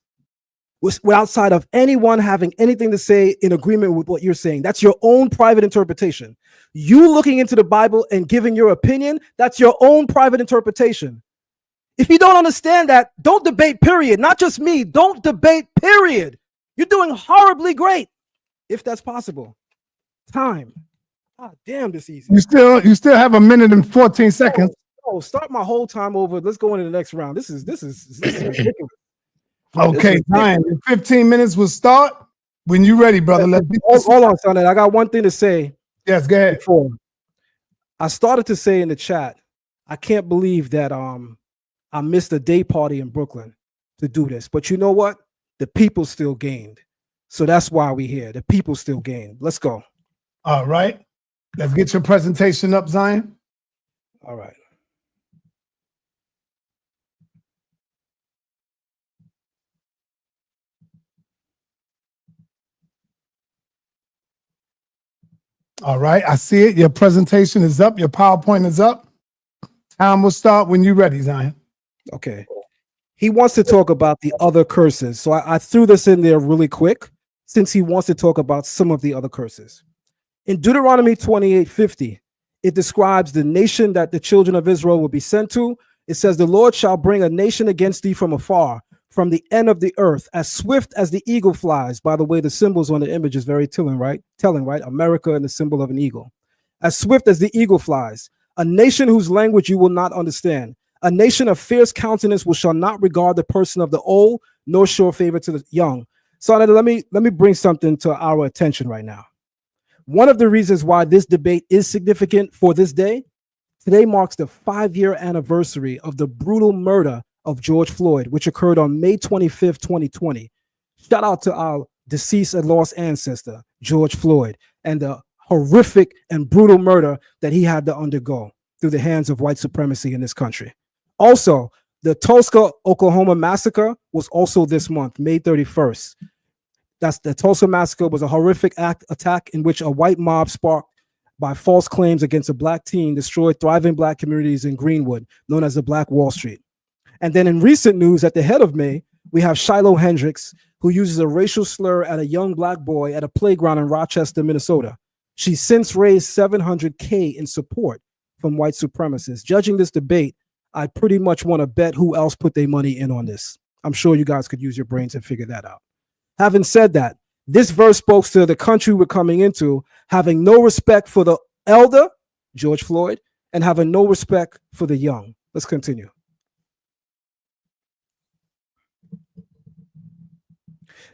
Outside of anyone having anything to say in agreement with what you're saying. That's your own private interpretation. You looking into the Bible and giving your opinion, that's your own private interpretation. If you don't understand that, don't debate, period. Not just me, don't debate, period. You're doing horribly great, if that's possible. Time. God damn, this easy. You still have 1 minute and 14 seconds. Oh, start my whole time over. Let's go into the next round. This is ridiculous. Okay, time. 15 minutes will start when you're ready, brother. Hold on, son. I got one thing to say. Yes, go ahead. Before. I started to say in the chat, I can't believe that I missed a day party in Brooklyn to do this. But you know what? The people still gained. So that's why we're here. The people still gained. Let's go. All right. Let's get your presentation up, Zion. All right. All right, I see it. Your presentation is up. Your PowerPoint is up. Time will start when you're ready, Zion. Okay. He wants to talk about the other curses. So I threw this in there really quick since he wants to talk about some of the other curses. In Deuteronomy 28:50, it describes the nation that the children of Israel will be sent to. It says, the Lord shall bring a nation against thee from afar, from the end of the earth, as swift as the eagle flies. By the way, the symbols on the image is very telling, right? America and the symbol of an eagle. As swift as the eagle flies, a nation whose language you will not understand. A nation of fierce countenance shall not regard the person of the old, nor show favor to the young. So let me bring something to our attention right now. One of the reasons why this debate is significant for this day, today marks the 5-year anniversary of the brutal murder of George Floyd, which occurred on May 25th, 2020. Shout out to our deceased and lost ancestor, George Floyd, and the horrific and brutal murder that he had to undergo through the hands of white supremacy in this country. Also, the Tulsa, Oklahoma massacre was also this month, May 31st. That's the Tulsa massacre was a horrific attack in which a white mob sparked by false claims against a black teen destroyed thriving black communities in Greenwood, known as the Black Wall Street. And then in recent news, at the head of May, we have Shiloh Hendricks, who uses a racial slur at a young black boy at a playground in Rochester, Minnesota. She's since raised $700K in support from white supremacists. Judging this debate, I pretty much want to bet who else put their money in on this. I'm sure you guys could use your brains and figure that out. Having said that, this verse spoke to the country we're coming into, having no respect for the elder, George Floyd, and having no respect for the young. Let's continue.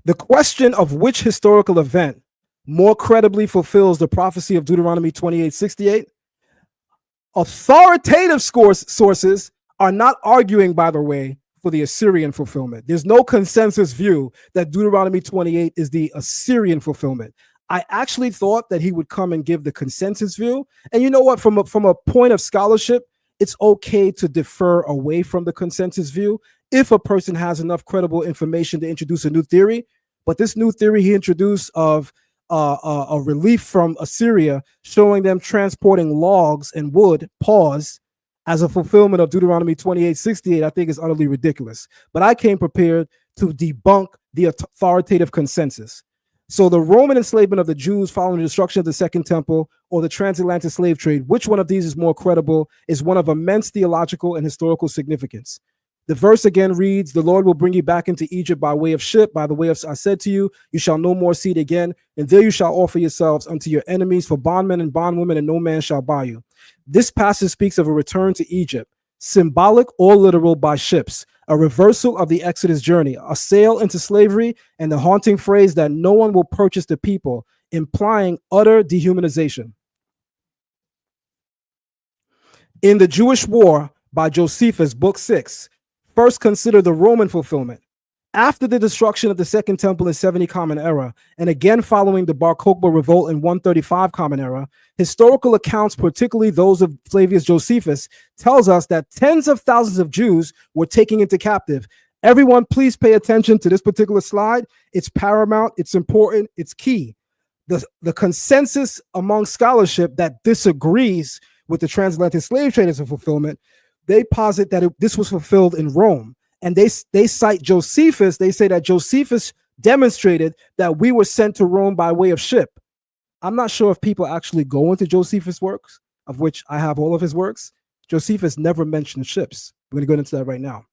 The question of which historical event more credibly fulfills the prophecy of Deuteronomy 28:68. Authoritative sources are not arguing, by the way, for the Assyrian fulfillment. There's no consensus view that Deuteronomy 28 is the Assyrian fulfillment. I actually thought that he would come and give the consensus view. And you know what? From a point of scholarship, it's okay to defer away from the consensus view if a person has enough credible information to introduce a new theory. But this new theory he introduced of a relief from Assyria, showing them transporting logs and wood, as a fulfillment of Deuteronomy 28:68, I think is utterly ridiculous. But I came prepared to debunk the authoritative consensus. So the Roman enslavement of the Jews following the destruction of the Second Temple, or the transatlantic slave trade, which one of these is more credible, is one of immense theological and historical significance. The verse again reads, the Lord will bring you back into Egypt by way of ship, by the way of, I said to you, you shall no more see it again, and there you shall offer yourselves unto your enemies for bondmen and bondwomen, and no man shall buy you. This passage speaks of a return to Egypt, symbolic or literal by ships, a reversal of the Exodus journey, a sale into slavery, and the haunting phrase that no one will purchase the people, implying utter dehumanization. In the Jewish War by Josephus, Book 6, first consider the Roman fulfillment. After the destruction of the Second Temple in 70 Common Era, and again following the Bar Kokhba revolt in 135 Common Era, historical accounts, particularly those of Flavius Josephus, tells us that tens of thousands of Jews were taken into captive. Everyone, please pay attention to this particular slide. It's paramount, it's important, it's key. The consensus among scholarship that disagrees with the transatlantic slave trade as a fulfillment, they posit that this was fulfilled in Rome. And they cite Josephus. They say that Josephus demonstrated that we were sent to Rome by way of ship. I'm not sure if people actually go into Josephus' works, of which I have all of his works. Josephus never mentioned ships. We're going to go into that right now.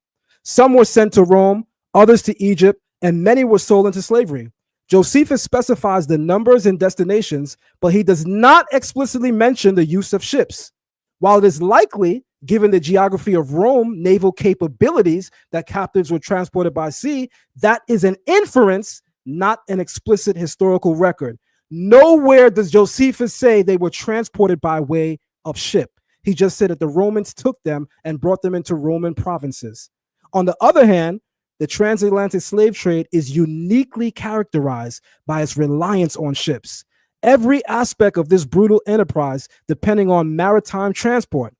Some were sent to Rome, others to Egypt, and many were sold into slavery. Josephus specifies the numbers and destinations, but he does not explicitly mention the use of ships. While it is likely, given the geography of Rome, naval capabilities, that captives were transported by sea, that is an inference, not an explicit historical record. Nowhere does Josephus say they were transported by way of ship. He just said that the Romans took them and brought them into Roman provinces. On the other hand, the transatlantic slave trade is uniquely characterized by its reliance on ships. Every aspect of this brutal enterprise depending on maritime transport.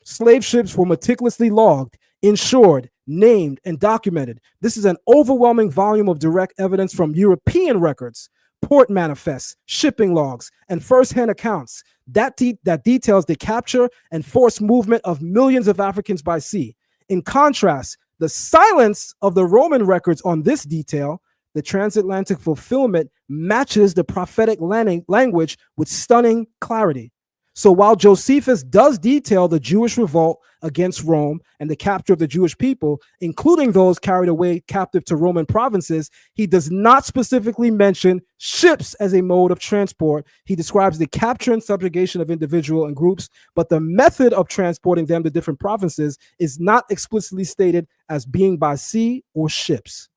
Slave ships were meticulously logged, insured, named, and documented. This is an overwhelming volume of direct evidence from European records. port manifests, shipping logs, and first-hand accounts that details the capture and forced movement of millions of Africans by sea. In contrast, the silence of the Roman records on this detail, the transatlantic fulfillment, matches the prophetic language with stunning clarity. So while Josephus does detail the Jewish revolt against Rome and the capture of the Jewish people, including those carried away captive to Roman provinces, he does not specifically mention ships as a mode of transport. He describes the capture and subjugation of individual and groups, but the method of transporting them to different provinces is not explicitly stated as being by sea or ships.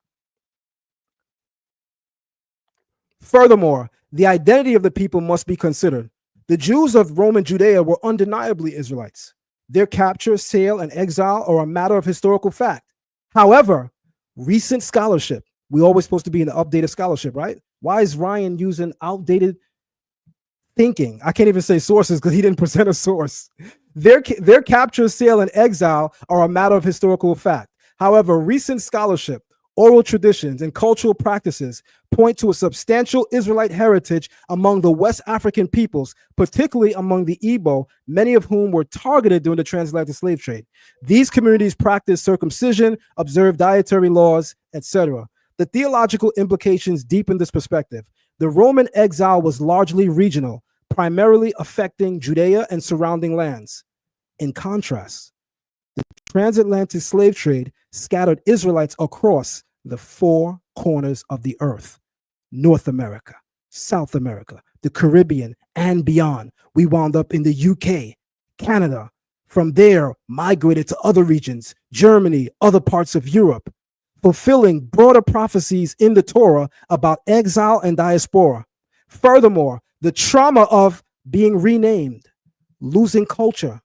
Furthermore, the identity of the people must be considered. The Jews of Roman Judea were undeniably Israelites. Their capture, sale, and exile are a matter of historical fact. However, recent scholarship, we're always supposed to be in the updated scholarship, right? Why is Rayan using outdated thinking? I can't even say sources because he didn't present a source. Their capture, sale, and exile are a matter of historical fact. However, recent scholarship, oral traditions, and cultural practices point to a substantial Israelite heritage among the West African peoples, particularly among the Igbo, many of whom were targeted during the transatlantic slave trade. These communities practiced circumcision, observed dietary laws, etc. The theological implications deepen this perspective. The Roman exile was largely regional, primarily affecting Judea and surrounding lands. In contrast, the transatlantic slave trade scattered Israelites across the four corners of the earth: North America, South America, the Caribbean, and beyond. We wound up in the UK, Canada. From there, migrated to other regions, Germany, other parts of Europe, fulfilling broader prophecies in the Torah about exile and diaspora. Furthermore, the trauma of being renamed, losing culture,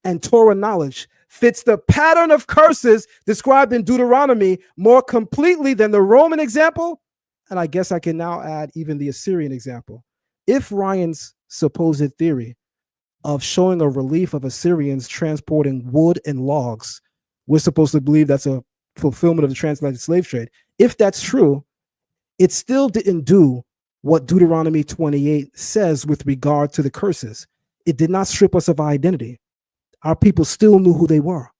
and Torah knowledge fits the pattern of curses described in Deuteronomy more completely than the Roman example, and I guess I can now add even the Assyrian example. If Rayan's supposed theory of showing a relief of Assyrians transporting wood and logs, we're supposed to believe that's a fulfillment of the transatlantic slave trade. If that's true, it still didn't do what Deuteronomy 28 says with regard to the curses. It did not strip us of our identity. Our people still knew who they were.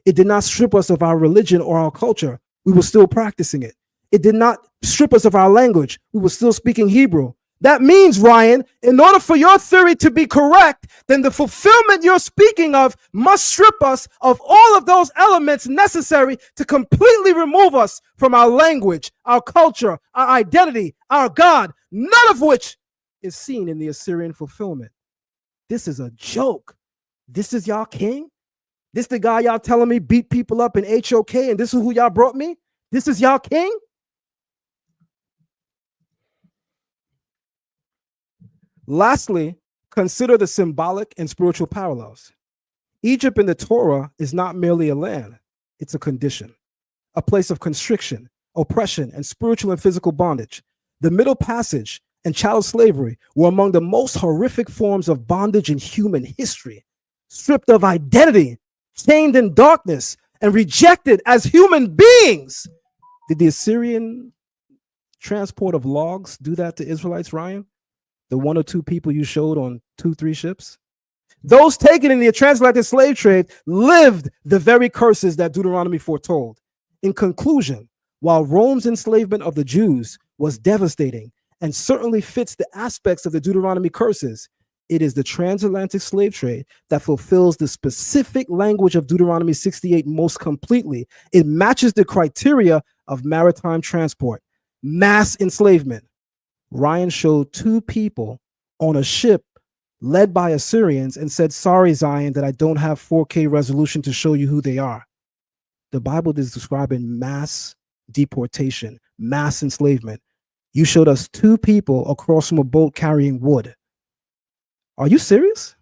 It did not strip us of our religion or our culture. We were still practicing it. It did not strip us of our language. We were still speaking Hebrew. That means, Rayan, in order for your theory to be correct, then the fulfillment you're speaking of must strip us of all of those elements necessary to completely remove us from our language, our culture, our identity, our God, none of which is seen in the Assyrian fulfillment. This is a joke. This is y'all king? This the guy y'all telling me beat people up in HOK, and this is who y'all brought me? This is y'all king? Lastly, consider the symbolic and spiritual parallels. Egypt in the Torah is not merely a land, it's a condition, a place of constriction, oppression, and spiritual and physical bondage. The Middle Passage and chattel slavery were among the most horrific forms of bondage in human history. Stripped of identity, chained in darkness, and rejected as human beings. Did the Assyrian transport of logs do that to Israelites, Rayan? The one or two people you showed on 2-3 ships? Those taken in the transatlantic slave trade lived the very curses that Deuteronomy foretold. In conclusion, while Rome's enslavement of the Jews was devastating and certainly fits the aspects of the Deuteronomy curses, it is the transatlantic slave trade that fulfills the specific language of Deuteronomy 68 most completely. It matches the criteria of maritime transport, mass enslavement. Rayan showed 2 people on a ship led by Assyrians and said, sorry, Zion, that I don't have 4K resolution to show you who they are. The Bible is describing mass deportation, mass enslavement. You showed us 2 people across from a boat carrying wood. Are you serious?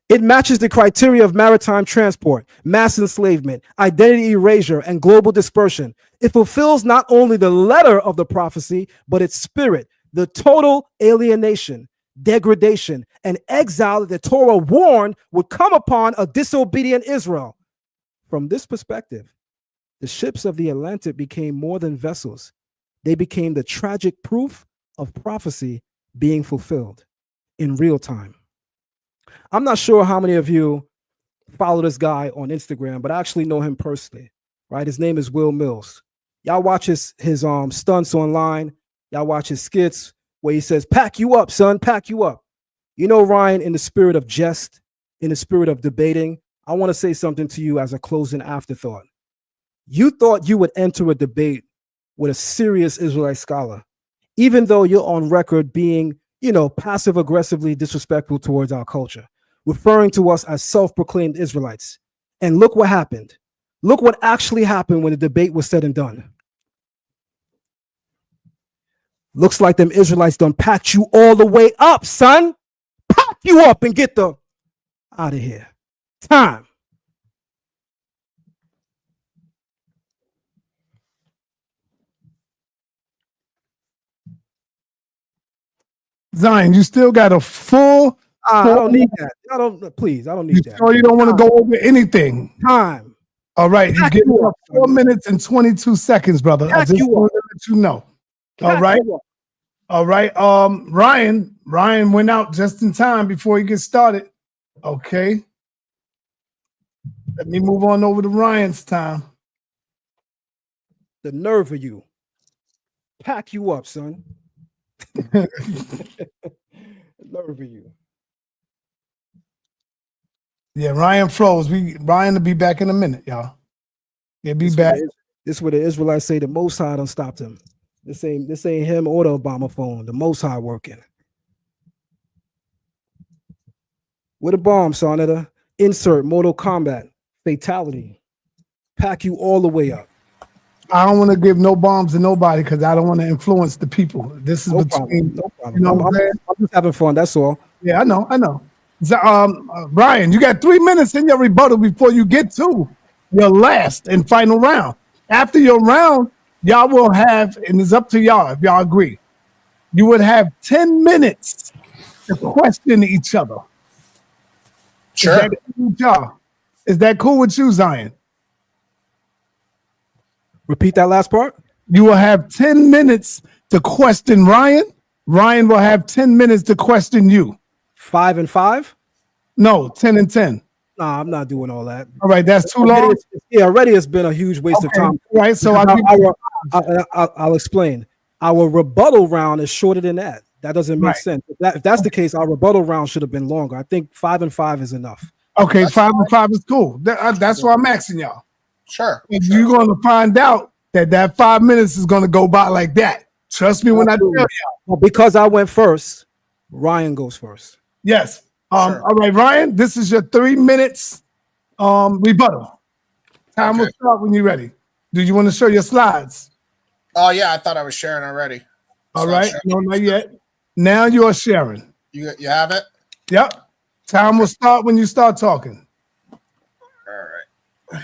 It matches the criteria of maritime transport, mass enslavement, identity erasure, and global dispersion. It fulfills not only the letter of the prophecy, but its spirit, the total alienation, degradation, and exile that the Torah warned would come upon a disobedient Israel. From this perspective, the ships of the Atlantic became more than vessels. They became the tragic proof of prophecy being fulfilled in real time. I'm not sure how many of you follow this guy on Instagram, but I actually know him personally, right? His name is Will Mills. Y'all watch his stunts online. Y'all watch his skits where he says, "Pack you up, son, pack you up." You know, Ryan, in the spirit of jest, in the spirit of debating, I want to say something to you as a closing afterthought. You thought you would enter a debate with a serious Israelite scholar, even though you're on record being, passive aggressively disrespectful towards our culture, referring to us as self-proclaimed Israelites. And look what happened. Look what actually happened when the debate was said and done. Looks like them Israelites done packed you all the way up, son. Pack you up and get the out of here. Time. Zion, you still got a full. I don't need that. I don't need that. Sure you don't want to go over anything? Time. All right, you Pack get you up, 4 minutes and 22 seconds, brother. I Pack just you want to let you know. All Pack right. you up. All right. Ryan went out just in time before he gets started. Okay. Let me move on over to Ryan's time. The nerve of you. Pack you up, son. The nerve of you. Yeah, Ryan froze. Ryan will be back in a minute, y'all. He'll be back. This is where the Israelites say the Most High done stopped him. This ain't him or the Obama phone. The Most High working. With a bomb, sa.neter. Insert Mortal Kombat. Fatality. Pack you all the way up. I don't want to give no bombs to nobody because I don't want to influence the people. This is No between. problem. No problem. You know what I'm saying? I'm just having fun. That's all. Yeah, I know. Ryan, you got 3 minutes in your rebuttal before you get to your last and final round. After your round, y'all will have, and it's up to y'all if y'all agree, you would have 10 minutes to question each other. Sure. Is that cool with y'all? Is that cool with you, Zion? Repeat that last part. You will have 10 minutes to question Ryan. Ryan will have 10 minutes to question you. 5 and 5? No, 10 and 10. Nah, I'm not doing all that. All right, that's too long. Already it's been a huge waste of time. Right, so I'll explain. Our rebuttal round is shorter than that. That doesn't make sense. If that's the case, our rebuttal round should have been longer. I think 5 and 5 is enough. Okay, that's 5 and 5 is cool. That's why I'm asking y'all. Sure. You're going to find out that 5 minutes is going to go by like that. Trust me when I tell y'all. Well, because I went first, Ryan goes first. Yes. All right, Ryan, this is your 3 minutes rebuttal. Time will start when you're ready. Do you want to show your slides? Oh, yeah, I thought I was sharing already. All right. No, not yet. Now you're sharing. You have it? Yep. Time will start when you start talking. All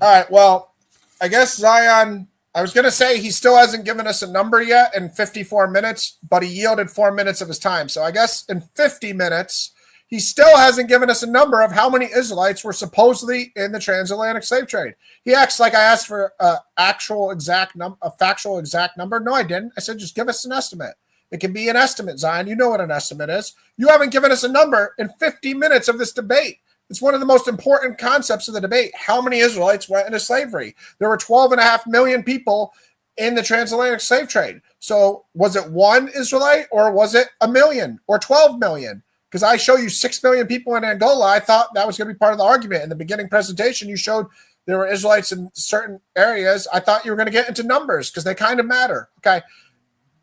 right. Well, I guess Zion, I was going to say he still hasn't given us a number yet in 54 minutes, but he yielded 4 minutes of his time. So I guess in 50 minutes, he still hasn't given us a number of how many Israelites were supposedly in the transatlantic slave trade. He acts like I asked for a factual exact number. No, I didn't. I said, just give us an estimate. It can be an estimate, Zion. You know what an estimate is. You haven't given us a number in 50 minutes of this debate. It's one of the most important concepts of the debate. How many Israelites went into slavery? There were 12.5 million people in the transatlantic slave trade. So was it one Israelite or was it a million or 12 million? Because I show you 6 million people in Angola. I thought that was going to be part of the argument. In the beginning presentation, you showed there were Israelites in certain areas. I thought you were going to get into numbers because they kind of matter. Okay.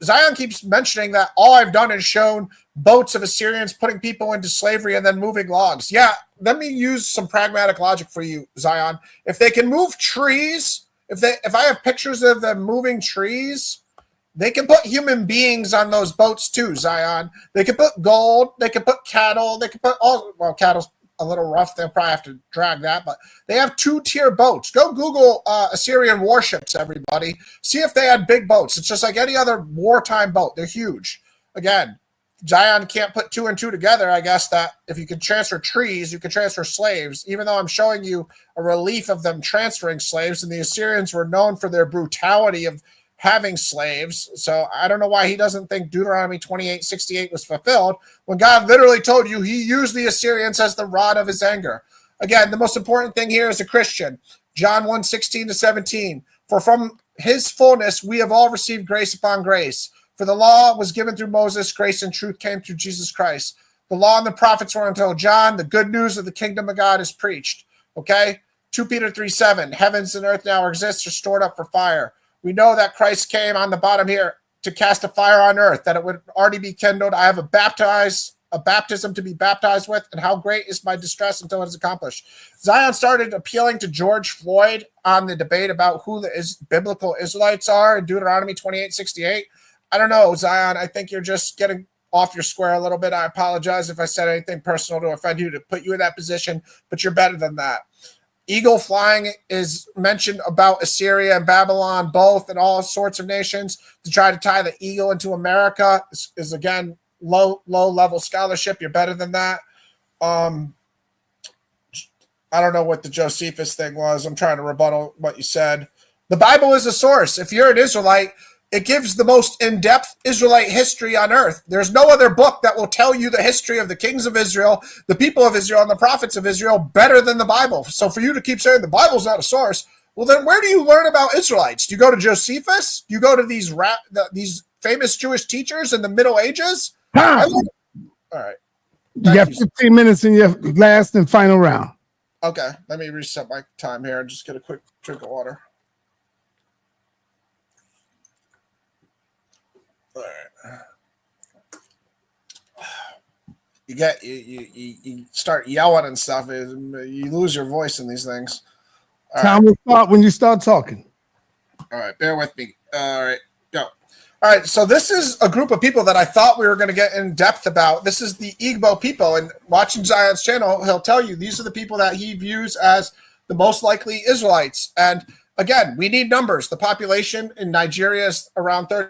Zion keeps mentioning that all I've done is shown boats of Assyrians putting people into slavery and then moving logs. Yeah, let me use some pragmatic logic for you, Zion. If they can move trees, if I have pictures of them moving trees, they can put human beings on those boats too, Zion. They can put gold, they can put cattle, they can put cattle's a little rough. They'll probably have to drag that, but they have 2-tier boats. Go Google Assyrian warships, everybody. See if they had big boats. It's just like any other wartime boat. They're huge. Again, Zion can't put 2 and 2 together. I guess that if you can transfer trees, you can transfer slaves, even though I'm showing you a relief of them transferring slaves. And the Assyrians were known for their brutality of having slaves. So I don't know why he doesn't think Deuteronomy 28:68 was fulfilled when God literally told you he used the Assyrians as the rod of his anger. Again, the most important thing here is a Christian. John 1:16-17. For from his fullness we have all received grace upon grace. For the law was given through Moses, grace and truth came through Jesus Christ. The law and the prophets were until John. The good news of the kingdom of God is preached. Okay? 2 Peter 3:7. Heavens and earth now exist, are stored up for fire. We know that Christ came on the bottom here to cast a fire on earth, that it would already be kindled. I have a baptism to be baptized with, and how great is my distress until it is accomplished. Zion started appealing to George Floyd on the debate about who the biblical Israelites are in Deuteronomy 28:68. I don't know, Zion. I think you're just getting off your square a little bit. I apologize if I said anything personal to offend you, to put you in that position, but you're better than that. Eagle flying is mentioned about Assyria and Babylon, both, and all sorts of nations. To try to tie the eagle into America is again, low level scholarship. You're better than that. I don't know what the Josephus thing was. I'm trying to rebuttal what you said. The Bible is a source. If you're an Israelite, it gives the most in-depth Israelite history on earth. There's no other book that will tell you the history of the kings of Israel, the people of Israel, and the prophets of Israel better than the Bible. So for you to keep saying the Bible's not a source, well, then where do you learn about Israelites? Do you go to Josephus? Do you go to these famous Jewish teachers in the Middle Ages? Time. All right. You got 15 minutes in your last and final round. Okay, let me reset my time here and just get a quick drink of water. All right. You start yelling and stuff. You lose your voice in these things. Time will start when you start talking. All right, bear with me. All right, go. All right, so this is a group of people that I thought we were going to get in depth about. This is the Igbo people, and watching Zion's channel, he'll tell you these are the people that he views as the most likely Israelites. And again, we need numbers. The population in Nigeria is around 30.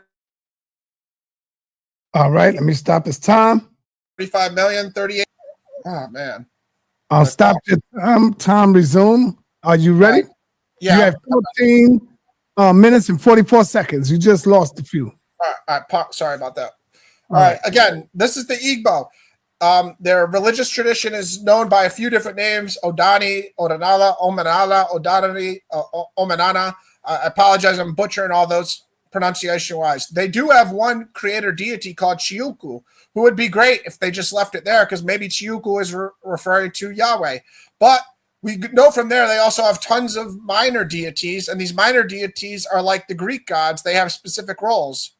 All right, let me stop his time. 35 million, 38. Oh, man. I'll stop your time. Time resume. Are you ready? Yeah. You have 14 minutes and 44 seconds. You just lost a few. Sorry about that. All right. Again, this is the Igbo. Their religious tradition is known by a few different names: Odani, Odanala, Omanala, Odanani, Omanana. I apologize, I'm butchering all those pronunciation-wise. They do have one creator deity called Chiuku, who would be great if they just left it there, because maybe Chiuku is referring to Yahweh. But we know from there they also have tons of minor deities, and these minor deities are like the Greek gods. They have specific roles.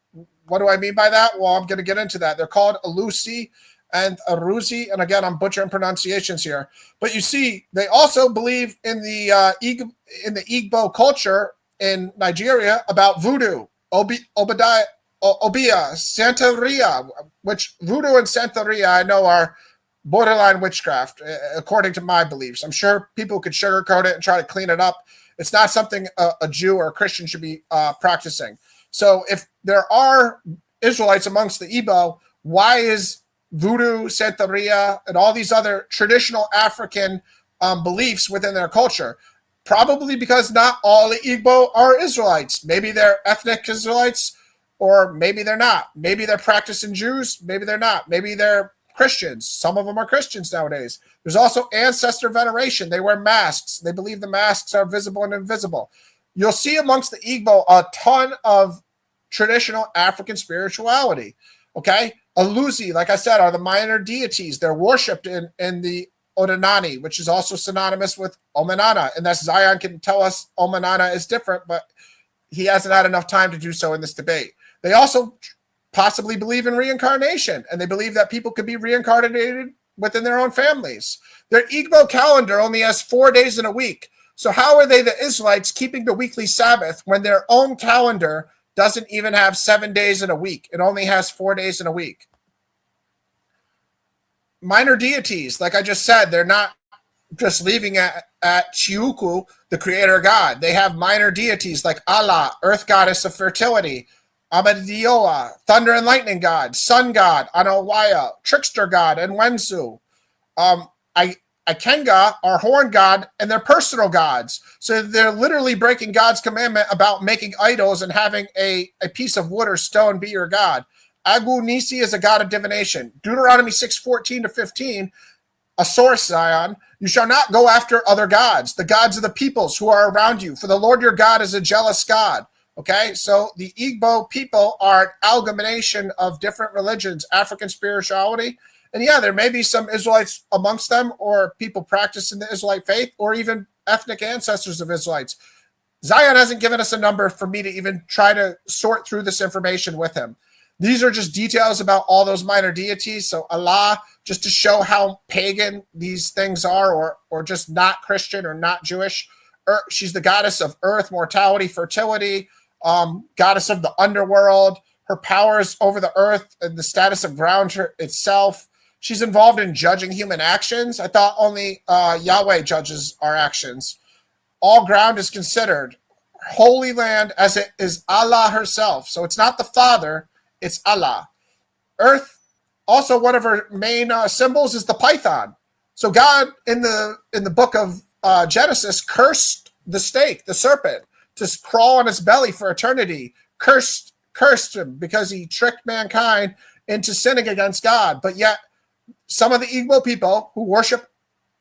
What do I mean by that? Well, I'm going to get into that. They're called Alusi and Arusi, and again, I'm butchering pronunciations here. But you see, they also believe in the Igbo culture in Nigeria about voodoo, Obia, Santeria, which voodoo and Santeria I know are borderline witchcraft, according to my beliefs. I'm sure people could sugarcoat it and try to clean it up. It's not something a Jew or a Christian should be practicing. So if there are Israelites amongst the Igbo, why is voodoo, Santeria, and all these other traditional African beliefs within their culture? Probably because not all the Igbo are Israelites. Maybe they're ethnic Israelites, or maybe they're not. Maybe they're practicing Jews. Maybe they're not. Maybe they're Christians. Some of them are Christians nowadays. There's also ancestor veneration. They wear masks. They believe the masks are visible and invisible. You'll see amongst the Igbo a ton of traditional African spirituality. Okay? Alusi, like I said, are the minor deities. They're worshipped in the Odanani, which is also synonymous with Omanana. And that's Zion can tell us Omanana is different, but he hasn't had enough time to do so in this debate. They also possibly believe in reincarnation, and they believe that people could be reincarnated within their own families. Their Igbo calendar only has 4 days in a week. So how are they, the Israelites, keeping the weekly Sabbath when their own calendar doesn't even have 7 days in a week? It only has 4 days in a week. Minor deities, like I just said, they're not just leaving at Chiuku, the creator god. They have minor deities like Allah, earth goddess of fertility, Abadioa, thunder and lightning god, sun god, Anawaya, trickster god, and Wensu. Ikenga are horn god and they're personal gods. So they're literally breaking God's commandment about making idols and having a piece of wood or stone be your god. Agu Nisi is a god of divination. Deuteronomy 6:14-15, a source, Zion. You shall not go after other gods, the gods of the peoples who are around you, for the Lord your God is a jealous God. Okay, so the Igbo people are an amalgamation of different religions, African spirituality. And yeah, there may be some Israelites amongst them or people practicing the Israelite faith or even ethnic ancestors of Israelites. Zion hasn't given us a number for me to even try to sort through this information with him. These are just details about all those minor deities. So Allah, just to show how pagan these things are, or just not Christian or not Jewish. She's the goddess of earth, mortality, fertility, goddess of the underworld. Her powers over the earth and the status of ground itself. She's involved in judging human actions. I thought only Yahweh judges our actions. All ground is considered holy land as it is Allah herself. So it's not the Father, it's Allah. Earth, also one of her main symbols is the python. So God in the book of Genesis cursed the snake, the serpent, to crawl on its belly for eternity. Cursed him because he tricked mankind into sinning against God. But yet some of the Igbo people who worship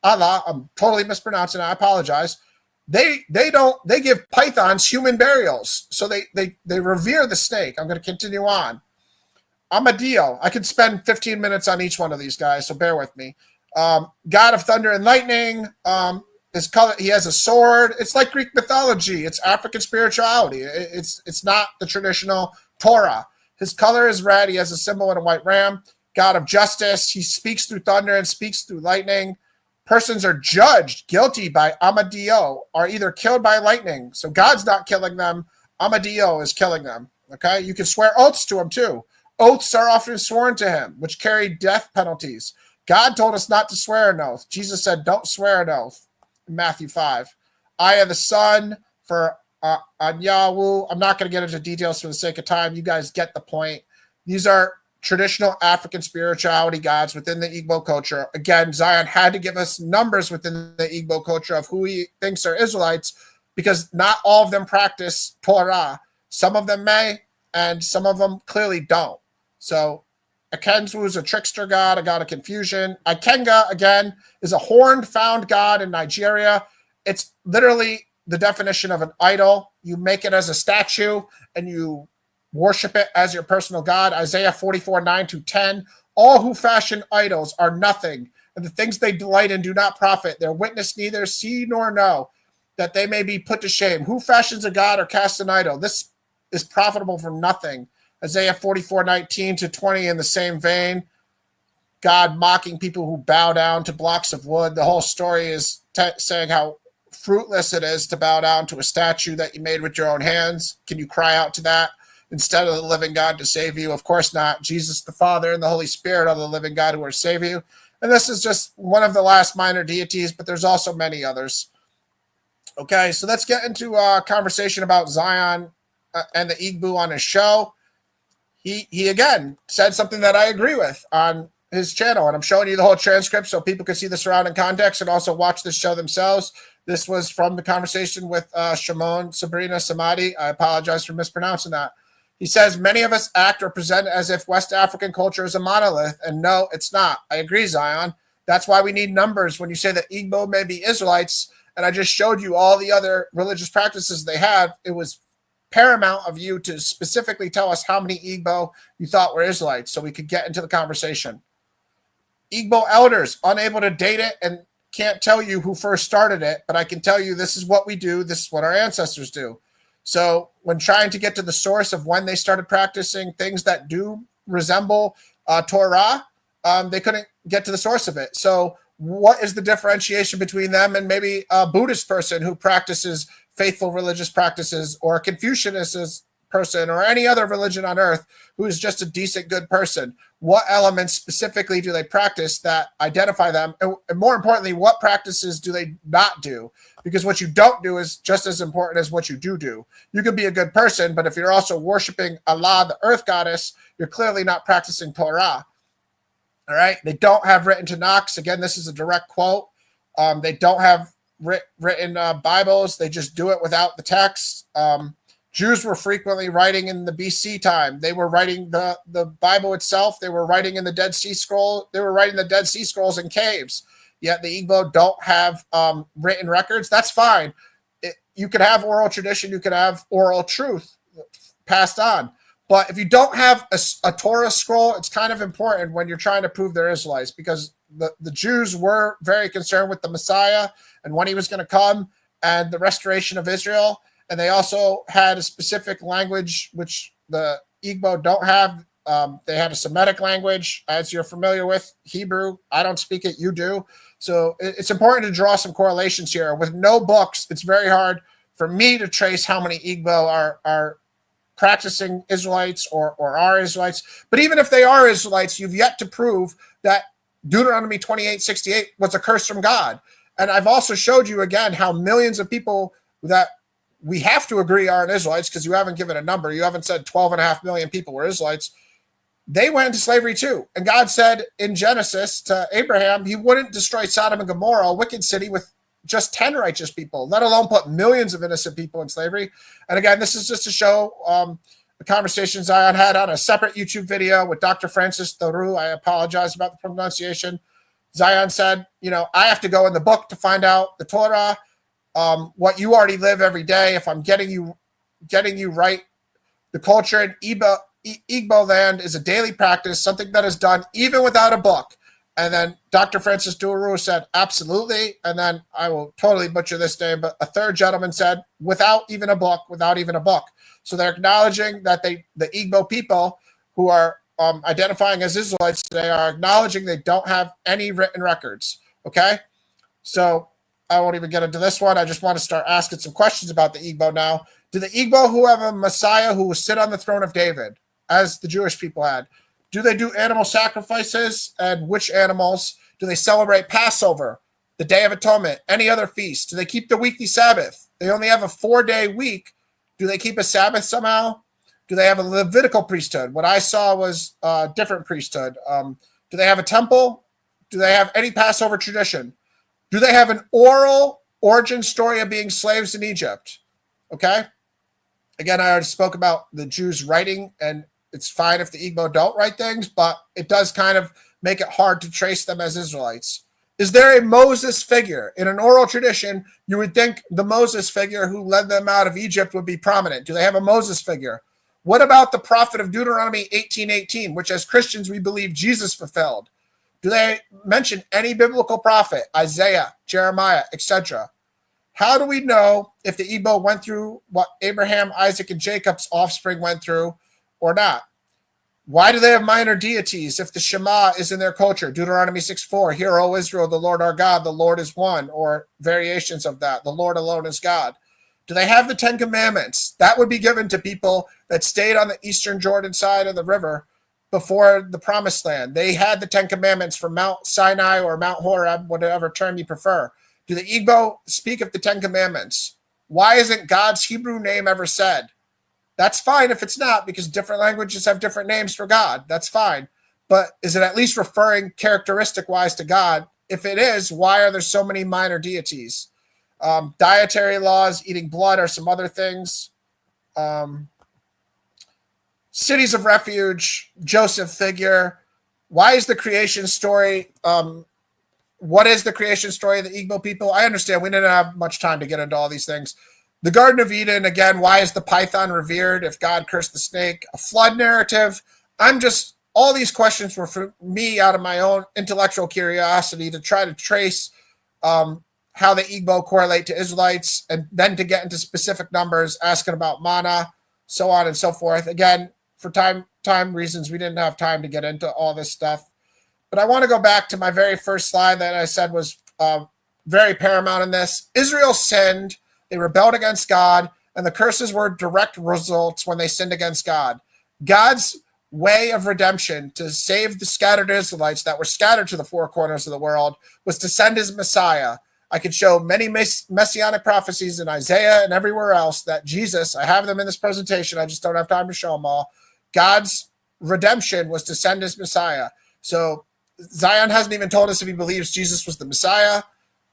Allah, I'm totally mispronouncing, I apologize. They give pythons human burials. So they revere the snake. I'm going to continue on. Amadio, I could spend 15 minutes on each one of these guys, so bear with me. God of thunder and lightning, his color, he has a sword. It's like Greek mythology. It's African spirituality. It's not the traditional Torah. His color is red. He has a symbol and a white ram. God of justice. He speaks through thunder and speaks through lightning. Persons are judged guilty by Amadio, are either killed by lightning. So God's not killing them. Amadio is killing them. Okay? You can swear oaths to him too. Oaths are often sworn to him, which carry death penalties. God told us not to swear an oath. Jesus said, don't swear an oath. In Matthew 5. Eye of the sun for Anyawu. I'm not going to get into details for the sake of time. You guys get the point. These are traditional African spirituality gods within the Igbo culture. Again, Zion had to give us numbers within the Igbo culture of who he thinks are Israelites, because not all of them practice Torah. Some of them may, and some of them clearly don't. So Akenzu is a trickster god, a god of confusion. Ikenga, again, is a horned found god in Nigeria. It's literally the definition of an idol. You make it as a statue and you worship it as your personal god. Isaiah 44:9-10. All who fashion idols are nothing, and the things they delight in do not profit. Their witness neither see nor know, that they may be put to shame. Who fashions a god or casts an idol? This is profitable for nothing. Isaiah 44:19-20 in the same vein. God mocking people who bow down to blocks of wood. The whole story is saying how fruitless it is to bow down to a statue that you made with your own hands. Can you cry out to that instead of the living God to save you? Of course not. Jesus the Father and the Holy Spirit are the living God who are save you. And this is just one of the last minor deities, but there's also many others. Okay, so let's get into a conversation about Zion and the Igbo on his show. He again said something that I agree with on his channel, and I'm showing you the whole transcript so people can see the surrounding context and also watch this show themselves. This was from the conversation with Shimon Sabrina Samadi. I apologize for mispronouncing that. He says, many of us act or present as if West African culture is a monolith, and no, it's not. I agree, Zion. That's why we need numbers when you say that Igbo may be Israelites, and I just showed you all the other religious practices they have. It was paramount of you to specifically tell us how many Igbo you thought were Israelites so we could get into the conversation. Igbo elders, unable to date it and can't tell you who first started it, but I can tell you this is what we do. This is what our ancestors do. So when trying to get to the source of when they started practicing things that do resemble Torah, they couldn't get to the source of it. So what is the differentiation between them and maybe a Buddhist person who practices faithful religious practices, or a Confucianist person, or any other religion on earth who is just a decent, good person? What elements specifically do they practice that identify them? And more importantly, what practices do they not do? Because what you don't do is just as important as what you do. You could be a good person, but if you're also worshiping Allah, the earth goddess, you're clearly not practicing Torah. All right? They don't have written Tanakh. Again, this is a direct quote. They don't have written Bibles. They just do it without the text. Jews were frequently writing in the BC time. They were writing the Bible itself. They were writing in the Dead Sea Scroll. They were writing the Dead Sea Scrolls in caves. Yet the Igbo don't have written records. That's fine. You could have oral tradition. You could have oral truth passed on. But if you don't have a Torah scroll, it's kind of important when you're trying to prove they're Israelites, because the Jews were very concerned with the Messiah and when he was going to come and the restoration of Israel. And they also had a specific language, which the Igbo don't have. They had a Semitic language, as you're familiar with, Hebrew. I don't speak it, you do. So it's important to draw some correlations here. With no books, it's very hard for me to trace how many Igbo are practicing Israelites or are Israelites. But even if they are Israelites, you've yet to prove that Deuteronomy 28:68 was a curse from God. And I've also showed you again how millions of people that we have to agree aren't Israelites, because you haven't given a number. You haven't said 12.5 million people were Israelites. They went into slavery too. And God said in Genesis to Abraham, he wouldn't destroy Sodom and Gomorrah, a wicked city, with just 10 righteous people, let alone put millions of innocent people in slavery. And again, this is just to show the conversation Zion had on a separate YouTube video with Dr. Francis Thoreau. I apologize about the pronunciation. Zion said, I have to go in the book to find out the Torah, what you already live every day. If I'm getting you right, the culture in Igbo land is a daily practice, something that is done even without a book. And then Dr. Francis Thoreau said, absolutely. And then I will totally butcher this name, but a third gentleman said, without even a book. So they're acknowledging that the Igbo people who are identifying as Israelites today are acknowledging they don't have any written records. Okay? So I won't even get into this one. I just want to start asking some questions about the Igbo now. Do the Igbo who have a Messiah who will sit on the throne of David, as the Jewish people had, do they do animal sacrifices? And which animals? Do they celebrate Passover, the Day of Atonement, any other feast? Do they keep the weekly Sabbath? They only have a 4-day week. Do they keep a Sabbath somehow? Do they have a Levitical priesthood? What I saw was a different priesthood. Do they have a temple? Do they have any Passover tradition? Do they have an oral origin story of being slaves in Egypt? Okay. Again, I already spoke about the Jews writing, and it's fine if the Igbo don't write things, but it does kind of make it hard to trace them as Israelites. Is there a Moses figure? In an oral tradition, you would think the Moses figure who led them out of Egypt would be prominent. Do they have a Moses figure? What about the prophet of Deuteronomy 18:18, which as Christians we believe Jesus fulfilled? Do they mention any biblical prophet, Isaiah, Jeremiah, etc.? How do we know if the Igbo went through what Abraham, Isaac, and Jacob's offspring went through or not? Why do they have minor deities if the Shema is in their culture? Deuteronomy 6:4, hear, O Israel, the Lord our God, the Lord is one, or variations of that, the Lord alone is God. Do they have the 10 Commandments? That would be given to people that stayed on the eastern Jordan side of the river before the Promised Land. They had the 10 Commandments from Mount Sinai or Mount Horeb, whatever term you prefer. Do the Igbo speak of the 10 Commandments? Why isn't God's Hebrew name ever said? That's fine if it's not, because different languages have different names for God. That's fine. But is it at least referring characteristic-wise to God? If it is, why are there so many minor deities? Dietary laws, eating blood, or some other things. Cities of refuge, Joseph figure. Why is the creation story... what is the creation story of the Igbo people? I understand we didn't have much time to get into all these things. The Garden of Eden, again, why is the python revered if God cursed the snake? A flood narrative. All these questions were for me out of my own intellectual curiosity to try to trace how the Igbo correlate to Israelites, and then to get into specific numbers, asking about mana, so on and so forth. Again, for time reasons, we didn't have time to get into all this stuff. But I want to go back to my very first slide that I said was very paramount in this. Israel sinned. They rebelled against God, and the curses were direct results when they sinned against God. God's way of redemption to save the scattered Israelites that were scattered to the four corners of the world was to send his Messiah. I could show many messianic prophecies in Isaiah and everywhere else that Jesus, I have them in this presentation, I just don't have time to show them all. God's redemption was to send his Messiah. So Zion hasn't even told us if he believes Jesus was the Messiah.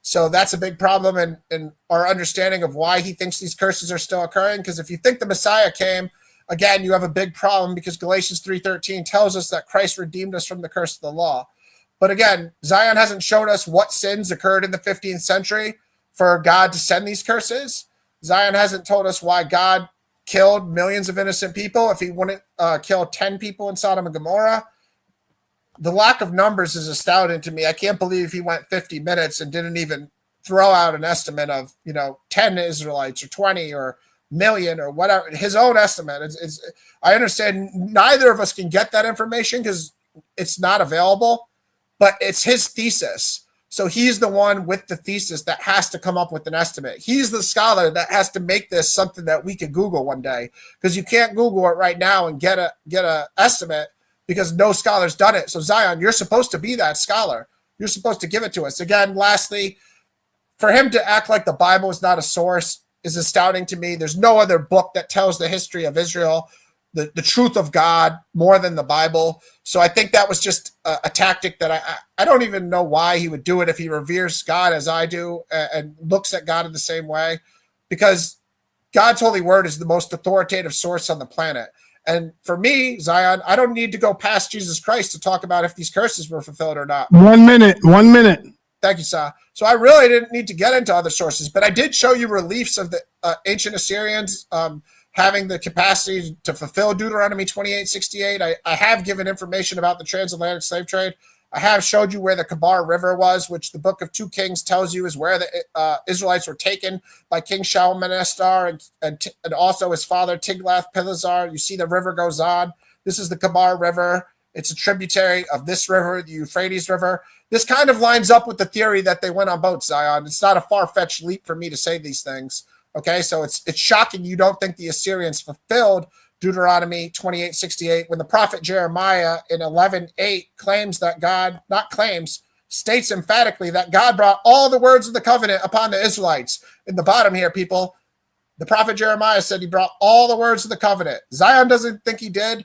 So that's a big problem in our understanding of why he thinks these curses are still occurring. Because if you think the Messiah came, again, you have a big problem, because Galatians 3:13 tells us that Christ redeemed us from the curse of the law. But again, Zion hasn't shown us what sins occurred in the 15th century for God to send these curses. Zion hasn't told us why God killed millions of innocent people if he wouldn't kill 10 people in Sodom and Gomorrah. The lack of numbers is astounding to me. I can't believe he went 50 minutes and didn't even throw out an estimate of, 10 Israelites or 20 or million or whatever, his own estimate. I understand neither of us can get that information because it's not available, but it's his thesis. So he's the one with the thesis that has to come up with an estimate. He's the scholar that has to make this something that we could Google one day, because you can't Google it right now and get a estimate, because no scholar's done it. So Zion, you're supposed to be that scholar. You're supposed to give it to us. Again, lastly, for him to act like the Bible is not a source is astounding to me. There's no other book that tells the history of Israel, the truth of God, more than the Bible. So I think that was just a tactic that I don't even know why he would do it if he reveres God as I do and looks at God in the same way, because God's holy word is the most authoritative source on the planet. And for me, Zion, I don't need to go past Jesus Christ to talk about if these curses were fulfilled or not. 1 minute. 1 minute. Thank you, Sa. So I really didn't need to get into other sources, but I did show you reliefs of the ancient Assyrians having the capacity to fulfill Deuteronomy 28:68. I have given information about the transatlantic slave trade. I have showed you where the Kabar River was, which the book of 2 Kings tells you is where the Israelites were taken by King Shalmaneser and also his father Tiglath-Pileser. You see the river goes on. This is the Kabar River. It's a tributary of this river, the Euphrates River. This kind of lines up with the theory that they went on boats, Zion. It's not a far-fetched leap for me to say these things. Okay, so it's shocking you don't think the Assyrians fulfilled Deuteronomy 28:68 when the prophet Jeremiah in 11:8 claims that God, not claims, states emphatically that God brought all the words of the covenant upon the Israelites. In the bottom here, people, the prophet Jeremiah said he brought all the words of the covenant. Zion doesn't think he did.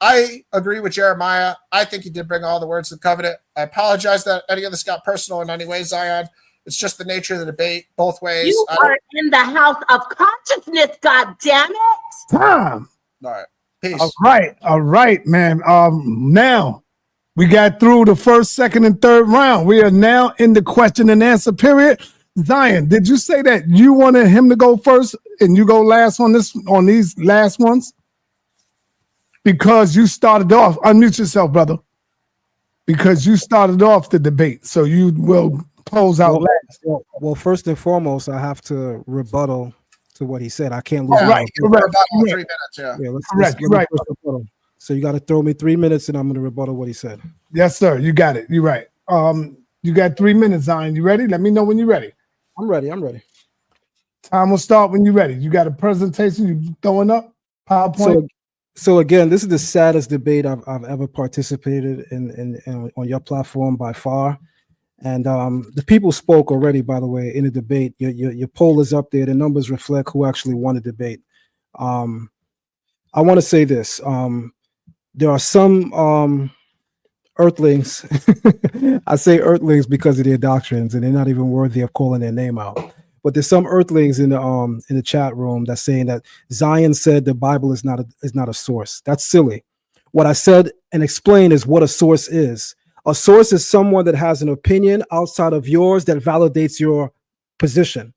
I agree with Jeremiah. I think he did bring all the words of the covenant. I apologize that any of this got personal in any way, Zion. It's just the nature of the debate, both ways. You are in the house of consciousness, God damn it. Time. All right. Peace. All right, man. Now we got through the first, second, and third round. We are now in the question and answer period. Zion, did you say that you wanted him to go first and you go last on these last ones? Because you started off, unmute yourself, brother. Because you started off the debate, so you will close out last. Well, first and foremost, I have to rebuttal to what he said. I can't lose. Right, About 3 minutes, yeah. Let's right. So you got to throw me 3 minutes, and I'm going to rebuttal what he said. Yes, sir. You got it. You're right. You got 3 minutes, Zion. You ready? Let me know when you're ready. I'm ready. Time will start when you're ready. You got a presentation you throwing up? PowerPoint? So again, this is the saddest debate I've ever participated in on your platform by far. And the people spoke already, by the way, in the debate. Your poll is up there. The numbers reflect who actually won the debate. I want to say this. There are some earthlings. I say earthlings because of their doctrines, and they're not even worthy of calling their name out. But there's some earthlings in the chat room that's saying that Zion said the Bible is not a source. That's silly. What I said and explained is what a source is. A source is someone that has an opinion outside of yours that validates your position.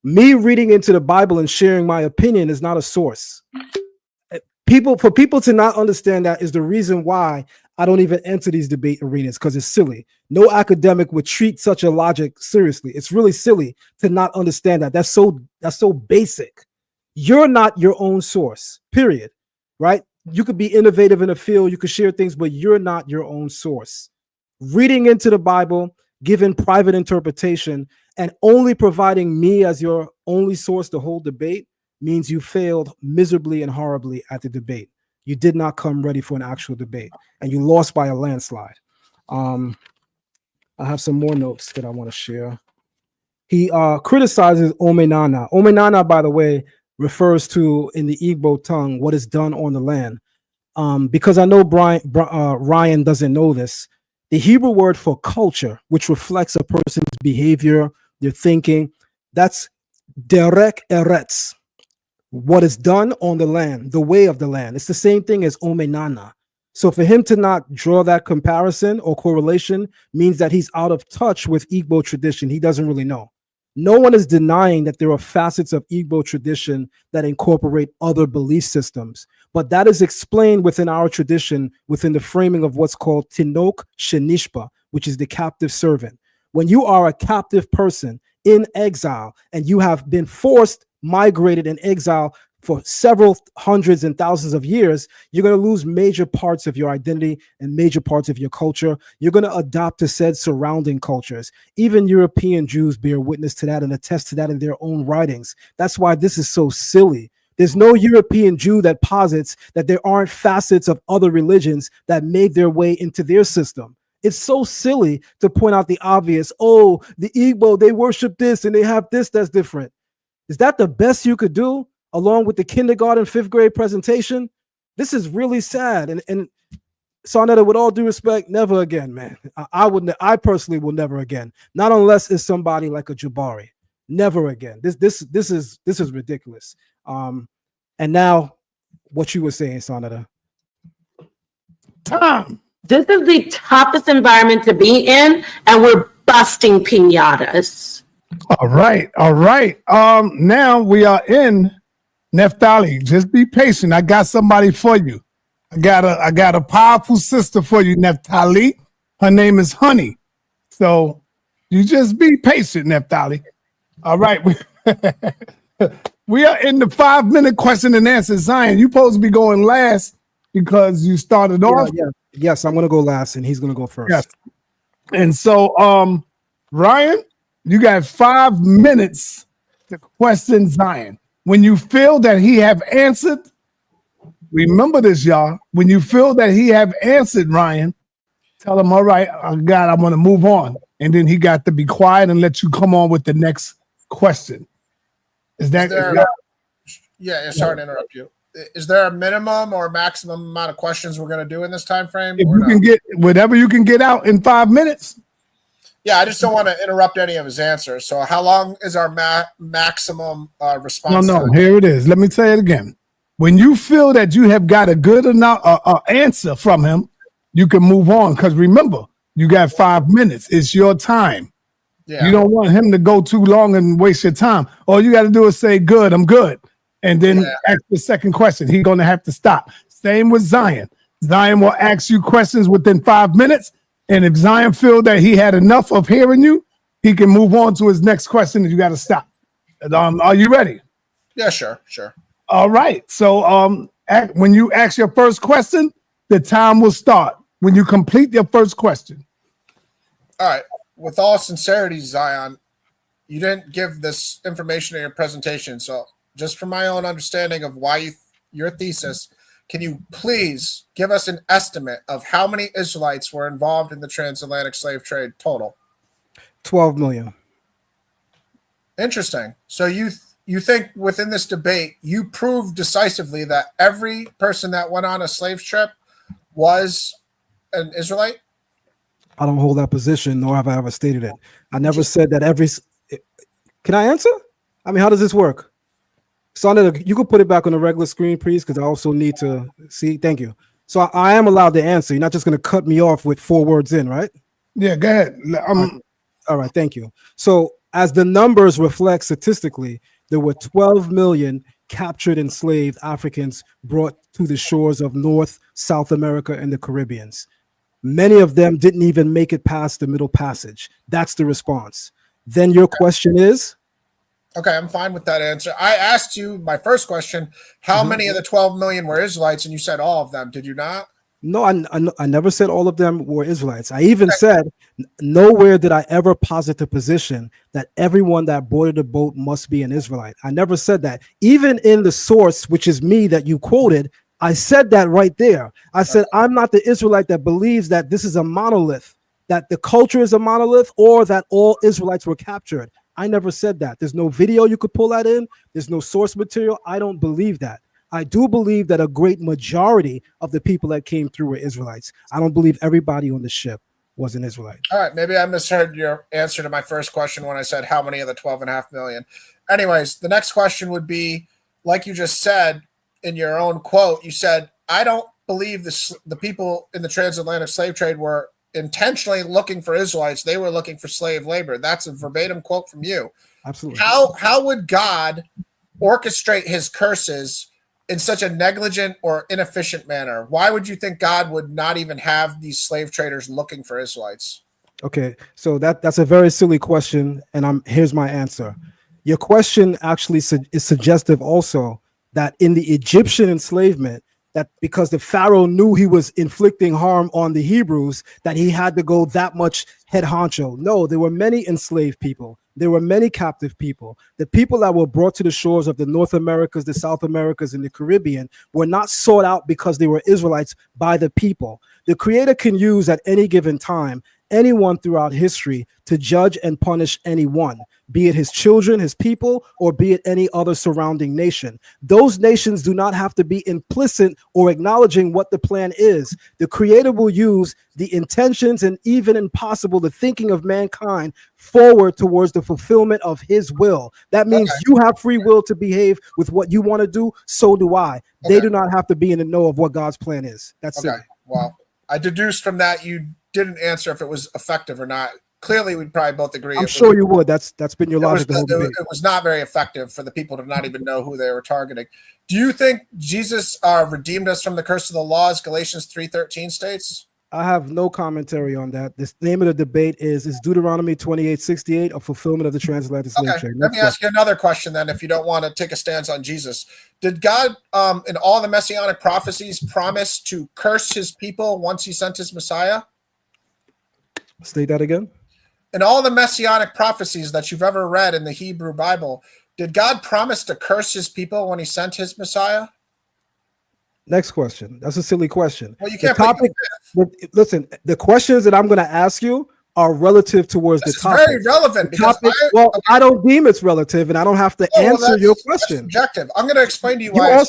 Me reading into the Bible and sharing my opinion is not a source. For people to not understand that is the reason why I don't even enter these debate arenas, because it's silly. No academic would treat such a logic seriously. It's really silly to not understand that. That's so basic. You're not your own source, period. Right? You could be innovative in a field, you could share things, but you're not your own source. Reading into the Bible, giving private interpretation, and only providing me as your only source to hold debate means you failed miserably and horribly at the debate. You did not come ready for an actual debate, and you lost by a landslide. I have some more notes that I want to share. He criticizes Omenana. Omenana, by the way, refers to, in the Igbo tongue, what is done on the land. Because I know Ryan doesn't know this, The Hebrew word for culture, which reflects a person's behavior, their thinking, that's derek eretz, what is done on the land, the way of the land. It's the same thing as omenana. So for him to not draw that comparison or correlation means that he's out of touch with Igbo tradition. He doesn't really know. No one is denying that there are facets of Igbo tradition that incorporate other belief systems, but that is explained within our tradition within the framing of what's called Tinok Shenishpa, which is the captive servant. When you are a captive person in exile and you have been forced, migrated in exile for several hundreds and thousands of years, you're going to lose major parts of your identity and major parts of your culture. You're going to adopt to said surrounding cultures. Even European Jews bear witness to that and attest to that in their own writings. That's why this is so silly. There's no European Jew that posits that there aren't facets of other religions that made their way into their system. It's so silly to point out the obvious. Oh, the Igbo, they worship this and they have this that's different. Is that the best you could do? Along with the kindergarten, 5th grade presentation? This is really sad. And sa.neter, with all due respect, never again, man. I personally will never again. Not unless it's somebody like a Jabari. Never again. This is ridiculous. And now, what you were saying, sa.neter. Tom. This is the toughest environment to be in, and we're busting piñatas. All right. Now we are in Naphtali. Just be patient. I got somebody for you. I got a powerful sister for you, Naphtali. Her name is Honey. So you just be patient, Naphtali. All right. We are in the 5-minute question and answer. Zion, you're supposed to be going last because you started off. Yeah. Yes, I'm going to go last and he's going to go first. Yes. And so, Ryan, you got 5 minutes to question Zion. When you feel that he have answered, remember this, y'all. When you feel that he have answered, Ryan, tell him, all right, God, I want to move on. And then he got to be quiet and let you come on with the next question. Sorry to interrupt you. Is there a minimum or maximum amount of questions we're going to do in this time frame? If you can get whatever you can get out in 5 minutes. Yeah, I just don't want to interrupt any of his answers. So how long is our maximum response time? Here it is. Let me say it again. When you feel that you have got a good enough answer from him, you can move on. Because remember, you got 5 minutes. It's your time. Yeah. You don't want him to go too long and waste your time. All you got to do is say, good, I'm good. And then ask the second question. He's going to have to stop. Same with Zion. Zion will ask you questions within 5 minutes. And if Zion feel that he had enough of hearing you, he can move on to his next question and you got to stop. Are you ready? Yeah, sure. All right. So when you ask your first question, the time will start when you complete your first question. All right. With all sincerity, Zion, you didn't give this information in your presentation. So just from my own understanding of why your thesis, can you please give us an estimate of how many Israelites were involved in the transatlantic slave trade total? 12 million. Interesting. So you think within this debate, you proved decisively that every person that went on a slave trip was an Israelite? I don't hold that position, nor have I ever stated it. I never said that every... Can I answer? I mean, how does this work? sa.neter, you could put it back on the regular screen, please, because I also need to see. Thank you. So I am allowed to answer. You're not just going to cut me off with 4 words in, right? Yeah, go ahead. All right, thank you. So as the numbers reflect statistically, there were 12 million captured enslaved Africans brought to the shores of North, South America, and the Caribbeans. Many of them didn't even make it past the Middle Passage. That's the response. Then your question is? Okay, I'm fine with that answer. I asked you my first question, how many of the 12 million were Israelites, and you said all of them. Did you not? No, I never said all of them were Israelites. I even said nowhere did I ever posit the position that everyone that boarded the boat must be an Israelite. I never said that. Even in the source, which is me that you quoted, I said that right there. I said, I'm not the Israelite that believes that this is a monolith, that the culture is a monolith, or that all Israelites were captured. I never said that. There's no video you could pull that in. There's no source material. I don't believe that. I do believe that a great majority of the people that came through were Israelites. I don't believe everybody on the ship. was an Israelite. All right, maybe I misheard your answer to my first question when I said how many of the 12.5 million. Anyways, the next question would be, like you just said in your own quote, you said, I don't believe the people in the transatlantic slave trade were intentionally looking for Israelites. They were looking for slave labor. That's a verbatim quote from you. Absolutely. How would God orchestrate his curses in such a negligent or inefficient manner? Why would you think God would not even have these slave traders looking for Israelites? Okay, so that's a very silly question, and here's my answer. Your question actually is suggestive also that in the Egyptian enslavement, that because the Pharaoh knew he was inflicting harm on the Hebrews, that he had to go that much head honcho. No, there were many enslaved people. There were many captive people. The people that were brought to the shores of the North Americas, the South Americas, and the Caribbean were not sought out because they were Israelites by the people. The Creator can use at any given time anyone throughout history to judge and punish anyone, be it his children, his people, or be it any other surrounding nation. Those nations do not have to be implicit or acknowledging what the plan is. The Creator will use the intentions and even impossible the thinking of mankind forward towards the fulfillment of his will. That means you have free will to behave with what you want to do. So do I. They do not have to be in the know of what God's plan is. That's it. Well, I deduced from that you didn't answer if it was effective or not. Clearly, we'd probably both agree. I'm sure you would. That's been your logic. It was not very effective for the people to not even know who they were targeting. Do you think Jesus redeemed us from the curse of the law, as Galatians 3:13 states? I have no commentary on that. The name of the debate is Deuteronomy 28:68 a fulfillment of the transatlantic slave trade? Let me ask you another question then, if you don't want to take a stance on Jesus. Did God, in all the messianic prophecies, promise to curse his people once he sent his Messiah? State that again. In all the messianic prophecies that you've ever read in the Hebrew Bible, did God promise to curse his people when he sent his Messiah? Next question. That's a silly question. Well, you can't listen, the questions that I'm going to ask you are relative towards the topic. Very relevant. I don't deem it's relative, and I don't have to answer your question. Subjective. I'm going to explain to you why.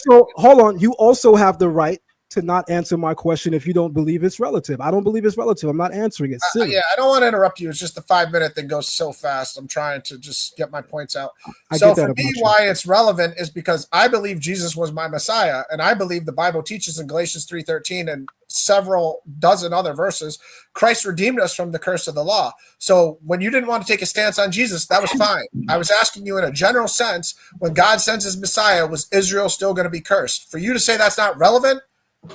You also have the right to not answer my question if you don't believe it's relative. I don't believe it's relative. I'm not answering it. I don't want to interrupt you. It's just the 5-minute thing goes so fast. I'm trying to just get my points out. So for me, why it's relevant is because I believe Jesus was my Messiah, and I believe the Bible teaches in Galatians 3:13 and several dozen other verses, Christ redeemed us from the curse of the law. So when you didn't want to take a stance on Jesus, that was fine. I was asking you in a general sense, when God sends his Messiah, was Israel still going to be cursed? For you to say that's not relevant,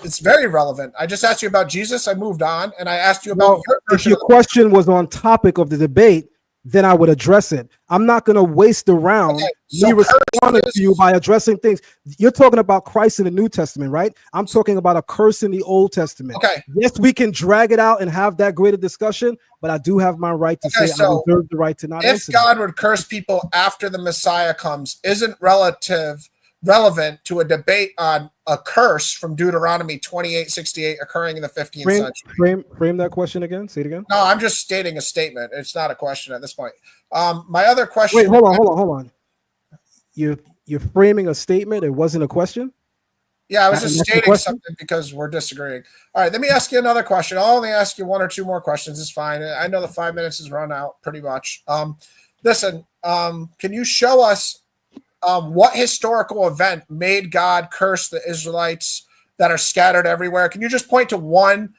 it's very relevant. I just asked you about Jesus. I moved on, and I asked you about if your question was on topic of the debate, then I would address it. I'm not going to waste the round me responding to you by addressing things. You're talking about Christ in the New Testament, right? I'm talking about a curse in the Old Testament. Okay. Yes, we can drag it out and have that greater discussion, but I do have my right to say I reserve the right to not answer. If God would curse people after the Messiah comes, isn't relevant to a debate on a curse from Deuteronomy 28:68 occurring in the 15th century. Frame that question again. Say it again. No, I'm just stating a statement. It's not a question at this point. My other question. Wait, hold on. You're framing a statement. It wasn't a question. Yeah, I was just stating something because we're disagreeing. All right, let me ask you another question. I'll only ask you 1 or 2 more questions. It's fine. I know the 5 minutes has run out pretty much. Listen, can you show us what historical event made God curse the Israelites that are scattered everywhere? Can you just point to one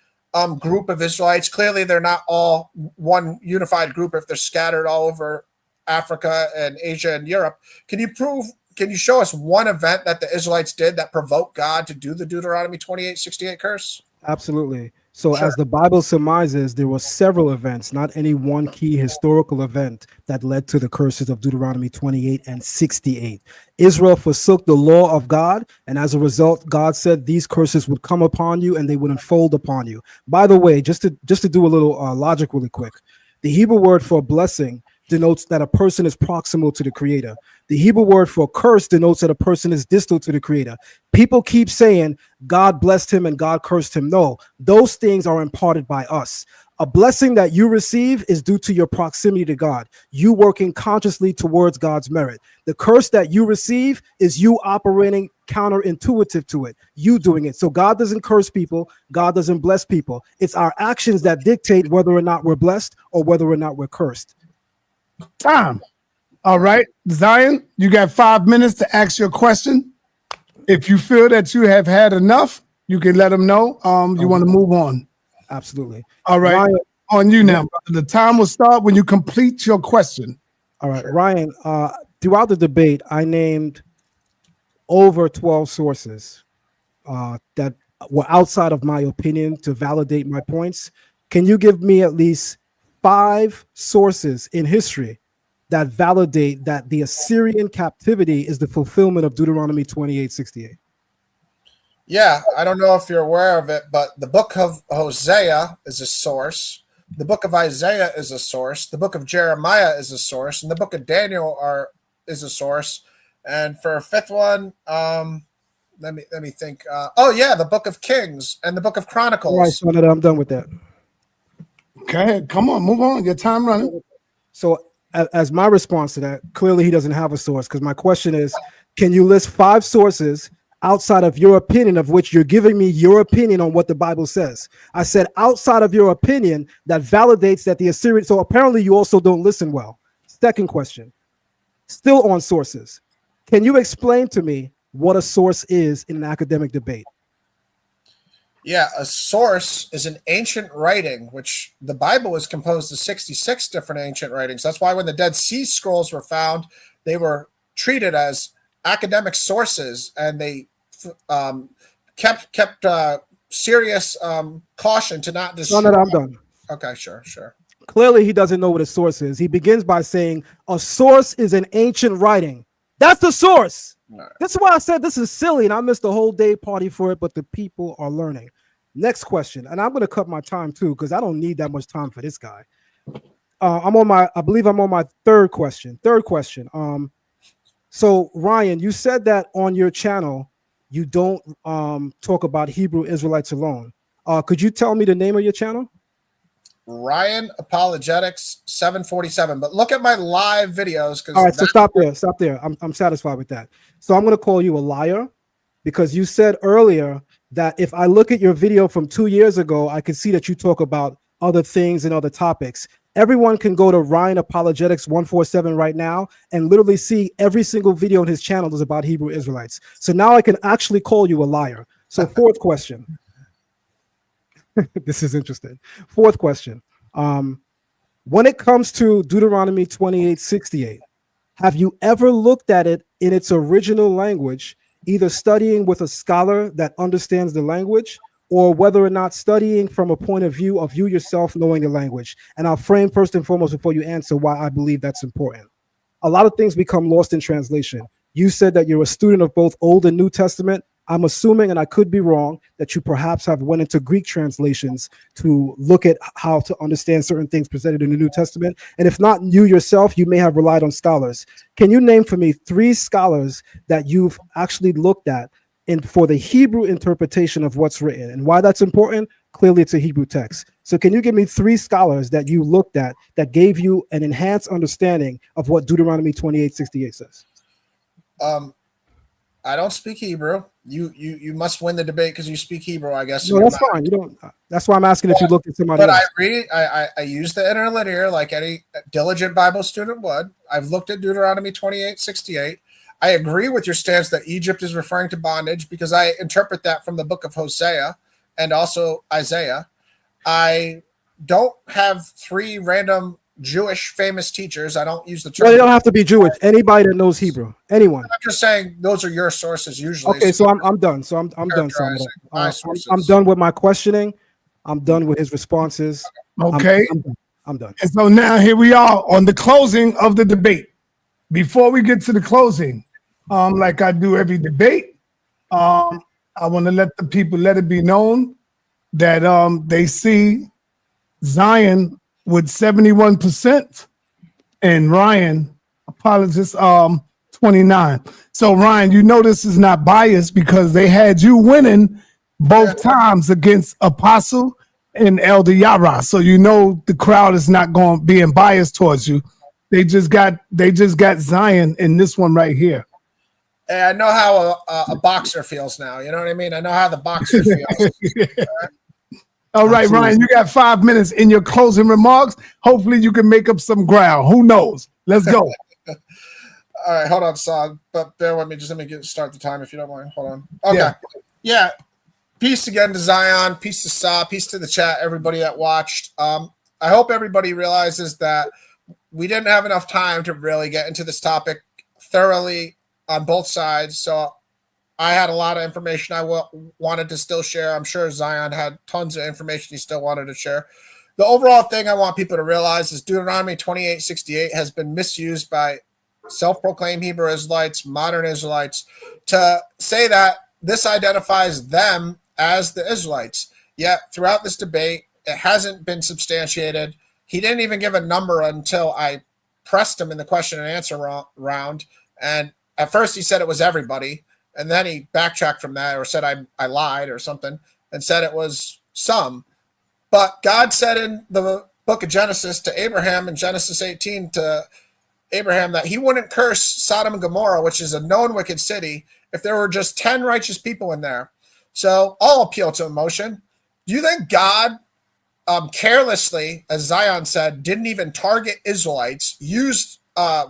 group of Israelites? Clearly, they're not all one unified group if they're scattered all over Africa and Asia and Europe. Can you show us one event that the Israelites did that provoked God to do the Deuteronomy 28:68 curse? Absolutely. So as the Bible surmises, there were several events, not any one key historical event that led to the curses of Deuteronomy 28 and 68. Israel forsook the law of God, and as a result, God said these curses would come upon you and they would unfold upon you. By the way, just to do a little logic really quick, the Hebrew word for blessing denotes that a person is proximal to the Creator. The Hebrew word for curse denotes that a person is distal to the Creator. People keep saying God blessed him and God cursed him. No, those things are imparted by us. A blessing that you receive is due to your proximity to God, you working consciously towards God's merit. The curse that you receive is you operating counterintuitive to it, you doing it. So God doesn't curse people, God doesn't bless people. It's our actions that dictate whether or not we're blessed or whether or not we're cursed. Time. All right, Zion, you got 5 minutes to ask your question. If you feel that you have had enough, you can let them know you want to move on. Absolutely. All right, Ryan, on you now. The time will start when you complete your question. all right, Ryan, throughout the debate, I named over 12 sources that were outside of my opinion to validate my points. Can you give me at least 5 sources in history that validate that the Assyrian captivity is the fulfillment of Deuteronomy 28:68? Yeah, I don't know if you're aware of it, but the book of Hosea is a source. The book of Isaiah is a source. The book of Jeremiah is a source, and the book of Daniel is a source. And for a fifth one, let me think. The book of Kings and the book of Chronicles. All right, so I'm done with that. Okay, come on, move on. Your time running. So as my response to that, clearly he doesn't have a source, because my question is, can you list 5 sources outside of your opinion, of which you're giving me your opinion on what the Bible says? I said outside of your opinion that validates that the Assyrian. So apparently you also don't listen well. Second question, still on sources. Can you explain to me what a source is in an academic debate? Yeah, a source is an ancient writing, which the Bible is composed of 66 different ancient writings. That's why when the Dead Sea Scrolls were found, they were treated as academic sources, and they kept serious caution to not destroy. No, I'm done. Okay, sure. Clearly he doesn't know what a source is. He begins by saying a source is an ancient writing. That's the source. Right. That's why I said this is silly, and I missed the whole day party for it, but the people are learning. Next question, and I'm going to cut my time too, because I don't need that much time for this guy. I believe I'm on my third question. So Ryan, you said that on your channel you don't talk about Hebrew Israelites alone. Could you tell me the name of your channel? Rayan Apologetics 747. But look at my live videos. All right, so stop there. I'm satisfied with that. So I'm going to call you a liar, because you said earlier that if I look at your video from 2 years ago, I can see that you talk about other things and other topics. Everyone can go to Rayan Apologetics 147 right now and literally see every single video on his channel is about Hebrew Israelites. So now I can actually call you a liar. So fourth question. This is interesting. Fourth question. When it comes to Deuteronomy 28:68, have you ever looked at it in its original language, either studying with a scholar that understands the language, or whether or not studying from a point of view of you yourself knowing the language? And I'll frame first and foremost before you answer why I believe that's important. A lot of things become lost in translation. You said that you're a student of both Old and New Testament. I'm assuming, and I could be wrong, that you perhaps have went into Greek translations to look at how to understand certain things presented in the New Testament. And if not you yourself, you may have relied on scholars. Can you name for me 3 scholars that you've actually looked at for the Hebrew interpretation of what's written? And why that's important? Clearly it's a Hebrew text. So can you give me 3 scholars that you looked at that gave you an enhanced understanding of what Deuteronomy 28:68 says? I don't speak Hebrew. You must win the debate because you speak Hebrew, I guess. No, that's fine. You don't. That's why I'm asking if you looked at somebody else. I use the interlinear like any diligent Bible student would. I've looked at Deuteronomy 28:68. I agree with your stance that Egypt is referring to bondage, because I interpret that from the book of Hosea and also Isaiah. I don't have 3 random Jewish famous teachers. I don't use the term. Well, they don't have to be Jewish. Anybody that knows Hebrew, anyone. I'm just saying those are your sources usually. Okay, so I'm done. So I'm done. I'm done with my questioning. I'm done with his responses. Okay, I'm done. And so now here we are on the closing of the debate. Before we get to the closing, like I do every debate, I want to let it be known that they see Zion with 71% and Ryan, apologies, 29. So Ryan, you know this is not biased because they had you winning both times against Apostle in Elder Yara. So you know the crowd is not going being biased towards you. They just got Zion in this one right here. Hey, I know how a boxer feels now. You know what I mean? I know how the boxer feels. All right, Absolutely. Ryan, you got 5 minutes in your closing remarks. Hopefully you can make up some ground. Who knows? Let's go. All right, hold on, Son. But bear with me. Just let me start the time if you don't mind. Hold on. Okay. Yeah. Peace again to Zion. Peace to Sa. Peace to the chat, everybody that watched. I hope everybody realizes that we didn't have enough time to really get into this topic thoroughly on both sides. So I had a lot of information I wanted to still share. I'm sure Zion had tons of information he still wanted to share. The overall thing I want people to realize is Deuteronomy 28:68 has been misused by self-proclaimed Hebrew Israelites, modern Israelites, to say that this identifies them as the Israelites. Yet throughout this debate, it hasn't been substantiated. He didn't even give a number until I pressed him in the question and answer round. And at first he said it was everybody. And then he backtracked from that or said I lied or something and said it was some. But God said in the book of Genesis to Abraham in Genesis 18 to Abraham that he wouldn't curse Sodom and Gomorrah, which is a known wicked city, if there were just 10 righteous people in there. So I'll appeal to emotion. Do you think God carelessly, as Zion said, didn't even target Israelites, used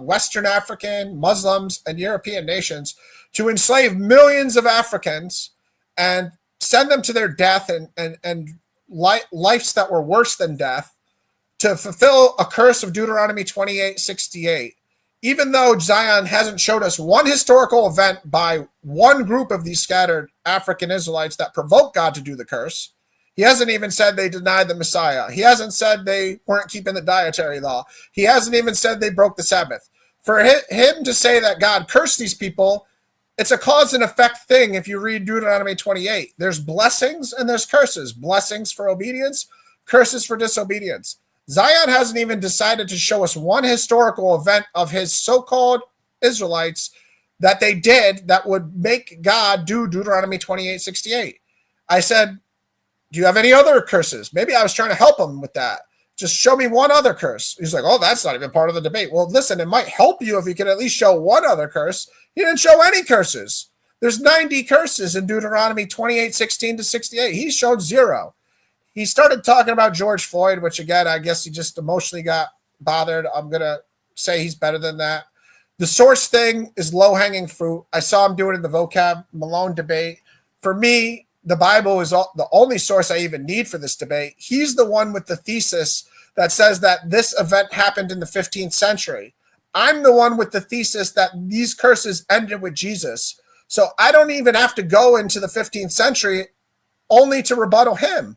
Western African, Muslims, and European nations to enslave millions of Africans and send them to their death and lives that were worse than death to fulfill a curse of Deuteronomy 28:68? Even though Zion hasn't showed us one historical event by one group of these scattered African Israelites that provoked God to do the curse, he hasn't even said they denied the Messiah. He hasn't said they weren't keeping the dietary law. He hasn't even said they broke the Sabbath. For him to say that God cursed these people, it's a cause and effect thing. If you read Deuteronomy 28, there's blessings and there's curses. Blessings for obedience, curses for disobedience. Zion hasn't even decided to show us one historical event of his so-called Israelites that they did that would make God do Deuteronomy 28:68. I said, do you have any other curses? Maybe I was trying to help him with that. Just show me one other curse. He's like, oh, that's not even part of the debate. Well, listen, it might help you if you could at least show one other curse. He didn't show any curses. There's 90 curses in Deuteronomy 28:16-68. He showed 0. He started talking about George Floyd, which, again, I guess he just emotionally got bothered. I'm going to say he's better than that. The source thing is low-hanging fruit. I saw him do it in the vocab Malone debate. For me, the Bible is the only source I even need for this debate. He's the one with the thesis that says that this event happened in the 15th century. I'm the one with the thesis that these curses ended with Jesus. So I don't even have to go into the 15th century only to rebuttal him.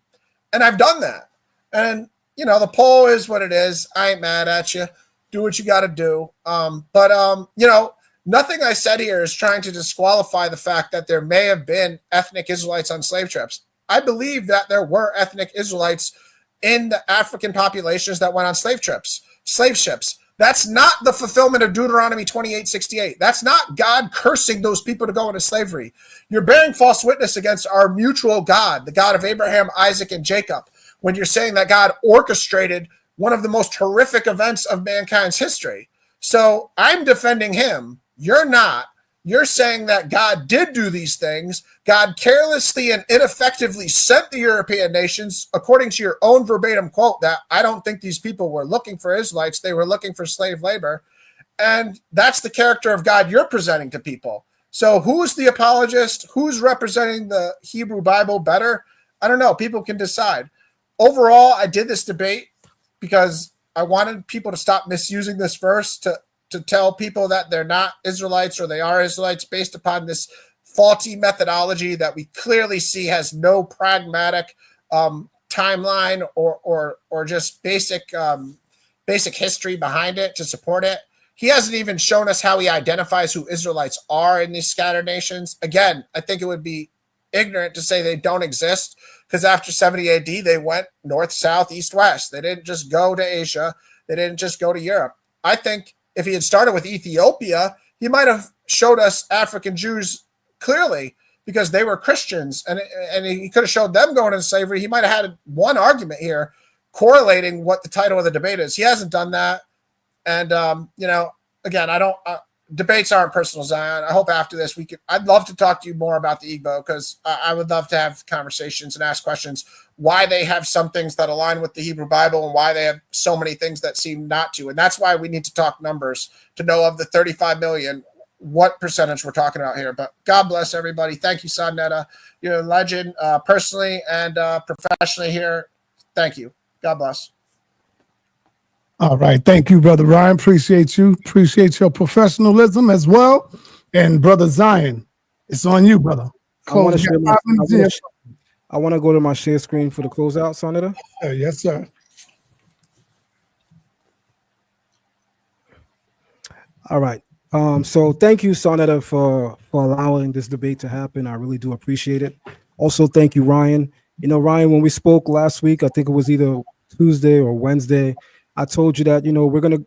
And I've done that. And, you know, the poll is what it is. I ain't mad at you. Do what you got to do. You know, nothing I said here is trying to disqualify the fact that there may have been ethnic Israelites on slave trips. I believe that there were ethnic Israelites in the African populations that went on slave ships. That's not the fulfillment of Deuteronomy 28:68. That's not God cursing those people to go into slavery. You're bearing false witness against our mutual God, the God of Abraham, Isaac, and Jacob, when you're saying that God orchestrated one of the most horrific events of mankind's history. So I'm defending him. You're not. You're saying that God did do these things. God carelessly and ineffectively sent the European nations, according to your own verbatim quote, that I don't think these people were looking for Israelites. They were looking for slave labor. And that's the character of God you're presenting to people. So who's the apologist? Who's representing the Hebrew Bible better? I don't know. People can decide. Overall, I did this debate because I wanted people to stop misusing this verse to tell people that they're not Israelites or they are Israelites based upon this faulty methodology that we clearly see has no pragmatic timeline or just basic history behind it to support it. He hasn't even shown us how he identifies who Israelites are in these scattered nations. Again, I think it would be ignorant to say they don't exist, because after 70 AD, they went north, south, east, west. They didn't just go to Asia. They didn't just go to Europe. I think if he had started with Ethiopia, he might have showed us African Jews clearly. because they were Christians, and he could have showed them going into slavery. He might have had one argument here correlating what the title of the debate is. He hasn't done that. And, again, debates aren't personal, Zion. I hope after this I'd love to talk to you more about the Igbo, because I would love to have conversations and ask questions why they have some things that align with the Hebrew Bible and why they have so many things that seem not to. And that's why we need to talk numbers to know of the 35 million, what percentage we're talking about here. But God bless everybody. Thank you, sa.neter. You're a legend, personally and professionally here. Thank you. God bless. All right. Thank you, Brother Ryan. Appreciate you. Appreciate your professionalism as well. And Brother Zion, it's on you, brother. I want to go to my share screen for the closeout, sa.neter. Yes, sir. All right. So thank you, sa.neter, for allowing this debate to happen. I really do appreciate it. Also, thank you, Ryan. Ryan, when we spoke last week, I think it was either Tuesday or Wednesday, I told you that,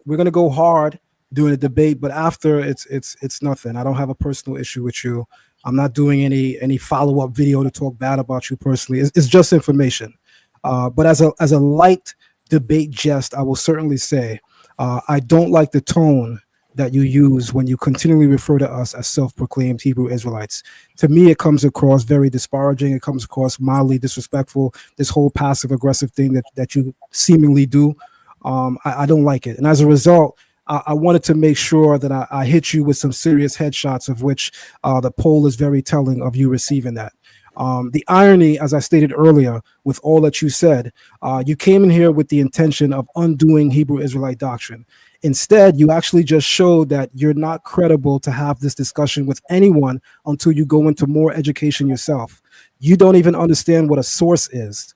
we're gonna go hard during the debate, but after it's nothing. I don't have a personal issue with you. I'm not doing any follow-up video to talk bad about you personally. It's just information. But as a light debate jest, I will certainly say I don't like the tone that you use when you continually refer to us as self-proclaimed Hebrew Israelites. To me, it comes across very disparaging. It comes across mildly disrespectful. This whole passive-aggressive thing that you seemingly do. I don't like it. And as a result, I wanted to make sure that I hit you with some serious headshots, of which the poll is very telling of you receiving that. The irony, as I stated earlier, with all that you said, you came in here with the intention of undoing Hebrew Israelite doctrine. Instead, you actually just showed that you're not credible to have this discussion with anyone until you go into more education yourself. You don't even understand what a source is.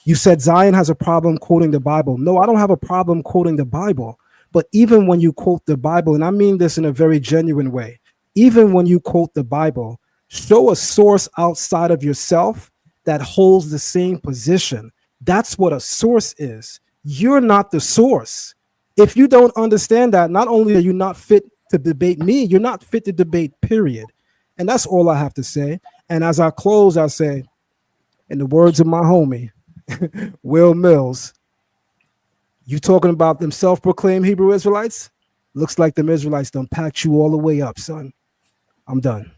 You said Zion has a problem quoting the Bible. No, I don't have a problem quoting the Bible. But even when you quote the Bible, and I mean this in a very genuine way, even when you quote the Bible, show a source outside of yourself that holds the same position. That's what a source is. You're not the source. If you don't understand that, not only are you not fit to debate me, you're not fit to debate, period. And that's all I have to say. And as I close, I say, in the words of my homie, Will Mills, you talking about them self-proclaimed Hebrew Israelites? Looks like them Israelites done packed you all the way up, son. I'm done.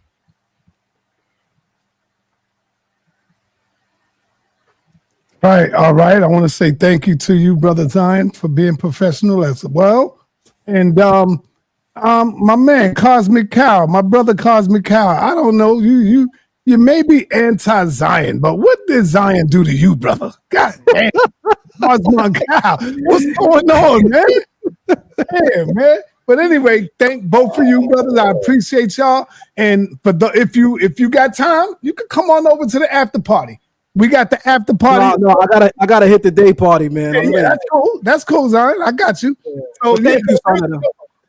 All right. I want to say thank you to you, Brother Zion, for being professional as well. And my man, Cosmic Cow, my brother Cosmic Cow, I don't know, you may be anti-Zion, but what did Zion do to you, brother? God damn. Cosmic Cow, what's going on, man? Damn, man. But anyway, thank both of you, brothers. I appreciate y'all. And if you got time, you can come on over to the after party. We got the after party. No, I gotta hit the day party, man. Yeah, that's cool. That's cool, Zion. I got you. So thank you,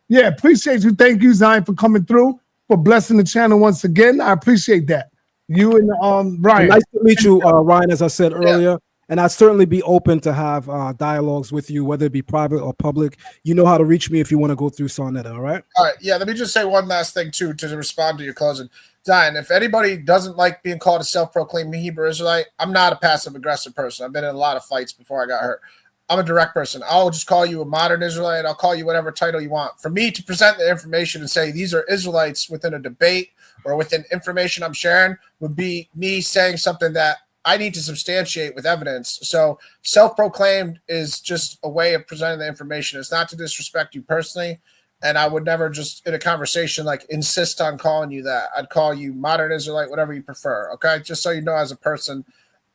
yeah, appreciate you. Thank you, Zion, for coming through, for blessing the channel once again. I appreciate that. You and Ryan. Nice to meet you, Ryan, as I said earlier. And I'd certainly be open to have dialogues with you, whether it be private or public. You know how to reach me if you want to go through sa.neter, all right? All right, yeah, let me just say one last thing, too, to respond to your closing. Zion, if anybody doesn't like being called a self-proclaimed Hebrew Israelite, I'm not a passive-aggressive person. I've been in a lot of fights before I got hurt. I'm a direct person. I'll just call you a modern Israelite. I'll call you whatever title you want. For me to present the information and say these are Israelites within a debate or within information I'm sharing would be me saying something that I need to substantiate with evidence. So self-proclaimed is just a way of presenting the information. It's not to disrespect you personally. And I would never just in a conversation like insist on calling you that. I'd call you modern Israelite, whatever you prefer. Okay. Just so you know, as a person,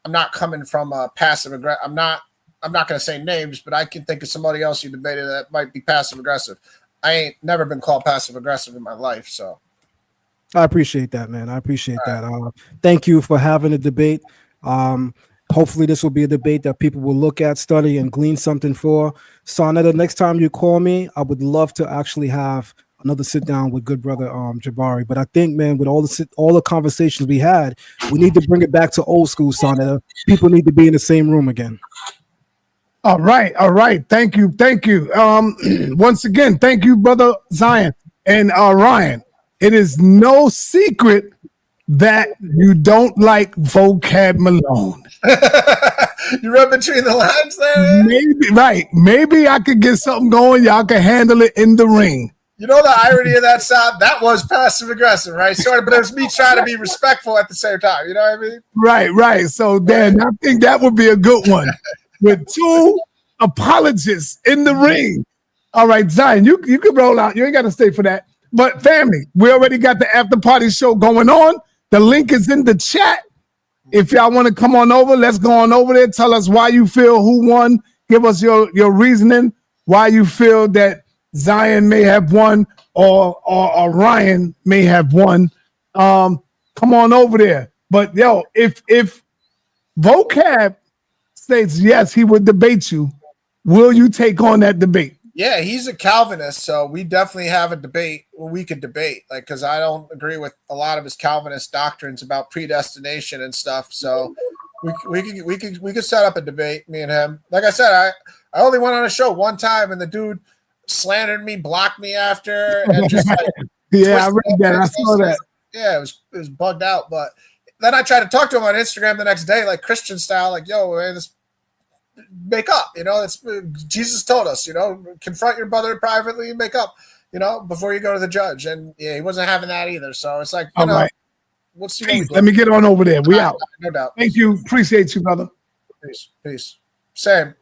I'm not coming from a passive aggressive. I'm not going to say names, but I can think of somebody else you debated that might be passive aggressive. I ain't never been called passive aggressive in my life. So I appreciate that, man. I appreciate that. Thank you for having a debate. Hopefully this will be a debate that people will look at, study, and glean something for. sa.neter, next time you call me, I would love to actually have another sit down with good brother Jabari. But I think, man, with all the conversations we had, we need to bring it back to old school sa.neter. People need to be in the same room again. All right. Thank you. Once again, thank you, brother Zion and Ryan. It is no secret that you don't like vocab Malone. You read between the lines there, man? Maybe, right. Maybe I could get something going. Y'all can handle it in the ring. You know the irony of that sound? That was passive aggressive, right? Sort of, but it was me trying to be respectful at the same time. You know what I mean? Right. So then I think that would be a good one with two apologists in the ring. All right, Zion, you can roll out. You ain't got to stay for that. But family, we already got the after party show going on. The link is in the chat. If y'all want to come on over, let's go on over there. Tell us why you feel who won. Give us your reasoning why you feel that Zion may have won or Ryan may have won. Come on over there. But yo, if vocab states yes, he would debate you, will you take on that debate? Yeah, he's a Calvinist, so we definitely have a debate where we could debate, like, because I don't agree with a lot of his Calvinist doctrines about predestination and stuff. So we could set up a debate, me and him. Like I said, I only went on a show one time, and the dude slandered me, blocked me after, and just like yeah, I read that. I saw that. Yeah, it was bugged out. But then I tried to talk to him on Instagram the next day, like Christian style, like, yo, man, this make up, it's Jesus told us, confront your brother privately and make up, before you go to the judge. And yeah, he wasn't having that either. So it's like, all right. We'll see. Peace. Let me get on over there. We out. No doubt. Thank you. Appreciate you, brother. Peace. Same.